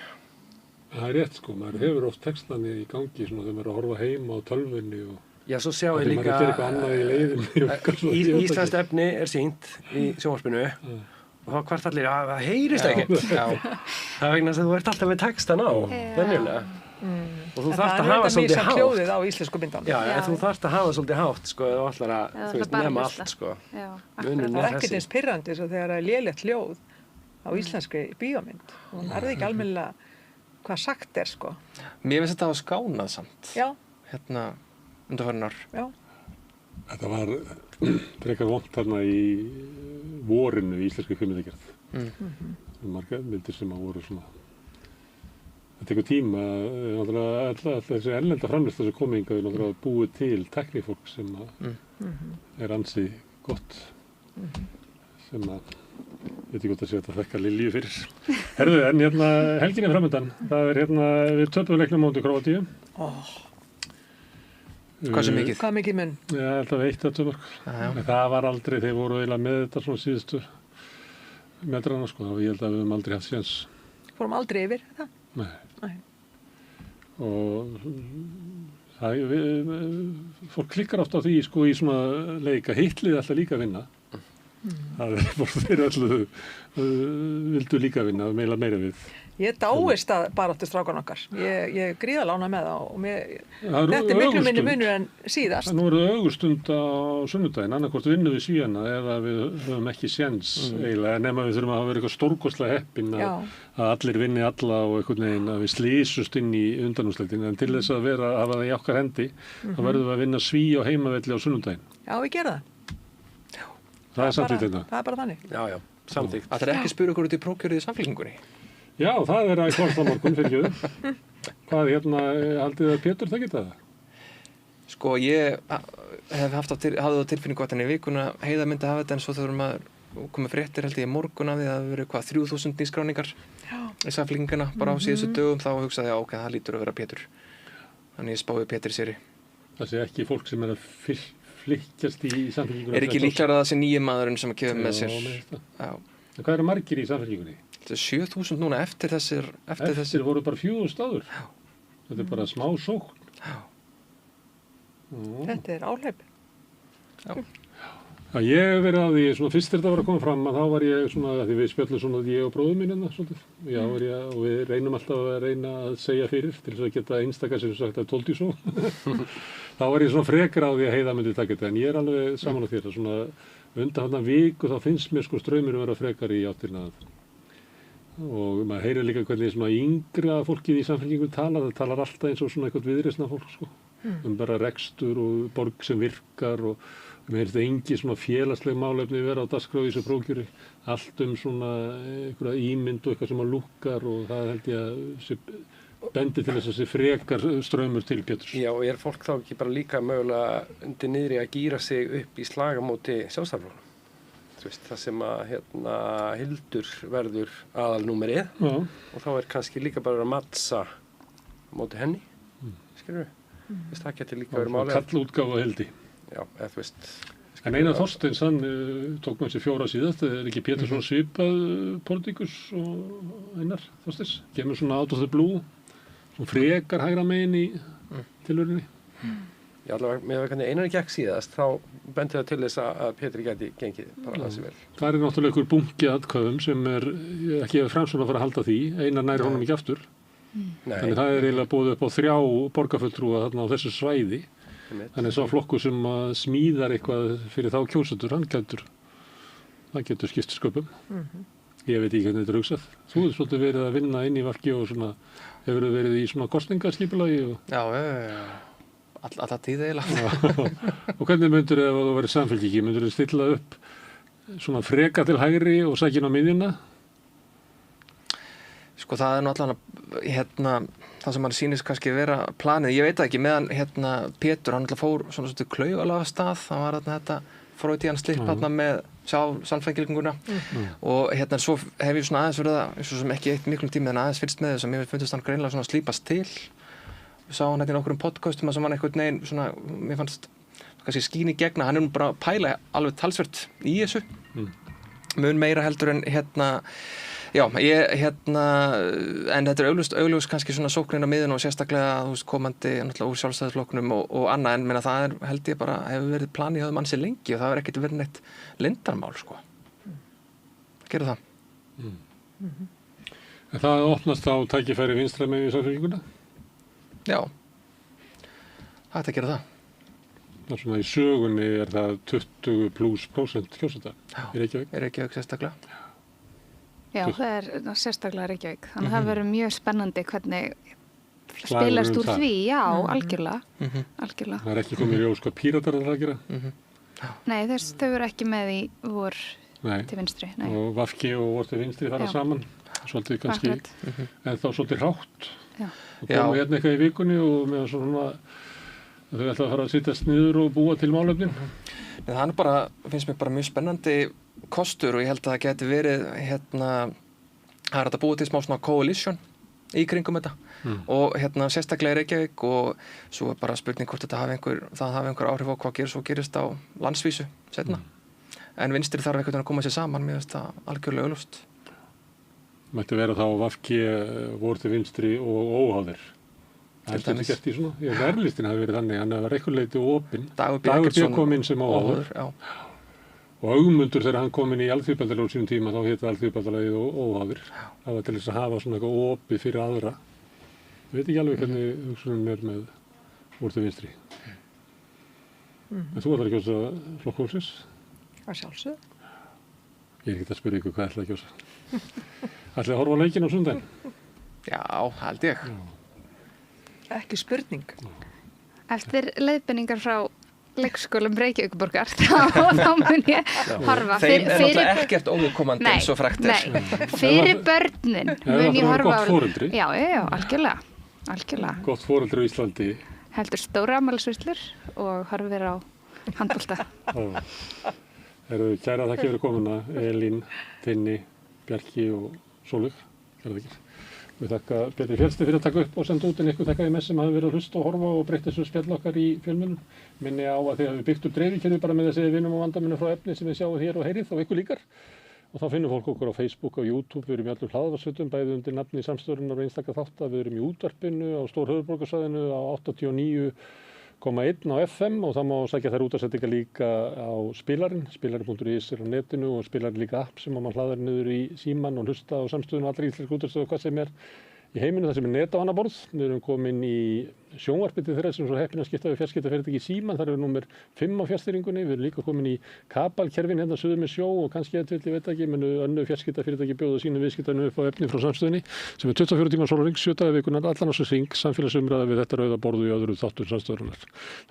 [SPEAKER 1] Það er rétt sko, maður hefur oft textani í gangi svona þegar maður er að horfa heim á tölvunni og
[SPEAKER 3] já, svo sjáum við líka
[SPEAKER 1] maður er að gera eitthvað annað í leiðinni.
[SPEAKER 3] Íslenskt efni er sýnt í sjónvarpinu og þá hvart allir að það heyrist ekkert. Það er vegna þess að þú ert alltaf með textan á, venjulega. Og þú þarft að hafa svolítið hátt.
[SPEAKER 2] hljóðið á íslensku myndunum.
[SPEAKER 3] Já, en þú þarft að hafa svolítið hátt, sko, eða allar að, þú veist, nema allt, sko.
[SPEAKER 2] Það er ekkert eins pirrandi svo þegar það er lélegt hljóð á íslenskri bíómynd. Hún er ekki almennilega hvað sagt er, sko.
[SPEAKER 4] Mér finnst þetta að skánað samt.
[SPEAKER 2] Já.
[SPEAKER 4] Undanfarin ár.
[SPEAKER 2] Já.
[SPEAKER 1] Þetta var frekar vont þarna í vorinu í íslenskri kvikmyndagerð. Margar myndir sem að voru svona. Það tekur tíma, alltaf þessi erlenda framleiðsla sem kom hingað er búið til tæknifólk sem er ansi gott, sem að, ég veit ekki hvort að sé að þekka Lilju fyrir. Herðu, en helgin er framöndan. Það er við töpuðum leiknum á móti Króatíu.
[SPEAKER 4] Hvað sem mikið?
[SPEAKER 2] Hvað mikið mun?
[SPEAKER 1] Já, alltaf 1-2 mörk. Það var aldrei, þeir voru eiginlega með þetta svona síðustu metrana, sko. Ég held að við höfum aldrei haft séns.
[SPEAKER 2] Fórum aldrei yfir það?
[SPEAKER 1] Nei. Og fólk klikkar oft á því, sko, í svona leika. Hittlið alltaf líka að vinna. Þeir öllu vildu líka vinna, meila meira við.
[SPEAKER 2] Ég dáist að baráttu strákan okkar. Ég gríðalána með það og þetta er miklu minni munur en síðast.
[SPEAKER 1] Nú er það ögurstund á sunnudaginn, annarkvort vinnum við Svíana eða við höfum ekki séns eiginlega, nema við þurfum að hafa verið eitthvað stórkostlega heppin að allir vinni alla og einhvern veginn að við slísust inn í undanúrslitin, en til þess að hafa það í okkar hendi, þá verðum við að vinna Sví á heimavelli á sunnudaginn.
[SPEAKER 2] Já, við gerum það.
[SPEAKER 1] Það er samþykkt þetta.
[SPEAKER 2] Það er bara þannig.
[SPEAKER 3] Já, samþykkt.
[SPEAKER 4] Það er ekki spura okkur út í prófkjörið í Samfylkingunni?
[SPEAKER 1] Já, það er að kvart á morgun fyrir gjöðu. Hvað, haldið að Pétur það geta það?
[SPEAKER 4] Sko, ég hef hafði það tilfinningu að í vikuna Heiða myndi að hafa þetta, en svo þurfum að koma fréttir held ég morgun af því að það verið 3000 nýskráningar í Samfylkinguna bara á síðustu dögum, þá hugsaði ég ok, það lítur að vera Pétur. Þannig ég spáði Pétur sér í.
[SPEAKER 1] Það sé ekki fólk sem er að flykkjast í Samfylkinguna.
[SPEAKER 4] Er ekki líklega að það sé nýji maðurinn sem kemur með sér?
[SPEAKER 1] Já. En hvað eru margir í Samfylkingunni?
[SPEAKER 4] Þetta er 7000 núna eftir þessir
[SPEAKER 1] voru bara 4000 áður. Þetta er bara smá sókn.
[SPEAKER 2] Þetta er áhlaup.
[SPEAKER 1] Já, ég hef verið að því, svona fyrst þegar þetta var að koma fram, að þá var ég svona, því við spjöllum svona ég og bróðum minn svolítið. Já, og við reynum alltaf að segja fyrir til þess að geta einstaka sem sagt að tóldi svo. Þá var ég svona frekar á því að Heiða myndi taka þetta, en ég er alveg saman á þér. Svona undanfarna viku þá finnst mér sko straumur vera frekar í áttina. Og maður heyrir líka hvernig svona yngra fólkið í Samfylkingunni það talar alltaf eins og svona eitthvað viðreisna fólk sko. Bara rekstur og borg sem virkar og mér heyrst engin svona félagsleg málefni vera á dagskrá í þessu prófkjöri. Allt svona einhverja ímynd og eitthvað sem að lúkkar og það held ég að bendi til þess að þessi frekar straumur til Péturs.
[SPEAKER 3] Já, og er fólk þá ekki bara líka mögulega undir niðri að gíra sig upp í slagamóti Sjálfstæðisflokknum? Það sem að Hildur verður aðalnúmerið og þá er kannski líka bara að mattsa móti henni, skilur við? Það getur líka verið málið.
[SPEAKER 1] Kallútgáfa Hildi.
[SPEAKER 3] Já, eða þú veist.
[SPEAKER 1] En Einar Þorsteins, hann tók með sér 4 síðast, það ekki Pétursson svipað pólitíkus og Einar Þorsteins, kemur svona out of the blue, svona frekar hægra megin í tilvörinni.
[SPEAKER 3] Já, allavega, með hvernig Einar gekk síðast, þá benti það til þess að Pétri gæti gengið bara það sem vel.
[SPEAKER 1] Það er náttúrulega einhver bunki atkvæðum sem ekki hefur Framsókn að fara að halda því, Einar nær honum ekki aftur. Þannig það er eiginlega búið upp á 3 borgarfulltrúa þarna á þessu svæði. Þannig sá flokkur sem smíðar eitthvað fyrir þá kjósendur, það getur skipt sköpum. Ég veit ekki hvernig þetta er hugsað. Þú hefur svolítið verið að vinna inn í VG og svona, hefur verið í svona kosningaskipulagi?
[SPEAKER 4] Já, alla tíð eiginlega.
[SPEAKER 1] Og hvernig myndur ef þú verið Samfylkingi, myndur þið stilla upp svona freka til hægri og sækja inn á miðjuna?
[SPEAKER 4] Sko það er nú allan það sem mann sýnist kannski vera planið, ég veit það ekki, meðan Pétur, hann alltaf fór svona svolítið klaugalega af stað, það var þetta Freudian slip með sálfræðingilgunguna og svo hef ég svona aðeins verið að, eins og sem ekki eitt miklum tími en aðeins fyrst með þess að mér fundist hann greinilega svona slípast til, við sáum hann í nokkrum podcastum sem hann einhvern veginn svona, mér fannst kannski skín í gegna, hann nú bara að pæla alveg talsvert í þessu, mun meira heldur en já, en þetta er augljóst kannski svona sóknin á miðun og sérstaklega komandi náttúrulega úr sjálfstæðisflokknum og annað en meina það held ég bara hefur verið planið hjá mann sér lengi og það hefur ekkert verið neitt leyndarmál sko. Það gerir það.
[SPEAKER 1] En það opnast á tækifæri vinstra megin í Samfylkinguna?
[SPEAKER 4] Já, það ætti að gera það.
[SPEAKER 1] Það er svona í sögunni er það 20+% kjósenda í Reykjavík?
[SPEAKER 4] Í Reykjavík sérstaklega.
[SPEAKER 5] Já, það er sérstaklega Reykjavík. Þannig að það verður mjög spennandi hvernig spilast úr því. Já, algjörlega. Algjörlega. Það
[SPEAKER 1] er ekki komið í ljós hvað Píratar að gera?
[SPEAKER 5] Nei, þau eru ekki með í vor til vinstri. Nei.
[SPEAKER 1] Og VG og vor til vinstri fara saman. Svolítið kannski, en þá svolítið hrátt. Og koma hérna eitthvað í vikunni og með svona þau ætla að fara að sittast niður og búa til málefnin.
[SPEAKER 4] Það er bara, finnst mér bara mjög spennandi kostur og ég held að það geti verið það er að búa til smá svona coalition í kringum þetta og sérstaklega í Reykjavík og svo er bara spurning hvort það hafi einhver áhrif á hvað svo gerist á landsvísu seinna. En vinstri þarf einhvern veginn að koma sér saman, mér finnst það algjörlega augljóst.
[SPEAKER 1] Mætti vera þá VG, vor til vinstri og óháðir. Það er þetta gert í svona, verðlistin hafi verið þannig, hann hafi verið eitthvað leiti opinn. Dagur B. kom inn sem óháður. Og Ögmundur þegar hann kom inn í Alþýðubandalagið á sínum tíma, þá hétt Alþýðubandalagið óháðir. Það var til þess að hafa svona eitthvað opið fyrir aðra. Ég veit ekki alveg hvernig hugsunin er með vor til vinstri. En þú ætlar að kjósa Flokk fólksins?
[SPEAKER 2] Að sjálfsögðu.
[SPEAKER 1] Ég er ekkert að spyrja ykkur hvað ætlaði að kjósa. Ætlaði að horfa á leikinn á sundaginn?
[SPEAKER 4] Já, held ég.
[SPEAKER 2] Ekki spurning.
[SPEAKER 5] Eftir leiðbeiningar frá leikskólum Reykjavíkurborgar þá mun ég horfa
[SPEAKER 4] þeim er náttúrulega ekkert óviðkomandi eins og frækt
[SPEAKER 5] er fyrir börnin mun ég horfa á já, algjörlega
[SPEAKER 1] gott foreldri á Íslandi
[SPEAKER 5] heldur stóra afmælisveislur og horfir á handbolta
[SPEAKER 1] kæra þakki fyrir komuna Elín, Tinni, Bjarki og Sólveig kæra þakki. Við þakka Pétri Fjellsti fyrir að taka upp og senda út en ykkur þakka MS sem hafi verið að hlusta og horfa og breytta þessu spjall okkar í fjölmiðlum. Minni á að þið hafi byggt upp dreifikerfi bara með þessi vinum og vandaminu frá efni sem við sjáum hér og heyrið og ykkur líkar. Og þá finnur fólk okkur á Facebook og YouTube, við erum í öllum hlaðvarpsveitum, bæði undir nafni Samstöðurinnar og einstaka þátta, við erum í útvarpinu á Stórhöfuðborgarsvæðinu á 89,1 á FM og það má sækja þær útvarpsendingar líka á spilarinn.is er á netinu og spilarinn líka app sem maður hlaðar niður í símann og hlusta á Samstöðuna og allra íslenskar útvarpsstöðvar hvað sem er í heiminu, það sem er net á annað borð. Við erum komin í sjónvarpið til þeirra sem svo heppin að skipta við fjarskiptafyrirtæki Símann, þar er númer 5 á fjarstýringunni. Við erum líka komin í kabalkerfin hérna suður með sjó og kannski ég veit ekki, munu önnur fjarskiptafyrirtæki bjóða sínum viðskiptanum upp á efni frá Samstöðinni sem er 24 tíma sólarhring, 7 daga í vikunnar, allan á þessu hring, samfélagsumræða við þetta rauða borðu í öðru þáttum Samstöðurinnar.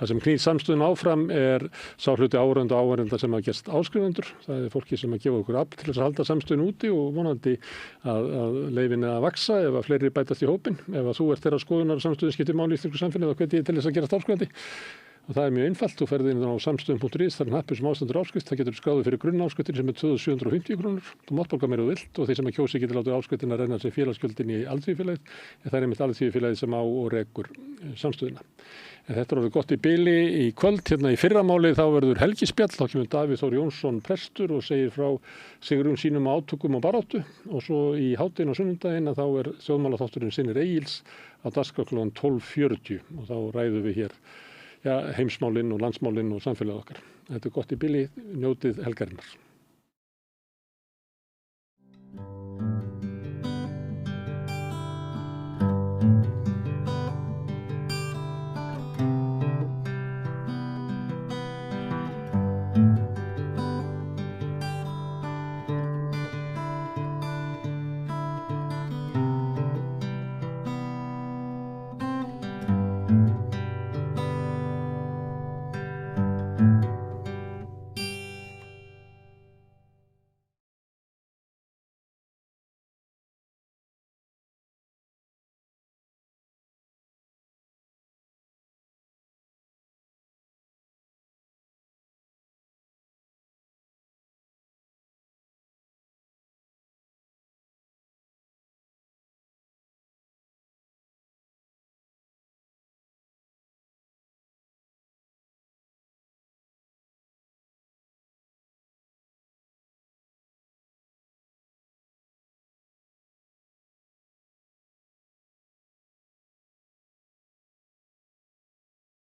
[SPEAKER 1] Það sem knýr Samstöðuna áfram er sá hluti áhorfenda og áhorfenda sem hafa gerst áskrifendur. Það er fólki sem að gefa okkur afl til þess að halda Samstöðuna úti og vonandi að leyfin að vaxa ef að fleiri bætast í hópinn. Ef að þú ert þeirra skoðunar Samstöðin skiptir máli í íslensku samfélagi þá hvet ég til þess að gera starfskrifandi. Og það er mjög einfalt, þú ferði inn á samstöðum.is, það er hnappur sem ástendur áskrift, það getur skráðið fyrir grunnáskristin sem er 2.750 krónur, þú mátt borga meira þú vilt og þeir sem að kjósi getur látið áskristin að renna sem félagsgjöldin í alþýðufélagið, en það er einmitt alþýðufélagið sem á og rekur samstöðuna. En þetta er orðið gott í bili í kvöld, hérna í fyrramálið þá verður helgispjall, þá kemur Davíð Þór Jónsson prestur og segir frá sigrum sínum átökum og baráttu og svo í hádeginu og sunnudaginn að þá er þjóðmálaþátturinn Synir Egils á dagskrá klukkan 12:40 og þá ræðum við hér heimsmálinn og landsmálinn og samfélagið okkar. Þetta er gott í bili, njótið helgarinnar.